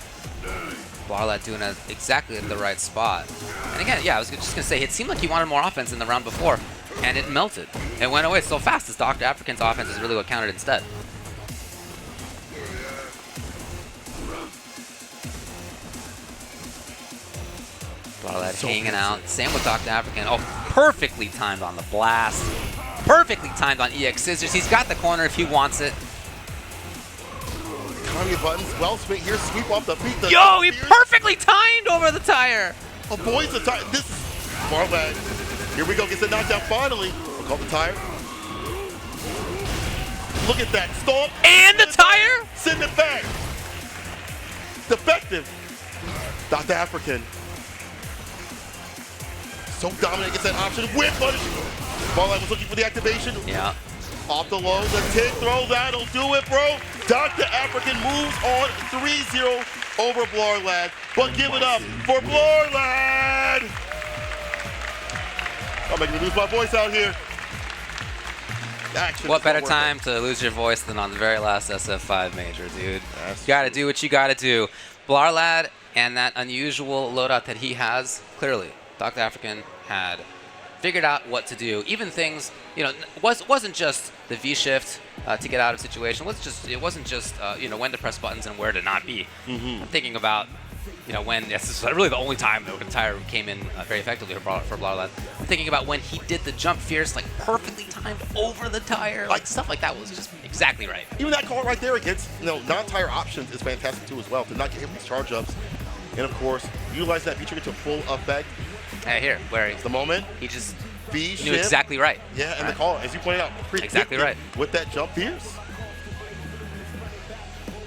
C: Blarrlad doing it exactly at the right spot. And again, yeah, I was just going to say, it seemed like he wanted more offense in the round before, and it melted. It went away so fast as Docta Afrikan's offense is really what counted instead. Blarrlad hanging out. Same with Docta Afrikan. Oh, perfectly timed on the blast. Perfectly timed on EX Scissors. He's got the corner if he wants it.
B: Kanye buttons, well spent here, sweep off the feet.
C: Yo, he perfectly timed over the tire.
B: Avoids the tire. This is Blarrlad. Here we go, gets the knockdown finally. We'll call the tire. Look at that, stomp.
C: And the tire?
B: Send it back. Defective. Docta Afrikan. So dominant, gets that option. Whip punish. Blarrlad was looking for the activation.
C: Yeah.
B: Off the low, the tick throw, that'll do it, bro. Docta Afrikan moves on 3-0 over Blarrlad. But give it up for Blarrlad. I'm making me lose my voice out here. Action.
C: What better time to lose your voice than on the very last SF5 major, dude?
B: That's
C: You gotta do what you gotta do. Blarrlad and that unusual loadout that he has, clearly, Docta Afrikan had figured out what to do. Even things, you know, wasn't just the V shift to get out of situation. It wasn't just you know, when to press buttons and where to not be. I'm thinking about, you know, when this is really the only time that the tire came in very effectively for Blarrlad. I'm thinking about when he did the jump fierce, like perfectly timed over the tire, like stuff like that was just exactly right.
B: even that call right there against, you know, non-tire options is fantastic too as well, to not get hit with these charge ups. And of course, utilize that feature to full effect.
C: Here, where
B: The moment,
C: he just
B: V
C: knew exactly right.
B: Yeah, and the call, as you pointed out,
C: Exactly right.
B: with that jump fierce.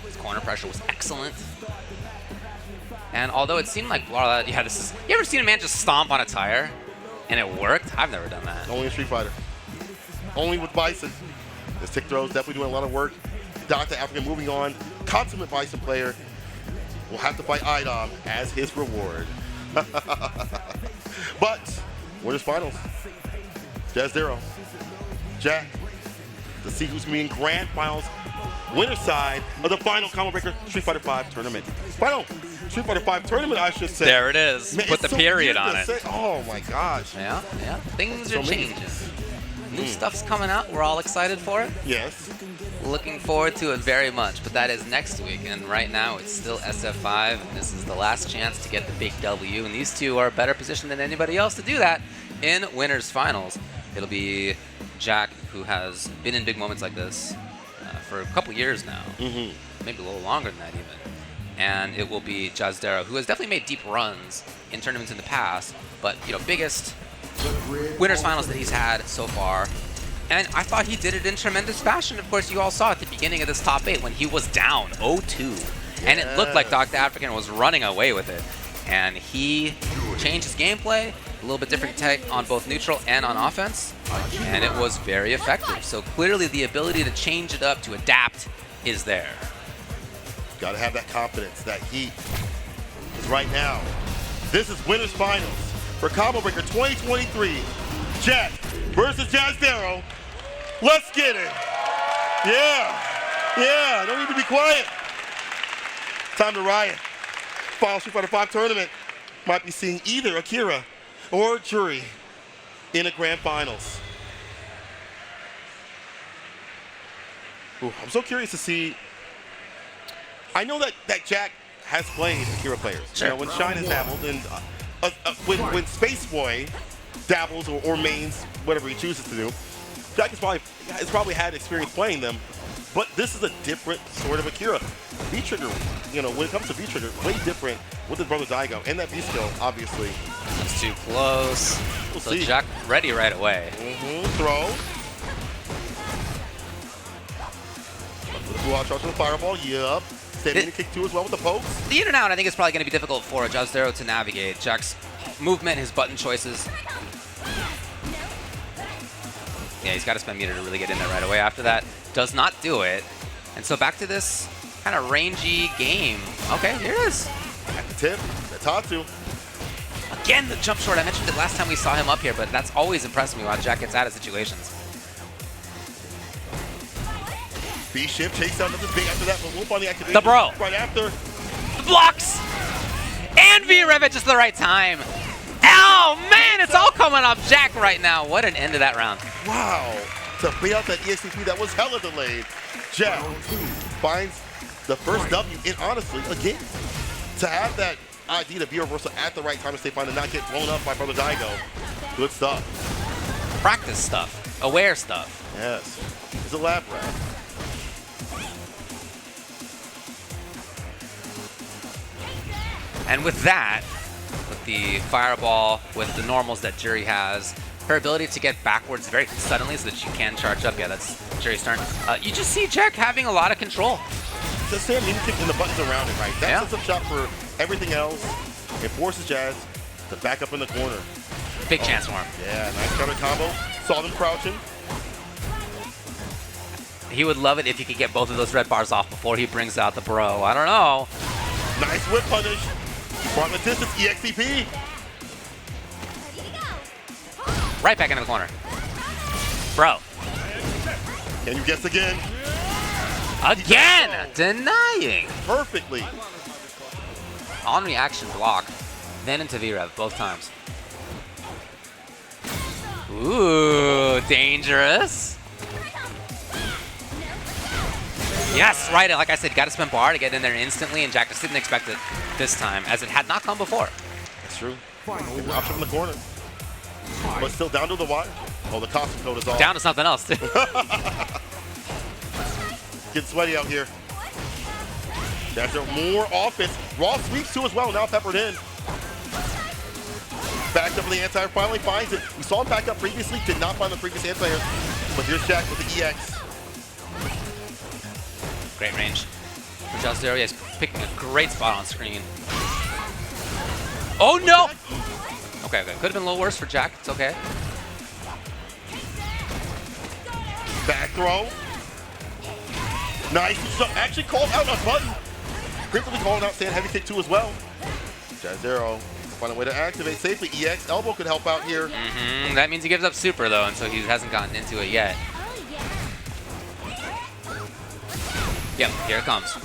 C: His corner pressure was excellent. And although it seemed like Blarrlad, yeah, this is. You ever seen a man just stomp on a tire and it worked? I've never done that.
B: Only in Street Fighter. Only with Bison. This tick throw is definitely doing a lot of work. Docta Afrikan moving on. Consummate Bison player will have to fight iDom as his reward. But winners finals. Jazdero, Jack, to see who's going to be in grand finals. Winner side of the final Combo Breaker Street Fighter 5 tournament. Final Street Fighter 5 tournament, I should say.
C: There it is.
B: Man,
C: Put the
B: it's so
C: period
B: weird
C: on
B: to
C: it.
B: say. Oh my gosh.
C: Yeah. Things
B: So
C: are
B: many.
C: changing. New stuff's coming out. We're all excited for it.
B: Yes.
C: Looking forward to it very much, but that is next week. And right now, it's still SF5. And this is the last chance to get the big W. And these two are better positioned than anybody else to do that in winners finals. It'll be Jack, who has been in big moments like this for a couple years now, maybe a little longer than that even. And it will be Jazdero, who has definitely made deep runs in tournaments in the past, but you know, biggest winners finals that he's had so far. And I thought he did it in tremendous fashion. Of course, you all saw at the beginning of this top 8 when he was down 0-2 And it looked like Docta Afrikan was running away with it. And he changed his gameplay, a little bit different take on both neutral and on offense, and it was very effective. So clearly the ability to change it up, to adapt, is there.
B: Got to have that confidence, that heat. Because right now, this is winners finals for Combo Breaker 2023. Jack versus Jazdero. Let's get it. Yeah, don't need to be quiet. Time to riot. Final Street Fighter 5 tournament might be seeing either Akira or Juri in the grand finals. Ooh, I'm so curious to see. I know that Jack has played Akira players.
C: Sure.
B: You know, when Shine has dabbled, and when Space Boy dabbles or mains, whatever he chooses to do, Jack has probably had experience playing them. But this is a different sort of Akira. V-Trigger, you know, when it comes to V-Trigger, way different with his brother Daigo. And that V-skill, obviously.
C: It's too close.
B: We'll
C: So
B: see.
C: Jack ready right away.
B: Throw. With the blue out charge with the fireball. Yup. Standing in kick two as well with the pokes.
C: The in and out, I think, is probably going to be difficult for Jazdero to navigate. Jack's movement, his button choices. Yeah, he's got to spend meter to really get in there right away. After that, does not do it. And so back to this kind of rangy game. Okay, here it is.
B: At the tip. That's Tatsu.
C: Again, the jump short. I mentioned it last time we saw him up here, but that's always impressed me how Jack gets out of situations.
B: B-shift chase down nothing big after that, but Wolf on the activation.
C: The bro.
B: Right after.
C: The blocks! And V-Rev at just the right time. Oh, man, it's all coming off Jack right now. What an end to that round.
B: Wow. To bait out that EXP that was hella delayed. Jack finds the first W, and honestly, again, to have that ID to be reversal at the right time to stay fine and not get blown up by brother Daigo. Good stuff.
C: Practice stuff. Aware stuff.
B: Yes. It's a lab rat.
C: And with that, with the fireball, with the normals that Juri has, her ability to get backwards very suddenly so that she can charge up. Yeah, that's Juri's turn. You just see Jack having a lot of control.
B: Just Sam needing to kick in the buttons around it, right? That
C: Yeah.
B: sets up shop for everything else. It forces Jazz to back up in the corner.
C: Big chance for him.
B: Yeah, nice counter combo. Saw them crouching.
C: He would love it if he could get both of those red bars off before he brings out the bro. I don't know.
B: Nice whip punish. From the distance, EXCP.
C: Right back into the corner. Bro.
B: Can you guess again?
C: Again! Denying.
B: Perfectly.
C: On reaction block, then into V-Rev both times. Ooh, dangerous. Yes, right. Like I said, got to spend bar to get in there instantly, and Jack just didn't expect it this time, as it had not come before.
B: That's true. Option in the corner. But still down to the wire. Oh, the costume code is off.
C: Down to something else, too.
B: Getting sweaty out here. That's more offense. Raw sweeps too as well, now peppered in. Backed up with the anti-air, finally finds it. We saw him back up previously, did not find the previous anti-air. But here's Jack with the EX.
C: Great range. For Jazdero, he's picking a great spot on screen. Oh, no! Okay, okay. Could have been a little worse for Jack. It's okay.
B: Back throw. Nice. So actually called out a button. Critically calling out stand heavy kick too as well. Jazdero find a way to activate safely. EX elbow could help out here.
C: That means he gives up super, though, and so he hasn't gotten into it yet. Yep, here it comes.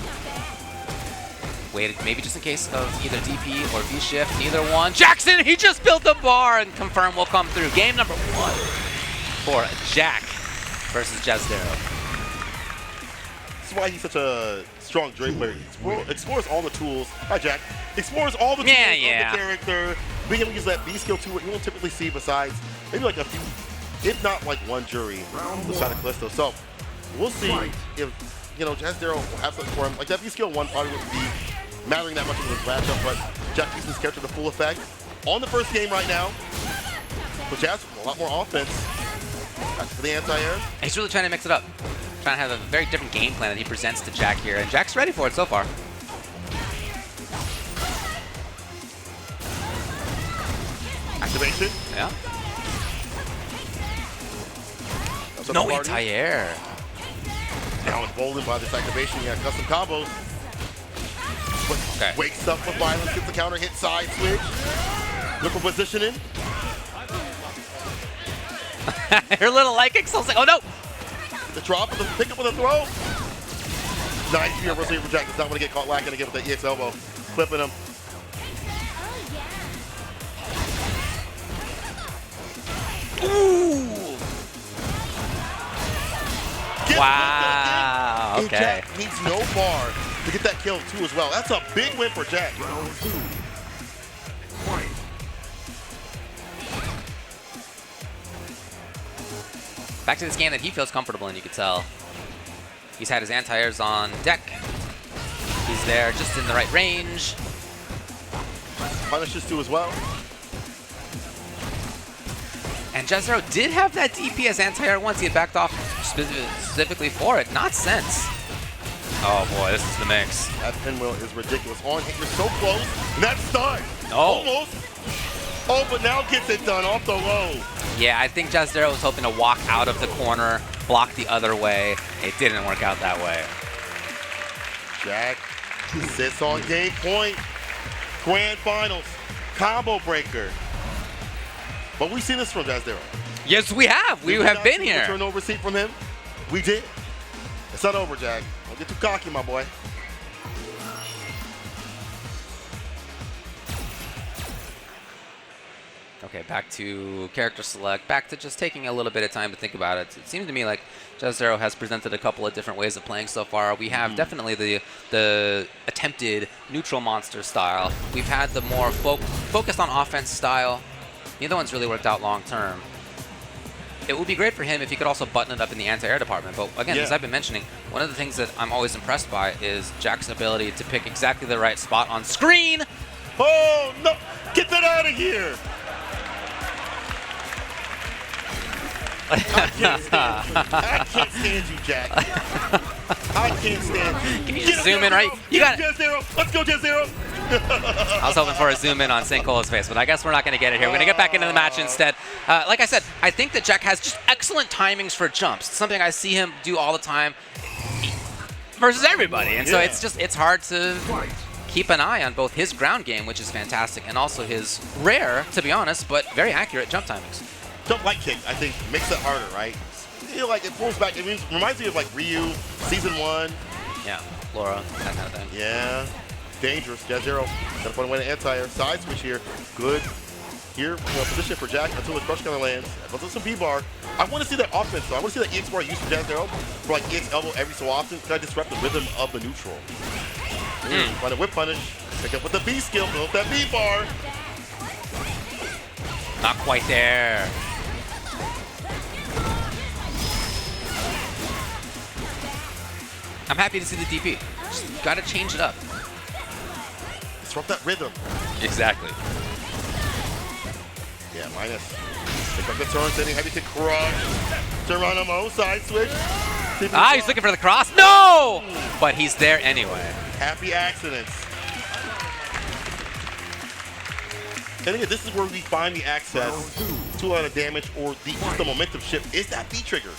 C: Waited maybe just in case of either DP or V-shift, neither one. Jackson, he just built the bar and confirm will come through. Game number 1 for Jack versus Jazdero.
B: This is why he's such a strong Drake player. He explores all the tools. Hi, Jack. Explores all the tools of the character. Being able to use that B skill too, you won't typically see besides maybe like a few, if not like one Juri beside of Callisto. So we'll see if, you know, Jazdero will have something for him. Like that B skill 1 probably wouldn't be mattering that much in this matchup, but Jack uses his character to full effect on the first game right now. But Jazz a lot more offense. That's for the anti-air.
C: He's really trying to mix it up. Trying to have a very different game plan that he presents to Jack here, and Jack's ready for it so far.
B: Activation.
C: Yeah.
B: That's
C: No
B: another
C: anti-air.
B: Now emboldened by this activation, yeah, custom combos.
C: Okay.
B: Wakes up with violence, gets the counter hit, side switch. Look for positioning.
C: Her little light kick still like, oh no!
B: The drop, the pick up with a throw. Nice fear reversal for Jack. Does not want to get caught lacking again with that EX elbow. Flipping him.
C: Ooh! Wow,
B: And
C: okay.
B: Jack needs no bar to get that kill too as well. That's a big win for Jack.
E: Round 2. Fight.
C: Back to this game that he feels comfortable in, you could tell. He's had his anti-airs on deck. He's there just in the right range.
B: Punishes too as well.
C: And Jazdero did have that DP as anti-air once. He had backed off specifically for it. Not since. Oh boy, this is the mix.
B: That pinwheel is ridiculous. On hit, you're so close. And that's done.
C: No.
B: Almost. Oh, but now gets it done off the low.
C: Yeah, I think Jazdero was hoping to walk out of the corner, block the other way. It didn't work out that way.
B: Jack sits on game point. Grand finals. Combo breaker. But we've seen this from Jazdero.
C: Yes, we have. We
B: Did
C: have
B: not
C: been
B: see
C: here.
B: the turnover receipt from him? We did. It's not over, Jack. Don't get too cocky, my boy.
C: Okay, back to character select, back to just taking a little bit of time to think about it. It seems to me like Jazdero has presented a couple of different ways of playing so far. We have definitely the attempted neutral monster style. We've had the more focused on offense style. Neither one's really worked out long term. It would be great for him if he could also button it up in the anti-air department. But again, as I've been mentioning, one of the things that I'm always impressed by is Jack's ability to pick exactly the right spot on screen.
B: Oh, no. Get that out of here. I can't stand you. I can't stand you, Jack. I can't stand you.
C: Can you just zoom in, right? You got it.
B: Jazdero. Let's go, Jazdero.
C: I was hoping for a zoom in on St. Cola's face, but I guess we're not going to get it here. We're going to get back into the match instead. Like I said, I think that Jack has just excellent timings for jumps. It's something I see him do all the time versus everybody. And so it's hard to keep an eye on both his ground game, which is fantastic, and also his rare, to be honest, but very accurate jump timings.
B: Jump light kick, I think, makes it harder, right? You know, like it pulls back. It reminds me of like Ryu, Season 1.
C: Yeah, Laura, that kind of thing.
B: Yeah, dangerous. Jazdero gotta find a way to anti-air. Side switch here. Good. Here, position for Jack until the crush counter lands. But there's some B-bar. I want to see that offense, though. I want to see that EX bar used for Jazdero for like EX elbow every so often. Can I disrupt the rhythm of the neutral? Find a whip punish. Pick up with the B skill. Build that B-bar.
C: Not quite there. I'm happy to see the DP. Just gotta change it up.
B: Disrupt that rhythm.
C: Exactly.
B: Yeah, minus. Pick up the turn, sending heavy kick crush. Geronimo, side switch.
C: Ah, he's looking for the cross. No! But he's there anyway.
B: Happy accidents. And again, this is where we find the access to a lot of damage or the momentum shift is that B trigger.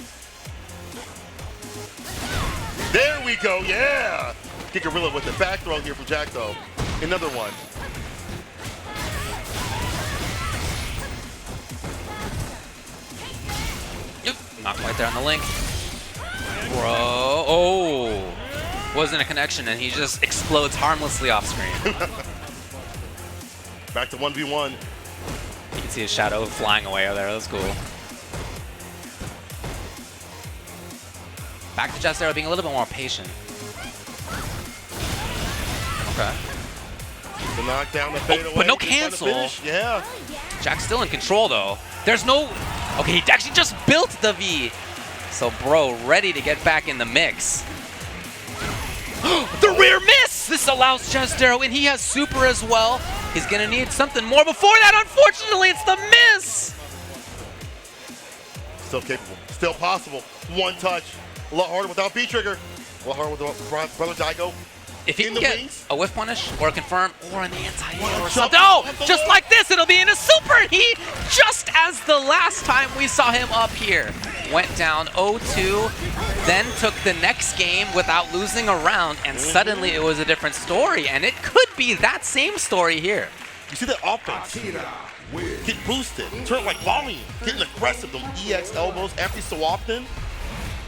B: There we go, yeah! Get Gorilla with the back throw here from Jack, though. Another one.
C: Yep, not quite there on the link. Bro, oh! Wasn't a connection, and he just explodes harmlessly off screen.
B: Back to 1v1.
C: You can see his shadow flying away over there. That's cool. Back to Jazdero being a little bit more patient. Okay.
B: The knockdown, the fade away.
C: But no
B: Just find the
C: cancel.
B: finish. Yeah.
C: Jack's still in control, though. There's no... Okay, he actually just built the V. So, bro, ready to get back in the mix. The rear miss! This allows Jazdero, and he has super as well. He's going to need something more before that. Unfortunately, it's the miss!
B: Still capable. Still possible. One touch. A lot harder without B trigger. A lot harder with Brother Daigo.
C: If he
B: in
C: can
B: the
C: get
B: wings.
C: a whiff punish or a confirm or an anti-air or
B: jump
C: something. Oh,
B: on the
C: just
B: wall.
C: like this, it'll be in a super. He, just as the last time we saw him up here, went down 0-2, then took the next game without losing a round, and suddenly it was a different story, and it could be that same story here.
B: You see that offense
E: Akira wins.
B: get boosted, turn like volume, getting aggressive, them EX elbows every so often.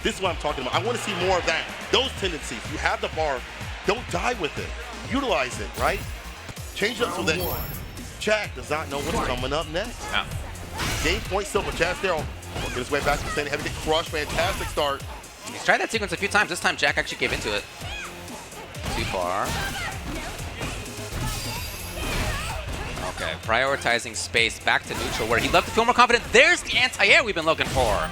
B: This is what I'm talking about. I want to see more of that. Those tendencies. You have the bar. Don't die with it. Utilize it, right? Change it up so that
E: Round 1.
B: Jack does not know what's coming up next.
C: Yeah.
B: Game point still, but Jazdero working his way back to the center, having to crush. Fantastic start.
C: He's tried that sequence a few times. This time, Jack actually gave into it. Too far. Okay, prioritizing space back to neutral where he'd love to feel more confident. There's the anti-air we've been looking for.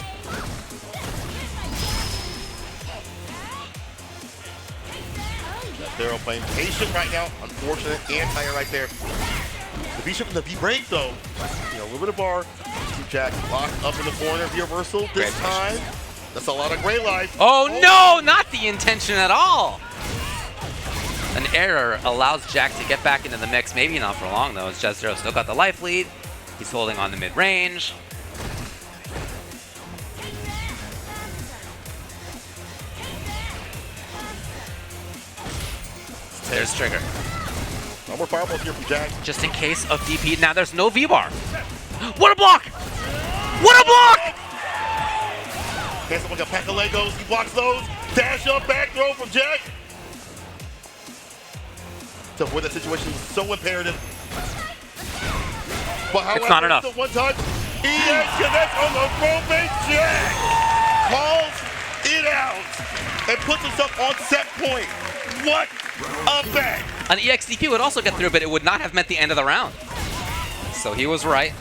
B: Jazdero playing patient right now. Unfortunate anti-air right there. The V-ship and the V-break though. You know, a little bit of bar. See Jack locked up in the corner. V-reversal this
C: Great
B: time. That's a lot of gray life.
C: Oh no, not the intention at all. An error allows Jack to get back into the mix. Maybe not for long though, as Jazdero still got the life lead. He's holding on the mid-range. There's Trigger.
B: No more fireballs here from Jack.
C: Just in case of DP. Now there's no V-bar. What a block! What a block!
B: Hands up like a pack of Legos. He blocks those. Dash up, back throw from Jack. To avoid that situation was so imperative. But however,
C: It's not enough.
B: still one time. EX connects on the throw bait. Jack calls it out and puts himself on set point. What a bang!
C: An EXDP would also get through, but it would not have meant the end of the round. So he was right.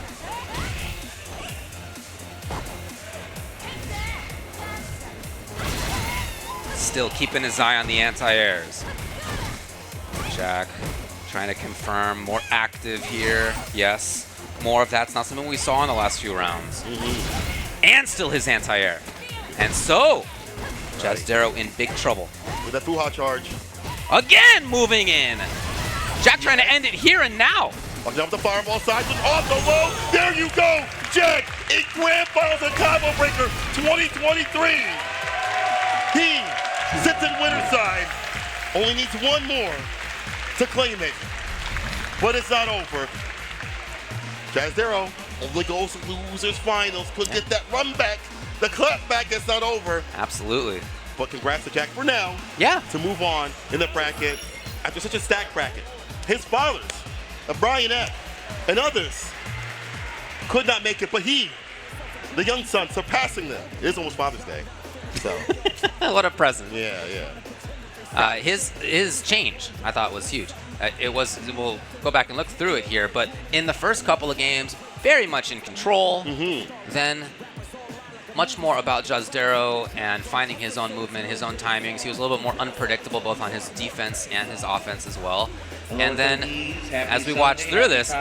C: Still keeping his eye on the anti-airs. Jack trying to confirm, more active here. Yes, more of that's not something we saw in the last few rounds. And still his anti-air. And so, Jazdero in big trouble.
B: With that Fuha charge.
C: Again moving in. Jack trying to end it here and now.
B: Watching off the fireball side, just off the low. There you go, Jack in Grand Finals and Combo Breaker 2023. He sits in winner's side. Only needs one more to claim it. But it's not over. Jazdero only goes to losers finals. Could get that run back. The clap back is not over.
C: Absolutely.
B: But congrats to Jack for now.
C: Yeah.
B: To move on in the bracket after such a stacked bracket. His fathers, Brian F. and others could not make it, but he, the young son, surpassing them. It is almost Father's Day. So,
C: What a present.
B: yeah.
C: His change, I thought, was huge. We'll go back and look through it here, but in the first couple of games, very much in control. Then much more about Jazdero and finding his own movement, his own timings. He was a little bit more unpredictable both on his defense and his offense as well. And then as we watch through this,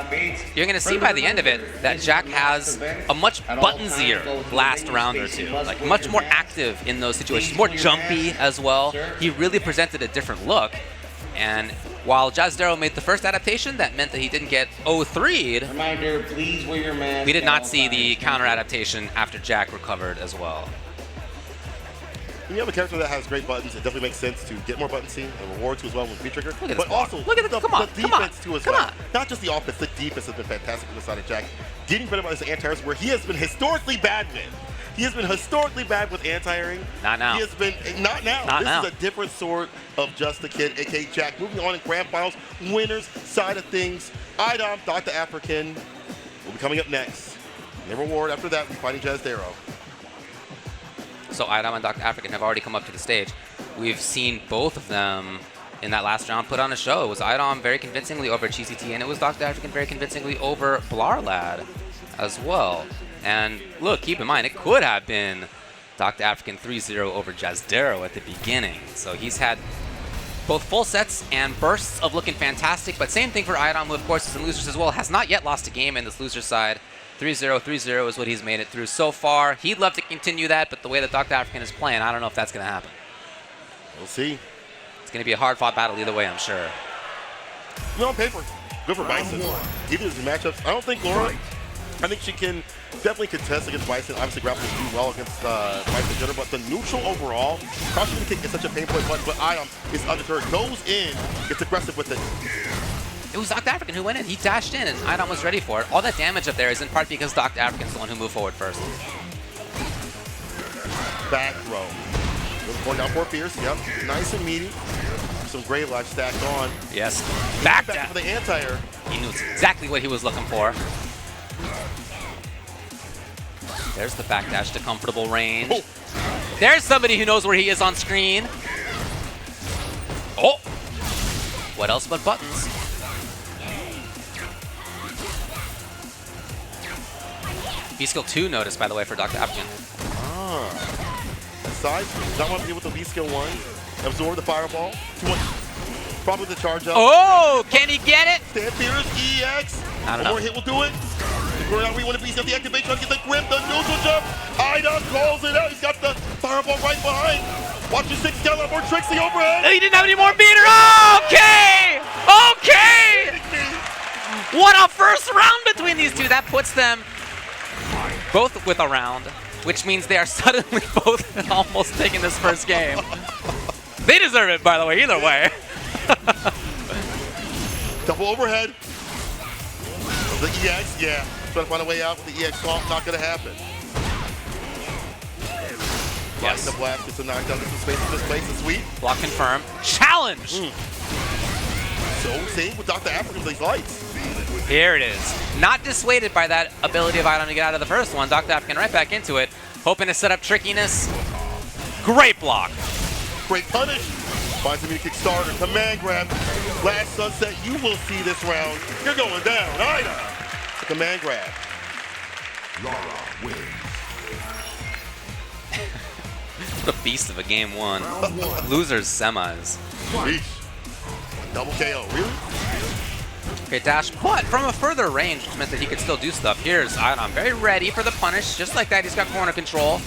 C: you're going to see by the end of it that Jack has a much buttonsier last round or two. Like much more active in those situations, more jumpy as well. He really presented a different look. And while Jazdero made the first adaptation, that meant that he didn't get 0-3'd.
F: Reminder, please wear your mask.
C: We did not see the counter adaptation after Jack recovered as well.
B: When you have a character that has great buttons, it definitely makes sense to get more buttons and reward to as well with V-Trigger.
C: Look at this
B: But
C: block.
B: also,
C: Look at
B: the,
C: come on,
B: the
C: come on,
B: defense too as
C: come
B: well.
C: on.
B: Not just the offense, the defense has been fantastic on the side of Jack. Getting better about his anti-airs where he has been historically bad with. He has been historically bad with anti-airing.
C: Not now.
B: He has been, not now.
C: Not
B: this
C: now.
B: is a different sort of Just the Kid, aka Jack. Moving on in Grand Finals, winners side of things. iDom, Docta Afrikan will be coming up next. Their reward after that, we're fighting Jazdero.
C: So iDom and Docta Afrikan have already come up to the stage. We've seen both of them in that last round put on a show. It was iDom very convincingly over Cheezy T, and it was Docta Afrikan very convincingly over Blarrlad as well. And look, keep in mind, it could have been Docta Afrikan 3-0 over Jazdero at the beginning. So he's had both full sets and bursts of looking fantastic, but same thing for iDom, who of course is in losers as well, has not yet lost a game in this loser side. 3-0, 3-0 is what he's made it through so far. He'd love to continue that, but the way that Docta Afrikan is playing, I don't know if that's going to happen.
B: We'll see.
C: It's going to be a hard-fought battle either way, I'm sure.
B: On paper, good for Bison. Either of these matchups, I don't think Laura, I think she can definitely contest against Bison. Obviously, grapplers do well against Bison Jitter, but the neutral overall, crouching kick is such a pain point, but iDom is undeterred, goes in, gets aggressive with it.
C: It was Docta Afrikan who went in. He dashed in, and iDom was ready for it. All that damage up there is in part because Docta Afrikan's the one who moved forward first.
B: Back throw. Going down for Fierce, yep. Nice and meaty. Some great ledge stacked on.
C: Yes. Back
B: for the anti-air.
C: He knew exactly what he was looking for. There's the backdash to comfortable range.
B: Oh.
C: There's somebody who knows where he is on screen. Oh! What else but buttons? B-skill 2 notice, by the way, for Docta Afrikan.
B: Side, not want to deal with the V-skill 1. Absorb the fireball. Too much. Probably the charge up.
C: Oh! Can he get it?
B: Stand Fierce, EX.
C: I don't know.
B: One more hit will do it. We're not want to be the activation, trying to get the grip, the neutral jump. iDom calls it out. He's got the fireball right behind. Watch your 6 down, more tricks the overhead.
C: He didn't have any more meter. Okay! Okay! What a first round between these two. That puts them both with a round, which means they are suddenly both almost taking this first game. They deserve it, by the way, either way.
B: Double overhead. The EX, yeah. Trying to find a way out with the EX stomp, not going to happen.
C: Yes.
B: The blast gets a knockdown. This place is sweet.
C: Block confirm. Challenge!
B: So, same with Docta Afrikan with these lights.
C: Here it is. Not dissuaded by that ability of iDom to get out of the first one. Docta Afrikan right back into it, hoping to set up trickiness. Great block.
B: Great punish. Finds him in a Kickstarter. Command grab. Last sunset. You will see this round. You're going down. iDom. Command grab.
E: Lara wins.
C: What a beast of a game one. Losers semis.
B: Reach. Double KO. Really?
C: Okay, dash, but from a further range, which meant that he could still do stuff. Here's iDom, very ready for the punish. Just like that, he's got corner control.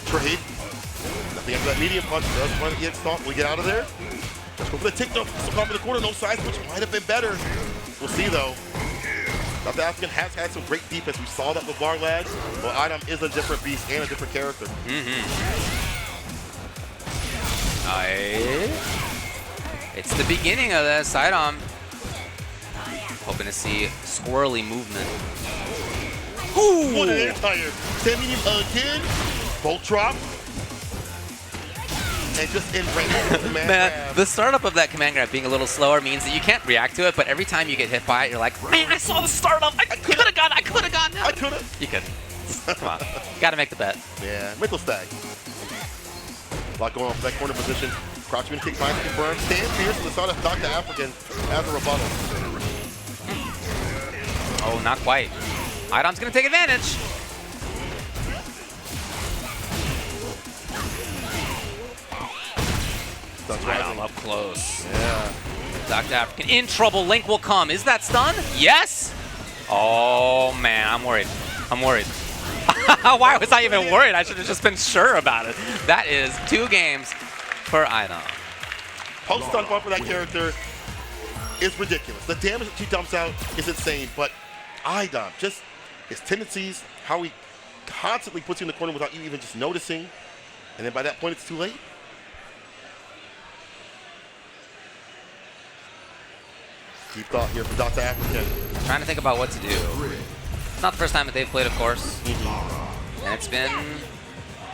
B: Trade. Nothing after that medium punch. Does find the EX stomp. We get out of there. Let's go for the tick-up. Still off in the corner. No size, which might have been better. We'll see, though. Docta Afrikan has had some great defense. We saw that with Blarrlad. But iDom is a different beast and a different character.
C: It's the beginning of this. iDom hoping to see squirrely movement. Ooh!
B: What an anti-air. Sending him again. Bolt drop. And just in range of the command grab.
C: The startup of that command grab being a little slower means that you can't react to it, but every time you get hit by it, you're like, man, I saw the startup. I could have gone. I could have gone.
B: I could have.
C: You couldn't. Come on. Gotta make the bet.
B: Yeah, mental stack. A lot going on for that corner position. Crouching kick, finds confirmed. Stand Fierce to the side of Docta Afrikan as a rebuttal.
C: Oh, not quite. iDom's gonna take advantage. iDom up close.
B: Yeah.
C: Docta Afrikan in trouble. Link will come. Is that stun? Yes. Oh man, I'm worried. I'm worried. Why was I even worried? I should have just been sure about it. That is 2 games for iDom.
B: Post stun bump for that character is ridiculous. The damage that she dumps out is insane, but iDom, just his tendencies, how he constantly puts you in the corner without you even just noticing, and then by that point it's too late. Deep thought here for Docta Afrikan.
C: Trying to think about what to do. It's not the first time that they've played, of course. And it's been,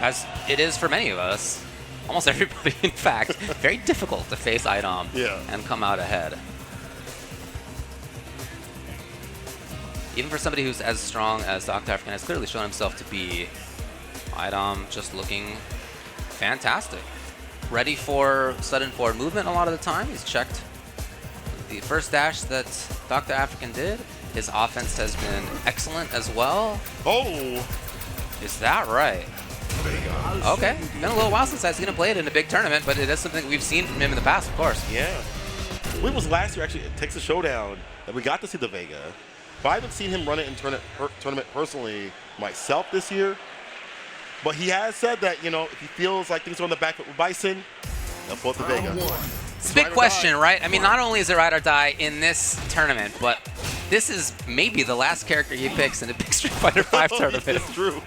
C: as it is for many of us, almost everybody, in fact, very difficult to face iDom and come out ahead. Even for somebody who's as strong as Docta Afrikan has clearly shown himself to be, iDom just looking fantastic. Ready for sudden forward movement a lot of the time. He's checked the first dash that Docta Afrikan did. His offense has been excellent as well.
B: Oh!
C: Is that right? Okay. Been a little while since I've seen him play it in a big tournament, but it is something we've seen from him in the past, of course.
B: Yeah. When was last year, actually, at Texas Showdown, that we got to see the Vega. But I haven't seen him run it in tournament personally myself this year. But he has said that, you know, if he feels like things are on the back foot with Bison, They'll pull up the Vega.
C: It's a big question, right? I mean, not only is it ride or die in this tournament, but this is maybe the last character he picks in a big Street Fighter V tournament.
B: It's true.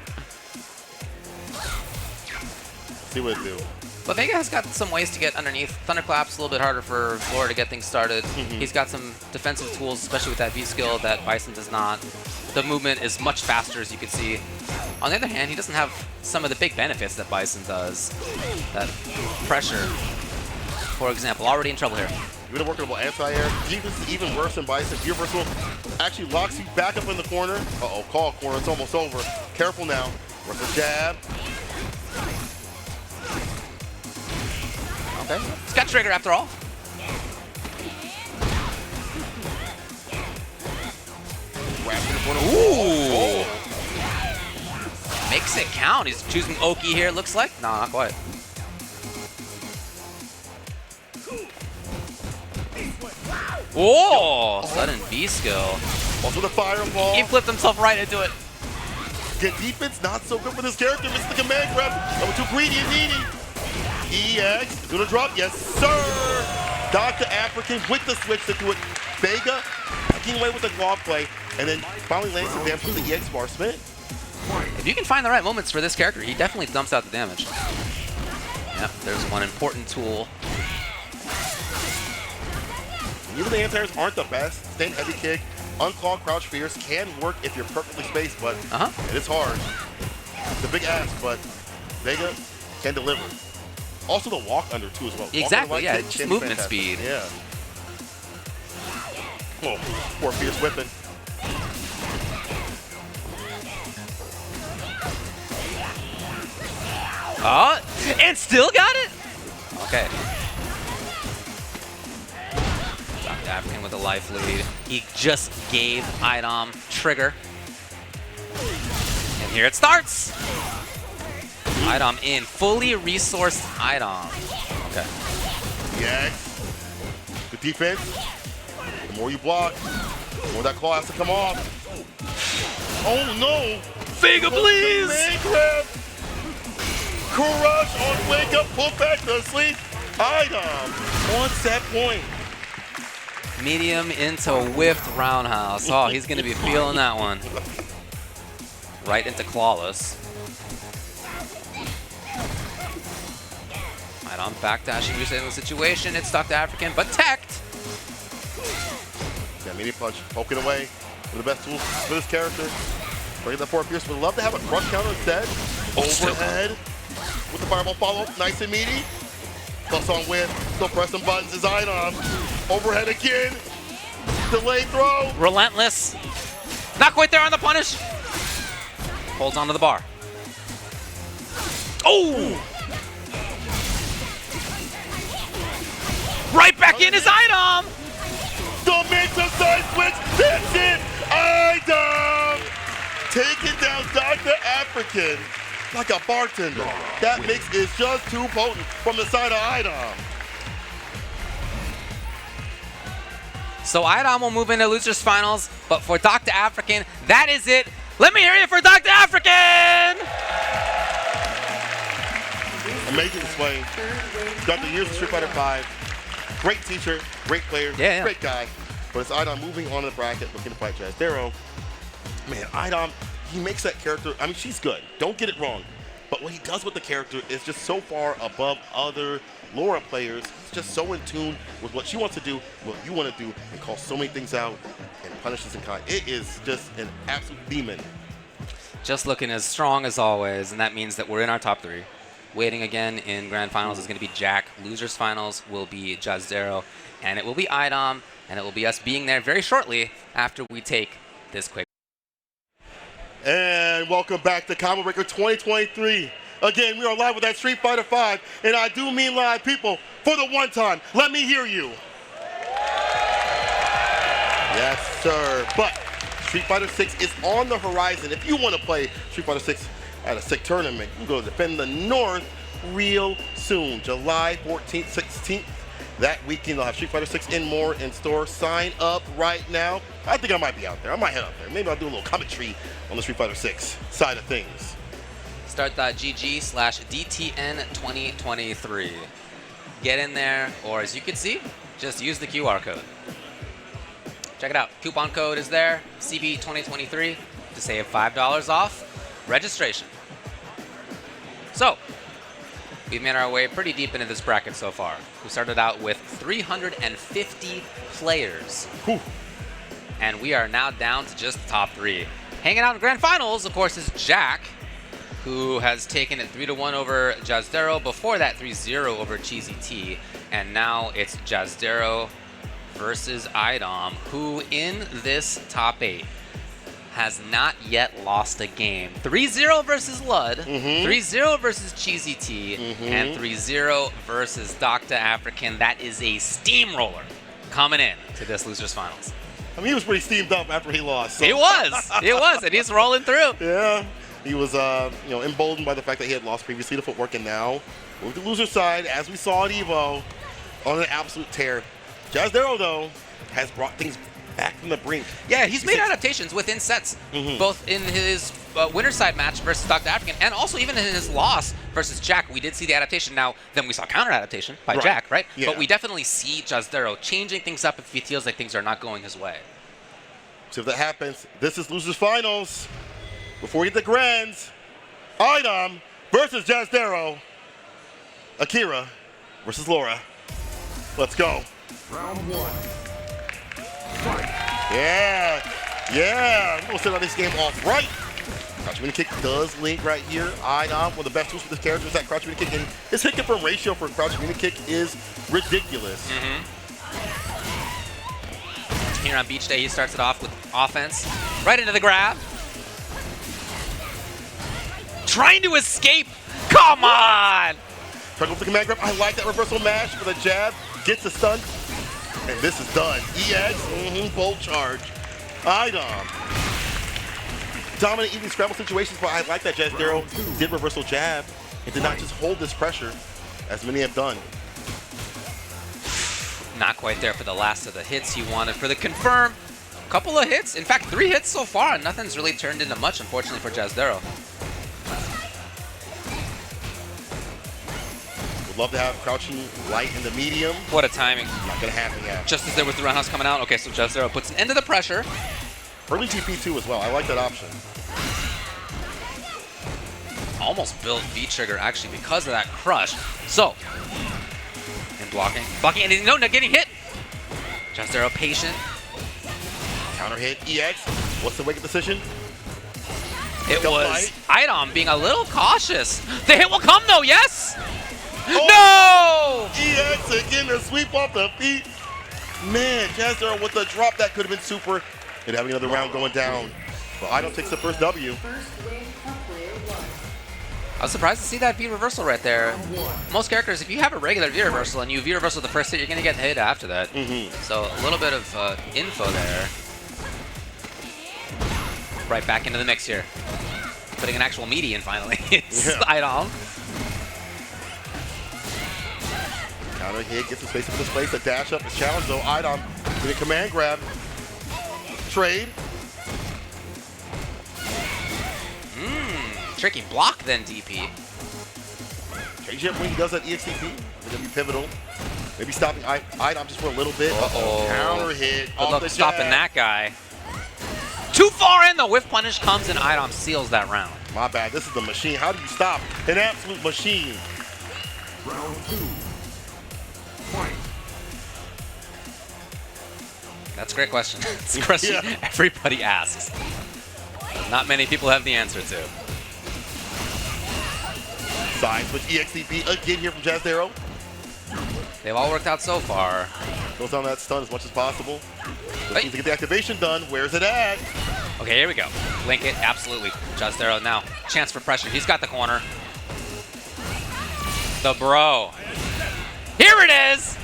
B: See what it do.
C: But Vega has got some ways to get underneath. Thunderclap's a little bit harder for Laura to get things started. He's got some defensive tools, especially with that V skill that Bison does not. The movement is much faster, as you can see. On the other hand, he doesn't have some of the big benefits that Bison does. That pressure, for example, already in trouble here.
B: You're gonna work on anti-air. Defense is even worse than Bison. Universal actually locks you back up in the corner. Uh-oh, call corner, it's almost over. Careful now. Work the jab.
C: Okay. It's got trigger after all. Ooh. Makes it count. He's choosing Oki here, looks like. No, not quite. Whoa! Sudden V skill.
B: Also the fireball.
C: He flipped himself right into it.
B: Get defense, not so good for this character. Misses the command grab. Number 2 greedy and needy. EX, gonna drop, yes sir! Docta Afrikan with the switch to do it. Vega picking away with the claw play, and then finally lands some damage with the EX bar spin.
C: If you can find the right moments for this character, he definitely dumps out the damage. Yep, there's one important tool.
B: Even the anti-airs aren't the best. Stand heavy kick, unclaw crouch fierce can work if you're perfectly spaced, but it is hard. It's a big ask, but Vega can deliver. Also the walk under too as well.
C: Exactly, yeah, it's just movement speed.
B: Yeah. Oh, poor fierce whipping.
C: Oh, and still got it? Okay. Docta Afrikan with a life lead. He just gave iDom trigger. And here it starts. iDom in, fully resourced iDom. Okay.
B: Yes. Good defense. The more you block, the more that claw has to come off. Oh no!
C: Vega, please!
B: Man grab. Crush on wake up, pull back to sleep. iDom on set point.
C: Medium into whiffed roundhouse. Oh, he's gonna be feeling that one. Right into clawless. iDom backdashing, resetting the situation. It's Docta Afrikan, but teched.
B: Yeah, medium punch, poking away. One of the best tools for this character. Bring that forward fierce. Would love to have a crush counter instead. Overhead with the fireball follow-up, nice and meaty. Plus on with, still pressing buttons is iDom. Overhead again. Delay throw.
C: Relentless. Not quite there on the punish. Holds onto the bar. Oh! Right back in his iDom!
B: Don't make the side switch. That's it. iDom taking down Docta Afrikan like a bartender. That mix is just too potent from the side of iDom.
C: So iDom will move into losers finals, but for Docta Afrikan, that is it. Let me hear you for Docta Afrikan!
B: Amazing display. Got the years of Street Fighter V. Great teacher, great player, great guy. But it's iDom moving on in the bracket, looking to fight Jazdero. Man, iDom, he makes that character, I mean, she's good. Don't get it wrong. But what he does with the character is just so far above other Laura players. He's just so in tune with what she wants to do, what you want to do, and calls so many things out and punishes in kind. It is just an absolute demon.
C: Just looking as strong as always, and that means that we're in our top 3. Waiting again in grand finals is going to be Jack. Losers finals will be Jazdero, and it will be iDom, and it will be us being there very shortly after we take this quick.
B: And welcome back to Combo Breaker 2023. Again, we are live with that Street Fighter V, and I do mean live, people. For the one time, let me hear you. Yes, sir. But Street Fighter 6 is on the horizon. If you want to play Street Fighter 6 at a sick tournament, you can go to Defend the North real soon, July 14th, 16th. That weekend, they'll have Street Fighter 6 and more in store. Sign up right now. I think I might be out there. I might head out there. Maybe I'll do a little commentary on the Street Fighter 6 side of things.
C: Start.gg/DTN2023. get in there, or as you can see, just use the QR code. Check it out. Coupon code is there, CB2023, to save $5 off registration. So, we've made our way pretty deep into this bracket so far. We started out with 350 players.
B: Whew.
C: And we are now down to just the top 3. Hanging out in grand finals, of course, is Jack, who has taken it 3-1 over Jazdero. Before that, 3-0 over Cheezy T. And now it's Jazdero versus iDom, who in this top 8 has not yet lost a game. 3-0 versus Lud, 3-0 versus Cheezy T, and 3-0 versus Docta Afrikan. That is a steamroller coming in to this losers finals.
B: I mean, he was pretty steamed up after he lost. So.
C: It was, and he's rolling through.
B: Yeah, he was, emboldened by the fact that he had lost previously to footwork, and now moved to the loser side, as we saw at Evo, on an absolute tear. Jazdero, though, has brought things back from the brink.
C: Yeah, he's made adaptations within sets, both in his winner side match versus Docta Afrikan, and also even in his loss versus Jack. We did see the adaptation. Now, then we saw counter adaptation by Jack, right?
B: Yeah.
C: But we definitely see Jazdero changing things up if he feels like things are not going his way.
B: So if that happens, this is losers finals. Before we get the grands, iDom versus Jazdero. Akira versus Laura. Let's go.
E: Round 1.
B: Yeah. We're going to start this game off right. Crouch mini kick does link right here. iDom, one of the best tools for this character is that crouch mini kick. And his hit confirm ratio for crouch mini kick is ridiculous.
C: Here on Beach Day, he starts it off with offense. Right into the grab. Trying to escape. Come on!
B: Try to go for the command grab. I like that reversal mash for the jab. Gets the stun. And this is done. EX, bolt charge. iDom. Dominant even scramble situations, but I like that Jazdero did reversal jab and did not just hold this pressure, as many have done.
C: Not quite there for the last of the hits he wanted for the confirm. Couple of hits, in fact 3 hits so far, and nothing's really turned into much, unfortunately, for Jazdero.
B: Would love to have crouching light in the medium.
C: What a timing.
B: Not gonna happen yet.
C: Just as there was the roundhouse coming out. Okay, so Jazdero puts an end to the pressure.
B: Early TP too as well. I like that option.
C: Almost built V-trigger actually because of that crush. So, and blocking, and no, not getting hit. Jazdero patient.
B: Counter hit, EX. What's the wake-up decision?
C: It was iDom being a little cautious. The hit will come though, yes?
B: Oh.
C: No!
B: EX again to sweep off the feet. Man, Jazdero with the drop, that could have been super. And having another round going down. But iDom takes the first W.
C: I was surprised to see that V reversal right there. Most characters, if you have a regular V reversal and you V reversal the first hit, you're going to get hit after that. So a little bit of info there. Right back into the mix here. Putting an actual meaty in finally. It's iDom.
B: Counter hit, gets the space for the space. The dash up is challenged though. iDom with a command grab. Trade.
C: Tricky block then DP.
B: Change up when he does that EXTP. It's going to be pivotal. Maybe stopping iDom just for a little bit.
C: Uh-oh.
B: Counter hit.
C: Good luck stopping that guy. Too far in, the whiff punish comes and iDom seals that round.
B: My bad. This is the machine. How do you stop an absolute machine?
E: Round 2. Fight.
C: That's a great question. It's a question everybody asks. Not many people have the answer to.
B: Side switch EXTP again here from Jazdero.
C: They've all worked out so far.
B: Goes on that stun as much as possible. Just needs to get the activation done. Where's it at?
C: Okay, here we go. Link it, absolutely. Jazdero now. Chance for pressure. He's got the corner. The bro. Here it is!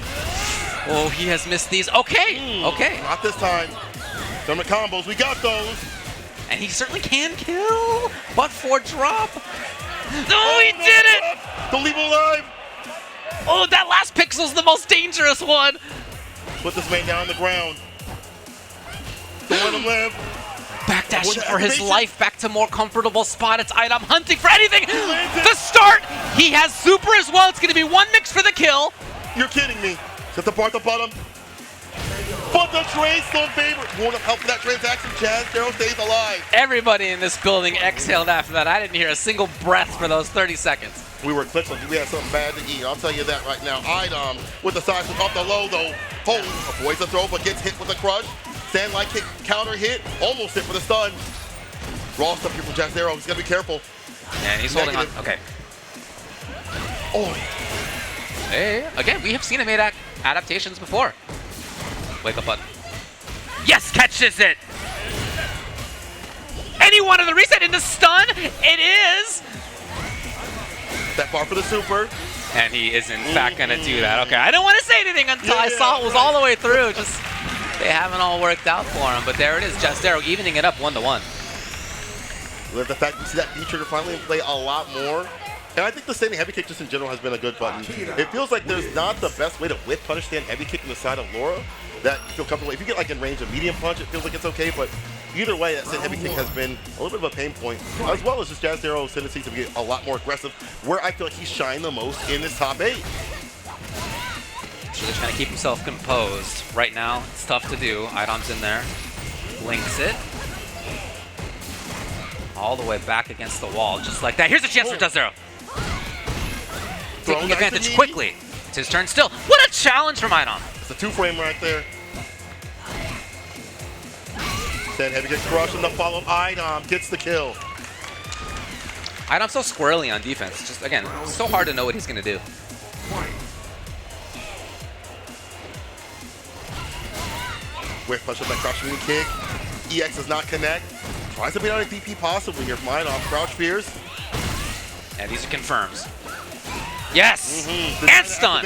C: Oh, he has missed these. Okay, okay.
B: Not this time. Some of the combos, we got those.
C: And he certainly can kill, but for drop. No, he did it!
B: Don't leave him alive.
C: Oh, that last pixel's the most dangerous one.
B: Put this man down on the ground. Don't let him live.
C: Backdashing for his life back to more comfortable spot. It's iDom hunting for anything. The start. He has super as well. It's going to be one mix for the kill.
B: You're kidding me. Set the bar at the bottom. But the train still in favor. Won't help for that transaction. Jazdero stays alive.
C: Everybody in this building exhaled after that. I didn't hear a single breath for those 30 seconds.
B: We were clipped, we had something bad to eat. I'll tell you that right now. iDom with the side switch off the low though. Hold, avoids the throw, but gets hit with a crush. Stand-like kick, counter hit, almost hit for the stun. Raw stuff here from Jazdero. He's got to be careful.
C: And he's holding on. Okay.
B: Oh.
C: Hey, again, we have seen him make adaptations before. Wake up button. Yes, catches it. And he wanted the reset into stun. It is.
B: That bar for the super.
C: And he is in fact gonna do that. Okay, I didn't want to say anything until I saw it was all the way through. Just they haven't all worked out for him, but there it is. Jazdero evening it up 1-1.
B: Love the fact we see that D-trigger finally in play a lot more. And I think the standing heavy kick just in general has been a good button. It feels like there's not the best way to whip punish stand heavy kick in the side of Laura that you feel comfortable. If you get like in range of medium punch, it feels like it's okay, but either way, that stand heavy kick has been a little bit of a pain point, as well as just Jazdero's tendency to get a lot more aggressive, where I feel like he's shined the most in this top 8.
C: So they're trying to keep himself composed. Right now, it's tough to do. iDom's in there. Blinks it. All the way back against the wall, just like that. Here's a chance for Jazdero. Taking advantage quickly. It's his turn still. What a challenge from iDom.
B: It's a 2-frame right there. Stand heavy kick crush and the follow-up. iDom gets the kill.
C: iDom's so squirrely on defense. Just, again, so hard to know what he's going to do.
B: Whiff punch up that crouch shooting kick. EX does not connect. Tries to beat out a DP possibly here from iDom. Crouch fears.
C: And these are confirms. Yes!
B: The
C: And stun!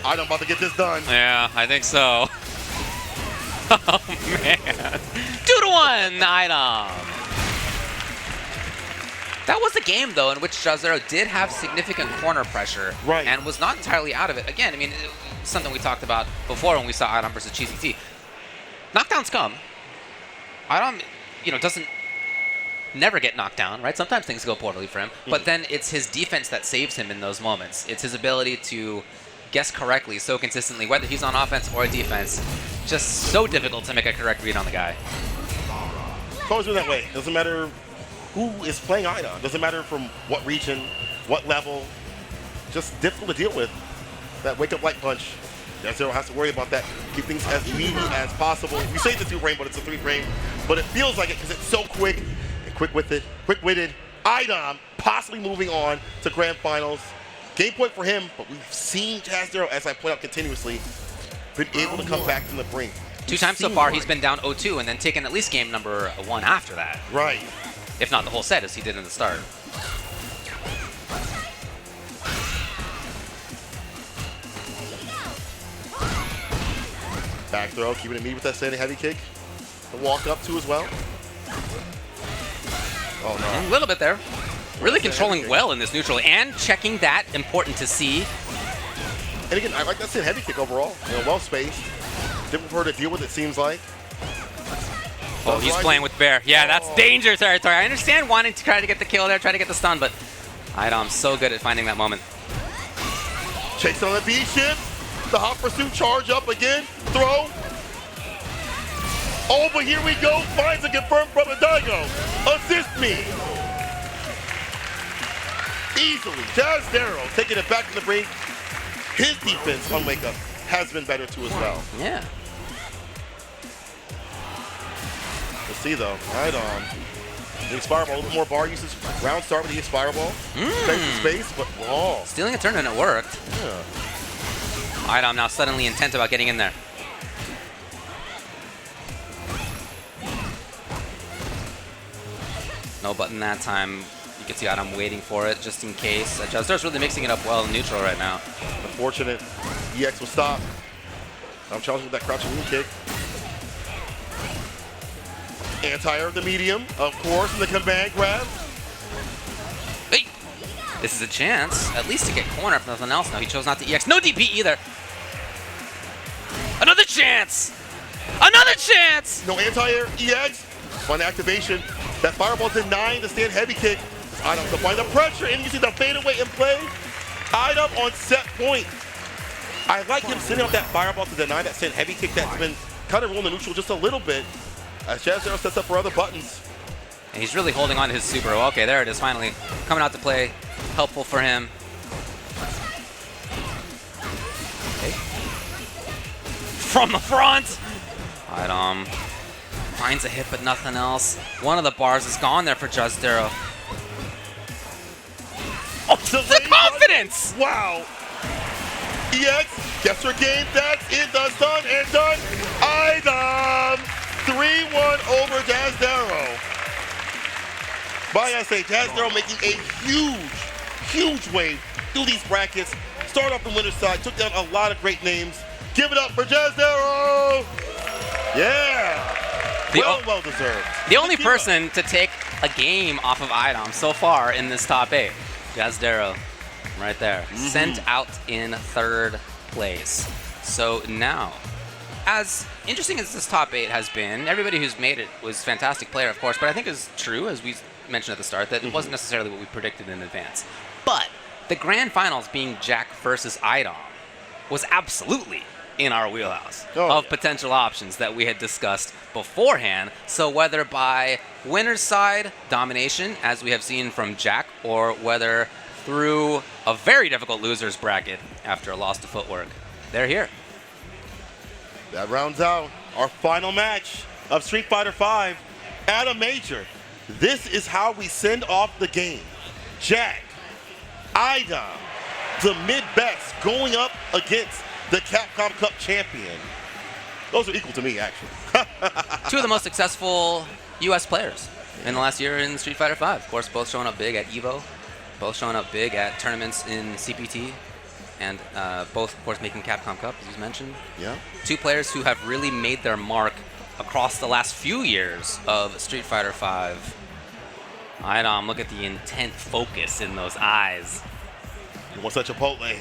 B: iDom about to get this done.
C: Yeah, I think so. Oh, man. 2-1, iDom. That was a game, though, in which Jazdero did have significant corner pressure.
B: Right.
C: And was not entirely out of it. Again, I mean, something we talked about before when we saw iDom versus Cheezy T. Knockdowns come. iDom, doesn't never get knocked down, right? Sometimes things go poorly for him, but then it's his defense that saves him in those moments. It's his ability to guess correctly so consistently, whether he's on offense or defense. Just so difficult to make a correct read on the guy.
B: It's always been that way. Doesn't matter who is playing iDom. Doesn't matter from what region, what level. Just difficult to deal with. That wake-up light punch. Jazdero has to worry about that. Keep things as meaty as possible. You say it's a 2-frame, but it's a 3-frame. But it feels like it because it's so quick and quick-witted. iDom possibly moving on to grand finals. Game point for him, but we've seen Jazdero, as I point out continuously, been able to come back from the brink.
C: 2 times so far, he's been down 0-2 and then taken at least game number 1 after that.
B: Right.
C: If not the whole set, as he did in the start.
B: Back throw, keeping it meaty with that standing heavy kick. The walk up too as well. Oh no.
C: A little bit there. Really controlling well in this neutral and checking that, important to see.
B: And again, I like that standing heavy kick overall. Well spaced. Difficult for her to deal with, it seems like.
C: Oh, he's playing with Bear. Yeah, that's danger territory. I understand wanting to try to get the kill there, try to get the stun, but iDom's so good at finding that moment.
B: Chase on the B shift. The hot pursuit charge up again. Throw. Oh, but here we go. Finds a confirmed from Daigo. Assist me. Easily. Jazdero taking it back to the break. His defense on wake up has been better too as well.
C: Yeah.
B: We'll see though. iDom. The Expire Ball, a little bit more bar usage. Round start with the Expire Ball. Space, but raw.
C: Stealing a turn and it worked.
B: Yeah.
C: iDom now suddenly intent about getting in there. No button that time. You can see iDom waiting for it just in case. Jazdero's really mixing it up well in neutral right now.
B: Unfortunate. EX will stop. I'm challenging with that crouching knee kick. Anti-air of the medium, of course, and the command grab.
C: Hey! This is a chance, at least to get corner if nothing else. No, he chose not to EX. No DP either. Another chance! Another chance!
B: No anti-air, EX. Fun activation. That fireball denying the stand heavy kick. iDom applying the pressure, and you see the fadeaway in play. iDom on set point. I like him sending up that fireball to deny that send heavy kick that's been kind of ruling the neutral just a little bit as Jazdero sets up for other buttons.
C: And he's really holding on to his super. Okay, there it is, finally coming out to play. Helpful for him. Okay. From the front! iDom finds a hit, but nothing else. One of the bars is gone there for Jazdero. Oh, the confidence!
B: Wow. EX gets her game, that's it, that's done and done. iDom 3-1 over Jazdero. But I gotta say, Jazdero making a huge wave through these brackets. Started off the winner's side, took down a lot of great names. Give it up for Jazdero! Yeah! Well deserved.
C: The only person to take a game off of iDom so far in this top 8, Jazdero, right there, sent out in 3rd place. So now, as interesting as this top 8 has been, everybody who's made it was a fantastic player, of course, but I think it's true, as we mentioned at the start, that it wasn't necessarily what we predicted in advance. But the grand finals being Jack versus iDom was absolutely in our wheelhouse of potential options that we had discussed beforehand. So whether by winner's side domination, as we have seen from Jack, or whether through a very difficult loser's bracket after a loss to footwork, they're here.
B: That rounds out our final match of Street Fighter V at a major. This is how we send off the game. Jack, iDom, the mid-best, going up against the Capcom Cup champion. Those are equal to me, actually.
C: 2 of the most successful US players in the last year in Street Fighter V. Of course, both showing up big at EVO, both showing up big at tournaments in CPT, and both, of course, making Capcom Cup, as you mentioned.
B: Yeah.
C: 2 players who have really made their mark across the last few years of Street Fighter V. iDom, look at the intent focus in those eyes.
B: He wants that Chipotle.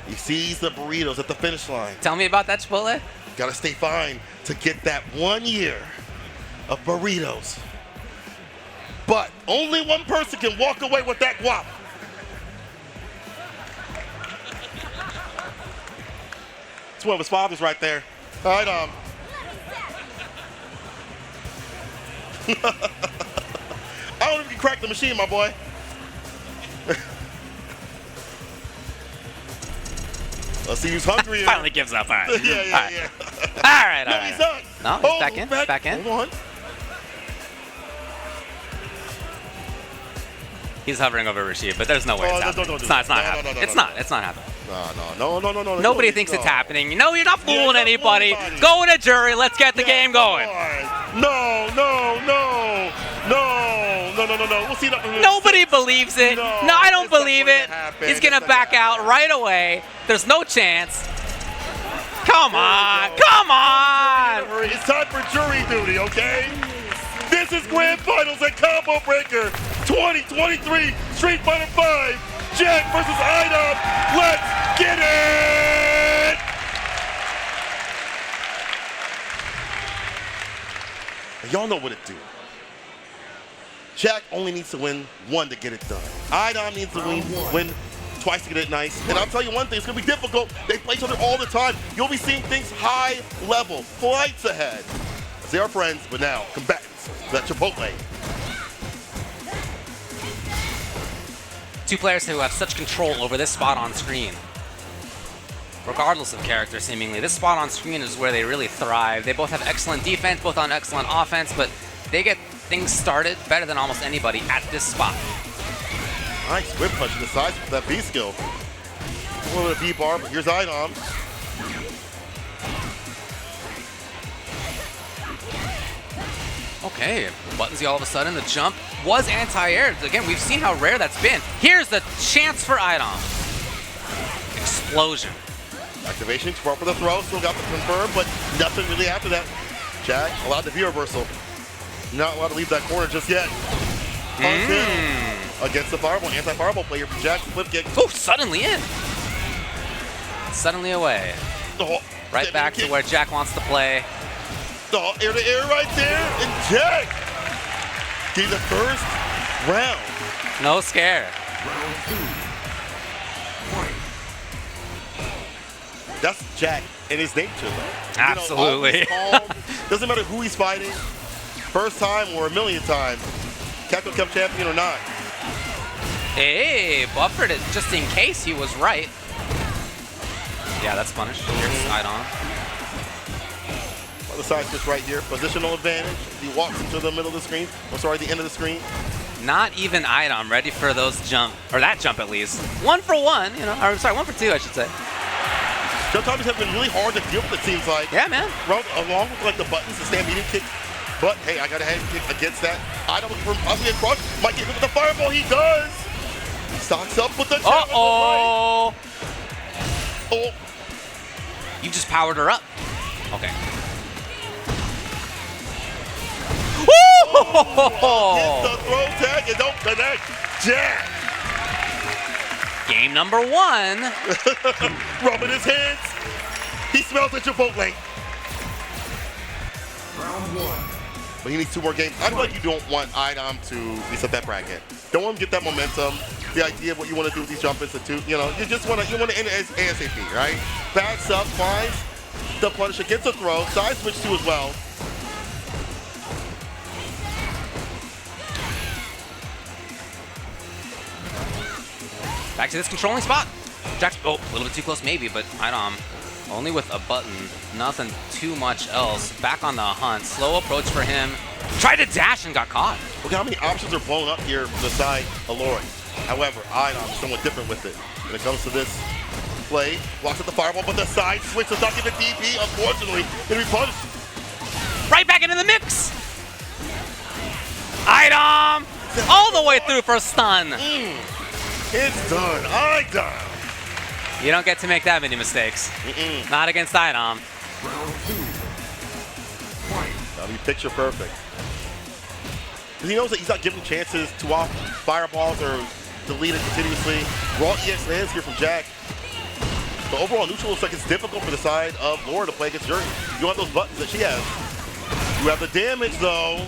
B: He sees the burritos at the finish line.
C: Tell me about that Chipotle.
B: Gotta stay fine to get that 1 year of burritos. But only one person can walk away with that guap. It's one of his fathers right there. iDom. I don't know if you can crack the machine, my boy. Let's see who's hungry.
C: Finally gives up. All right.
B: yeah.
C: All right.
B: No, he's not.
C: No, he's back in. Back in.
B: Hold on.
C: He's hovering over Rashid, but there's no way it's happening. It's not happening. It's not happening.
B: No.
C: Nobody thinks it's happening. No, you're not fooling anybody. Go to Juri. Let's get the game going.
B: No. We'll see that.
C: Nobody believes it. No, I don't believe it. He's going to back out right away. There's no chance. Come on.
B: It's time for jury duty, okay? This is Grand Finals at Combo Breaker 2023 Street Fighter V. Jack versus iDom. Let's get it! Y'all know what it do. Jack only needs to win 1 to get it done. iDom needs to win twice to get it nice. And I'll tell you one thing, it's going to be difficult. They play each other all the time. You'll be seeing things high level, flights ahead. They are friends, but now combatants. That Chipotle.
C: 2 players who have such control over this spot on screen. Regardless of character, seemingly. This spot on screen is where they really thrive. They both have excellent defense, both on excellent offense, but they get things started better than almost anybody at this spot.
B: Nice whip punch to the sides for that B skill. A little bit of B bar, but here's iDom.
C: Okay, buttonsy all of a sudden. The jump was anti-air. Again, we've seen how rare that's been. Here's the chance for iDom. Explosion.
B: Activation, too far for the throw, still got the confirm, but nothing really after that. Jack allowed the V reversal. Not allowed to leave that corner just yet. Against the fireball, anti-fireball player for Jack, flip kick.
C: Oh, suddenly in. Suddenly away. Right back to where Jack wants to play.
B: Air to air right there, and Jack gave the first round.
C: No scare.
E: Round 2.
B: That's Jack in his nature, though.
C: Absolutely.
B: You know, always calm. Doesn't matter who he's fighting, first time or a million times, Capcom Cup champion or not.
C: Hey, buffered it just in case he was right. Yeah, that's punished. Here's iDom.
B: On the side switch right here, positional advantage. He walks into the middle of the screen. I'm sorry, the end of the screen.
C: Not even iDom ready for those jump, or that jump at least. 1 for 1, you know, or sorry, 1 for 2, I should say.
B: Jump timings have been really hard to deal with, it seems like.
C: Yeah, man.
B: Along with like the buttons, the stand medium kick. But hey, I got a head kick against that. iDom from Abigail across. Might get hit with the fireball. He does. Stocks up with the jab.
C: Uh-oh.
B: Oh.
C: You just powered her up. Okay.
B: Hit the throw tag and don't connect. Jack.
C: Game number 1.
B: Rubbing his hands. He smells at Chipotle.
E: Round 1.
B: But he needs 2 more games. I feel like you don't want iDom to reset that bracket. Don't want him to get that momentum. The idea of what you want to do with these jump ins to, you know, you just want to end it as ASAP, right? Backs up, finds the Punisher, gets a throw, side switch 2 as well.
C: Back to this controlling spot. Jack's, oh, a little bit too close maybe, but iDom only with a button, nothing too much else. Back on the hunt, slow approach for him. Tried to dash and got caught.
B: Look how many options are blown up here from the side of Lori. However, iDom is somewhat different with it. When it comes to this play, blocks at the fireball, but the side switch does not get the DP, unfortunately. Gonna be punished.
C: Right back into the mix. iDom all the way through for a stun.
B: It's done. iDom.
C: You don't get to make that many mistakes. Not against iDom.
E: Round 2. Fight.
B: That'll be picture perfect. Because he knows that he's not giving chances to off fireballs or delete it continuously. Raw EX lands here from Jack. But overall, neutral looks like it's difficult for the side of Laura to play against Juri. You don't have those buttons that she has. You have the damage, though.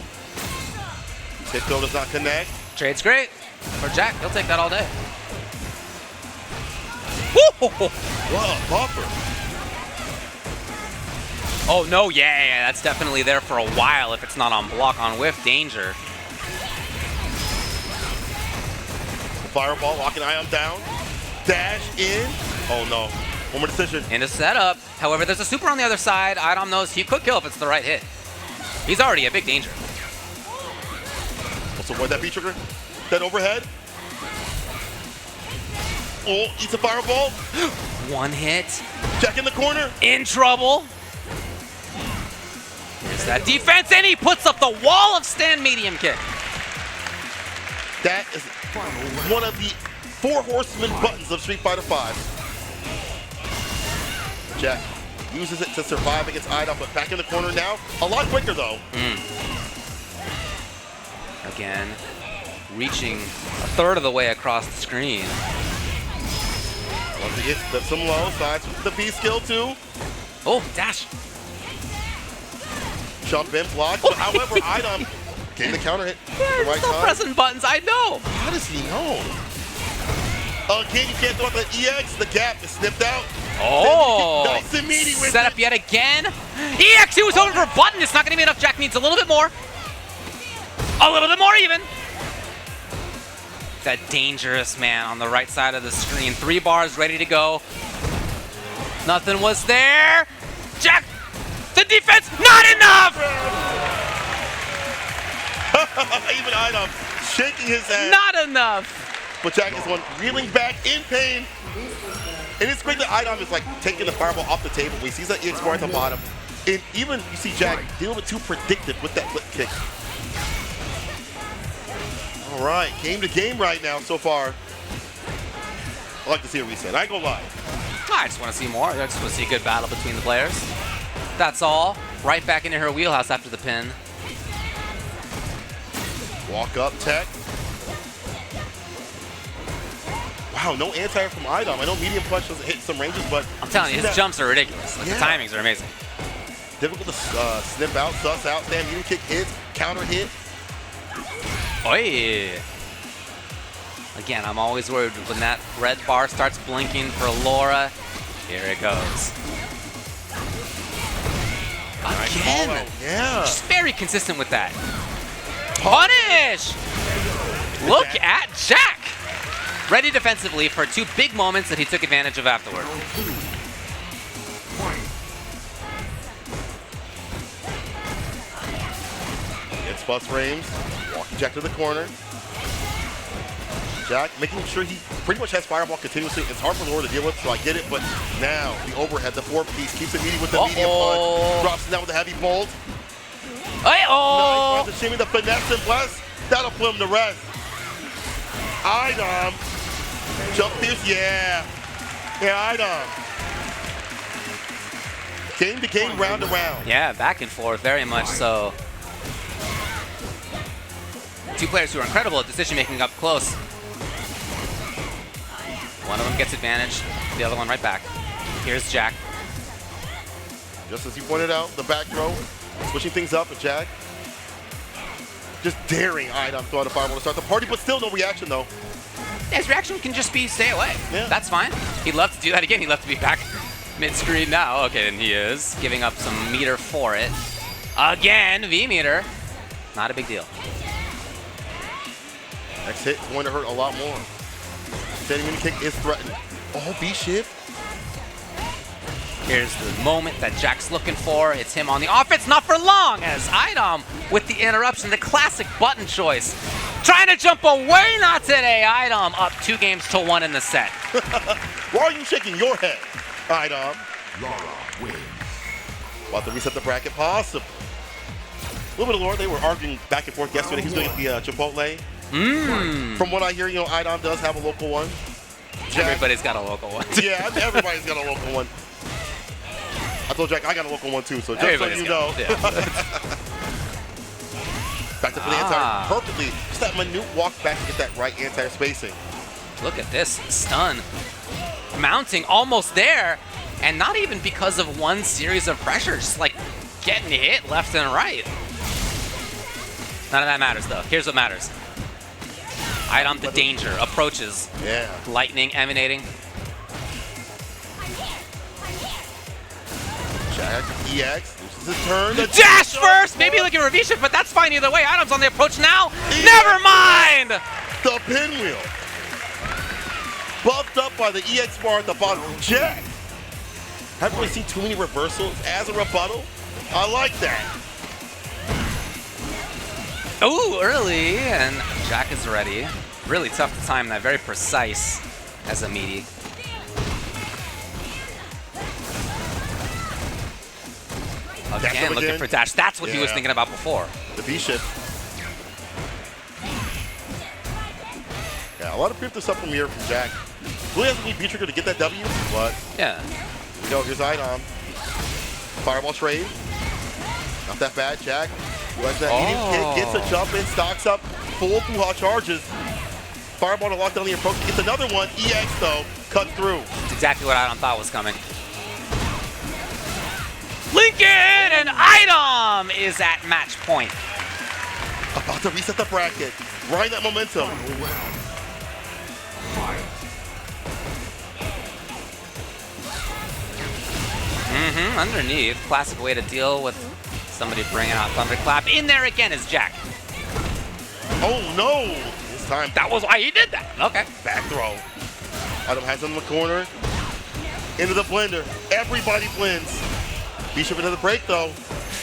B: Tiptoe does not connect.
C: Trade's great for Jack. He'll take that all day.
B: What a buffer.
C: Oh, no, yeah, that's definitely there for a while if it's not on block. On whiff, danger.
B: Fireball, locking Ion down. Dash in. Oh, no. One more decision.
C: In a setup. However, there's a super on the other side. iDom knows he could kill if it's the right hit. He's already a big danger.
B: Also avoid that B-trigger. That overhead. Oh, eats a fireball.
C: One hit.
B: Jack in the corner.
C: In trouble. Here's that defense, and he puts up the wall of stand medium kick.
B: That is one of the 4 horsemen buttons of Street Fighter V. Jack uses it to survive against iDom, but back in the corner now. A lot quicker, though.
C: Again, reaching a third of the way across the screen.
B: Once he gets some low sides with the B skill, too.
C: Oh, dash.
B: Jump in, block. But however, iDom getting the counter hit.
C: Yeah,
B: the right
C: still
B: time.
C: pressing buttons, I know.
B: How does he know? Again, you can't throw out the EX. The gap is snipped out.
C: Oh,
B: Nice and meaty with
C: set up yet again. EX, he was over for button. It's not going to be enough. Jack needs a little bit more. A little bit more even. That dangerous man on the right side of the screen. 3 bars ready to go. Nothing was there. Jack, the defense, not enough.
B: Even iDom shaking his head.
C: Not enough.
B: But Jack is one reeling back in pain. And it's great that iDom is like taking the fireball off the table. He sees that EX bar at the bottom. And even you see Jack a little bit too predictive with that flip kick. All right, game to game right now so far. I'd like to see a reset. I ain't gonna lie.
C: I just want to see more. I just want to see a good battle between the players. That's all. Right back into her wheelhouse after the pin.
B: Walk up tech. Wow, no anti-air from iDom. I know medium punch doesn't hit some ranges, but
C: I'm telling you, his jumps are ridiculous. Like,
B: Yeah.
C: the timings are amazing.
B: difficult to snip out, suss out, stand medium kick hits, counter hit.
C: Oi! Again, I'm always worried when that red bar starts blinking for Laura. Here it goes. Again.
B: Oh, yeah.
C: Just very consistent with that. Punish! Look at Jack! Ready defensively for 2 big moments that he took advantage of afterward.
B: It's bus frames. Walking Jack to the corner. Jack making sure he pretty much has fireball continuously. It's hard for Laura to deal with, so I get it. But now the overhead, the 4-piece, keeps it meaty with the medium punch. Drops it down with a heavy bolt.
C: Hey-oh!
B: Nice. The shimmy, the finesse and bless. That'll put him to rest. iDom. Jump pierce, yeah. Yeah, iDom. Game to game, round to round.
C: Yeah, back and forth, very much so. 2 players who are incredible at decision making up close. One of them gets advantage, the other one right back. Here's Jack.
B: Just as you pointed out, the back throw, switching things up with Jack. Just daring iDom throw out a fireball to start the party, but still no reaction though.
C: Yeah, his reaction can just be stay away.
B: Yeah.
C: That's fine. He'd love to do that again. He'd love to be back mid-screen now. Okay, and he is giving up some meter for it. Again, V-meter. Not a big deal.
B: Next hit is going to hurt a lot more. Standing mini kick is threatened. Oh, B-shift.
C: Here's the moment that Jack's looking for. It's him on the offense, not for long, as iDom with the interruption, the classic button choice. Trying to jump away, not today. iDom up 2 games to 1 in the set.
B: Why are you shaking your head, iDom?
E: Lara wins.
B: About to reset the bracket, possible. A little bit of lore, they were arguing back and forth yesterday. He's doing the Chipotle. From what I hear, you know, iDom does have a local one. Jack,
C: Everybody's got a local one.
B: yeah, everybody's got a local one. I told Jack I got a local one too, so just so
C: Everybody's
B: you
C: got
B: know.
C: one, yeah.
B: Back to the anti perfectly. Just that minute walk back to get that right anti spacing.
C: Look at this stun. Mounting almost there, and not even because of one series of pressures, just like getting hit left and right. None of that matters though. Here's what matters. iDom the danger approaches.
B: Yeah.
C: Lightning emanating.
B: Jack, EX, this is his turn. The
C: Dash first! Maybe look at Revisha, but that's fine either way. iDom's on the approach now. Never mind!
B: The pinwheel. Buffed up by the EX bar at the bottom. Jack. Haven't really seen too many reversals as a rebuttal. I like that.
C: Ooh, early, and Jack is ready. Really tough to time that, very precise as a meaty. Again, looking for dash. That's what he was thinking about before.
B: The V-shift. Yeah, a lot of preemptive stuff from here from Jack. Really hasn't need B-trigger to get that W, but
C: Yeah.
B: here we go. Here's iDom. Fireball trade. Not that bad, Jack. Like that medium kick, gets a jump in, stocks up, full through hot charges. Fireball to lock down the approach. Gets another one. EX though, cut through.
C: That's exactly what iDom thought was coming. Lincoln and iDom is at match point.
B: About to reset the bracket. Right that momentum.
E: Final round. Fight.
C: Underneath, classic way to deal with somebody bringing out Thunderclap. In there again is Jack.
B: Oh no! This time,
C: That was why he did that. Okay.
B: back throw. iDom has him in the corner. Into the blender. Everybody blends. Bishop into the break though.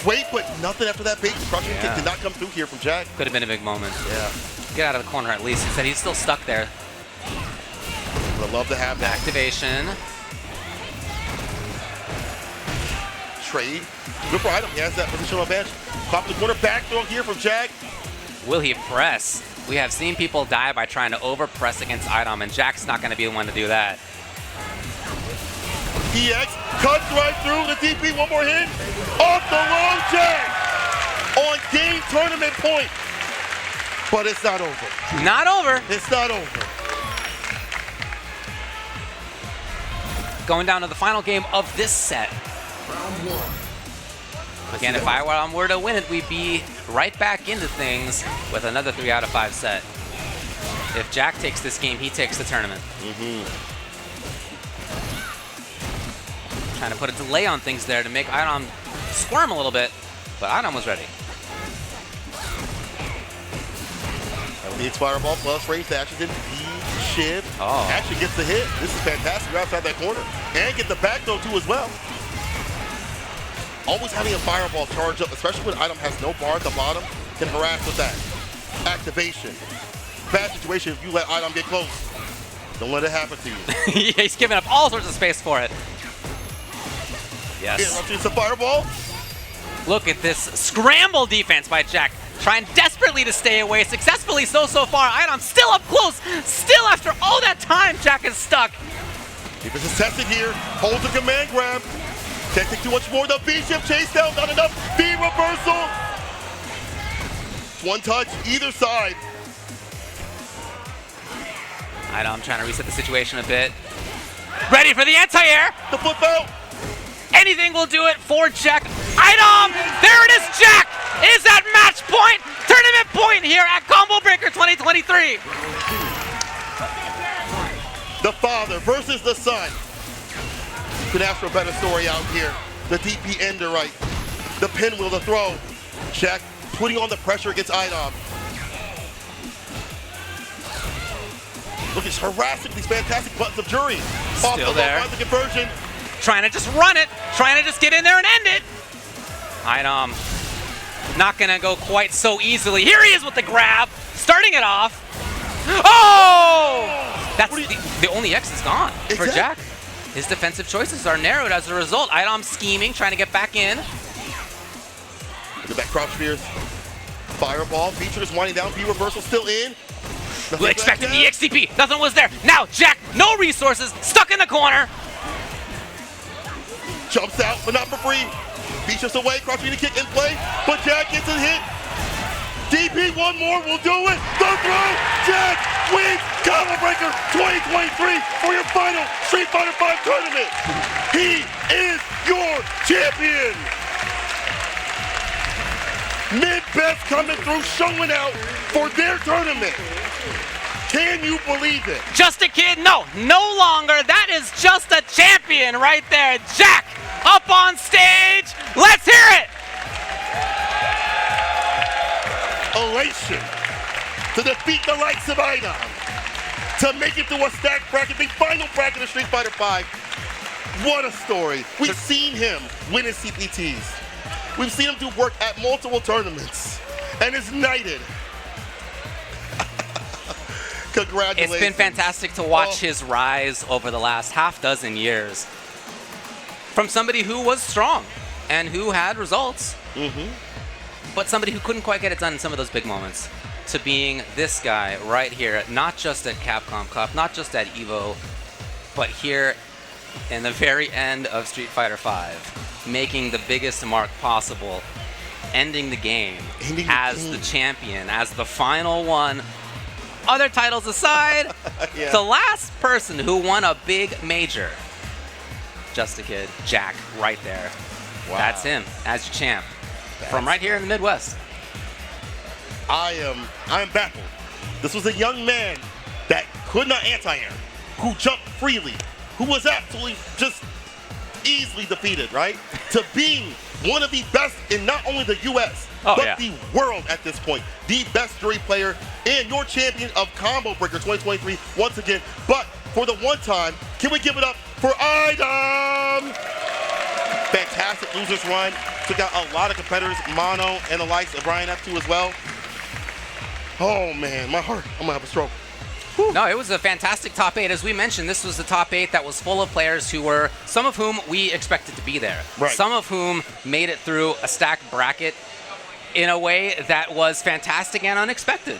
B: Wait, but nothing after that bait. Crushing kick did not come through here from Jack.
C: Could have been a big moment.
B: Yeah.
C: Get out of the corner at least. Instead, he's still stuck there.
B: Would love to have that.
C: Activation.
B: Trade. Good for iDom. He has that positional advantage. Pop the corner back throw here from Jack.
C: Will he press? We have seen people die by trying to over-press against iDom, and Jack's not going to be the one to do that.
B: EX cuts right through the DP. One more hit. Off the long Jack. On game tournament point. But it's not over.
C: Not over.
B: It's not over.
C: Going down to the final game of this set.
E: Round one.
C: Again, if I were to win it, we'd be right back into things with another 3 out of 5 set. If Jack takes this game, he takes the tournament. Trying to put a delay on things there to make iDom squirm a little bit, but iDom was ready.
B: And with the Expire Ball plus range dashes in, V-Shiv actually gets the hit. This is fantastic right outside that corner. And get the back throw too as well. Always having a fireball charge up, especially when iDom has no bar at the bottom, can harass with that. Activation. Bad situation if you let iDom get close. Don't let it happen to you.
C: Yeah, he's giving up all sorts of space for it. Yes.
B: Interrupting the fireball.
C: Look at this scramble defense by Jack. Trying desperately to stay away. Successfully so far. iDom still up close. Still after all that time, Jack is stuck.
B: Defense is tested here. Holds the command grab. Can't take too much more. The V-Shift chase down. Not enough. V-reversal. One touch either side.
C: iDom trying to reset the situation a bit. Ready for the anti-air.
B: The flip out.
C: Anything will do it for Jack. iDom! There it is, Jack! Is that match point? Tournament point here at Combo Breaker 2023.
B: The father versus the son. Could ask for a better story out here. The DP ender right. The pinwheel, the throw. Jack putting on the pressure against iDom. Look, he's harassing these fantastic buttons of Juri.
C: Still there.
B: The conversion.
C: Trying to just run it. Trying to just get in there and end it. iDom not going to go quite so easily. Here he is with the grab. Starting it off. Oh! That's the only X is gone for Jack. His defensive choices are narrowed as a result. iDom scheming, trying to get back in.
B: Look at that crouch spears. Fireball. Feature is winding down. V-reversal still in.
C: We expected the EXTP. Nothing was there. Now Jack, no resources, stuck in the corner.
B: Jumps out, but not for free. Features away. Crouch spear kick in play, but Jack gets a hit. DP one more will do it. The throw. Jack wins Combo Breaker 2023 for your final Street Fighter V tournament. He is your champion. Mid-best coming through, showing out for their tournament. Can you believe it?
C: Just a kid? No, no longer. That is just a champion right there. Jack up on stage. Let's hear it.
B: Elation to defeat the likes of iDom, to make it through a stacked bracket, the final bracket of Street Fighter V. What a story. We've seen him win his CPTs. We've seen him do work at multiple tournaments and is knighted. Congratulations.
C: It's been fantastic to watch his rise over the last half dozen years. From somebody who was strong and who had results, but somebody who couldn't quite get it done in some of those big moments, to being this guy right here, not just at Capcom Cup, not just at EVO, but here in the very end of Street Fighter V, making the biggest mark possible, ending the game as the champion, as the final one. Other titles aside, the last person who won a big major, just a kid, Jack, right there.
B: Wow.
C: That's him as your champ from right here in the Midwest.
B: I am baffled. This was a young man that could not anti-air, who jumped freely, who was absolutely just easily defeated, right? To being one of the best in not only the US, but the world at this point. The best Juri player and your champion of Combo Breaker 2023 once again. But for the one time, can we give it up for iDom? Fantastic losers run. Took out a lot of competitors, Mono and the likes of Brian F2 as well. Oh man, my heart, I'm gonna have a stroke.
C: No, it was a fantastic top 8. As we mentioned, this was the top 8 that was full of players who were, some of whom we expected to be there.
B: Right.
C: Some of whom made it through a stacked bracket in a way that was fantastic and unexpected.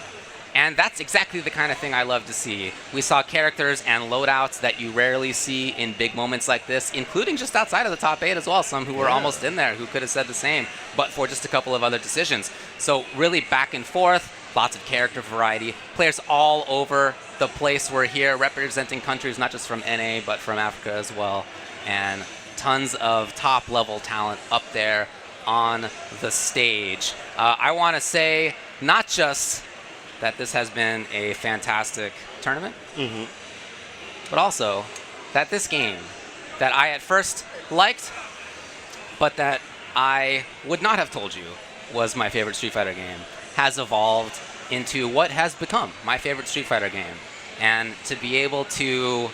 C: And that's exactly the kind of thing I love to see. We saw characters and loadouts that you rarely see in big moments like this, including just outside of the top 8 as well. Some who were almost in there who could have said the same, but for just a couple of other decisions. So really back and forth, lots of character variety. Players all over the place were here representing countries not just from NA, but from Africa as well. And tons of top-level talent up there on the stage. I want to say not just that this has been a fantastic tournament, but also that this game that I at first liked, but that I would not have told you was my favorite Street Fighter game, has evolved into what has become my favorite Street Fighter game. And to be able to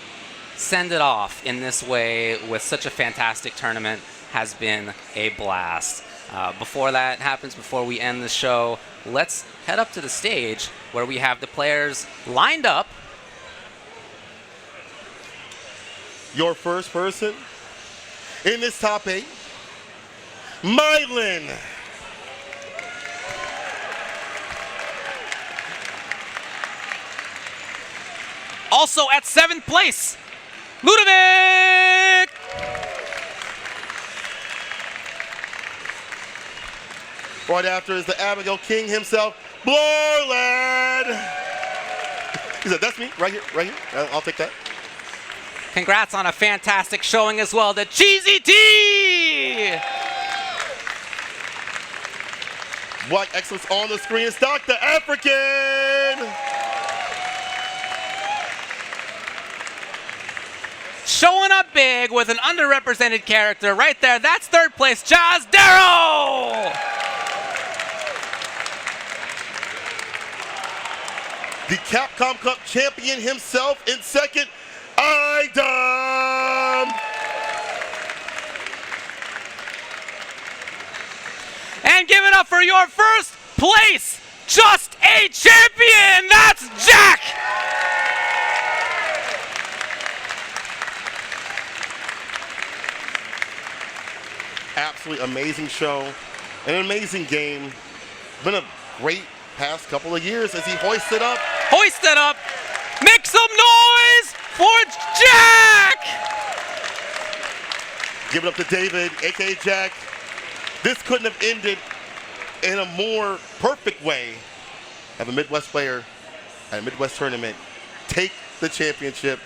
C: send it off in this way with such a fantastic tournament has been a blast. Before that happens, before we end the show, let's head up to the stage where we have the players lined up.
B: Your first person in this top 8, Mailyn.
C: Also at 7th place, Ludovic!
B: Right after is the Abigail King himself, Blarrlad. He said, that's me, right here. I'll take that.
C: Congrats on a fantastic showing as well to Cheezy T!
B: What excellence on the screen is Docta, Afrikan.
C: Showing up big with an underrepresented character right there. That's 3rd place, Jazdero!
B: The Capcom Cup champion himself in 2nd, iDom.
C: And give it up for your 1st place, just a champion, that's Jack!
B: Absolutely amazing show, an amazing game. Been a great past couple of years as he hoists it up.
C: Hoist it up, make some noise for Jack!
B: Give it up to David, aka Jack. This couldn't have ended in a more perfect way. Have a Midwest player at a Midwest tournament take the championship,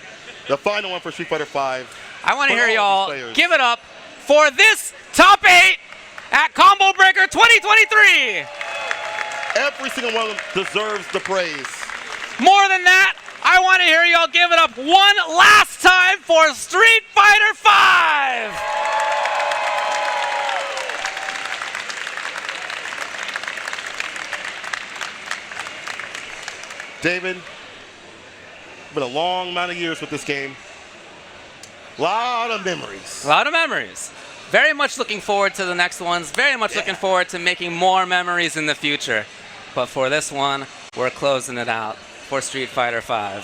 B: the final one for Street Fighter V.
C: I want to hear y'all
B: players.
C: give it up for this top 8 at Combo Breaker 2023.
B: Every single one of them deserves the praise.
C: More than that, I want to hear y'all give it up one last time for Street Fighter V.
B: David, been a long amount of years with this game. A lot of memories.
C: A lot of memories. Very much looking forward to the next ones. Very much looking forward to making more memories in the future. But for this one, we're closing it out for Street Fighter V.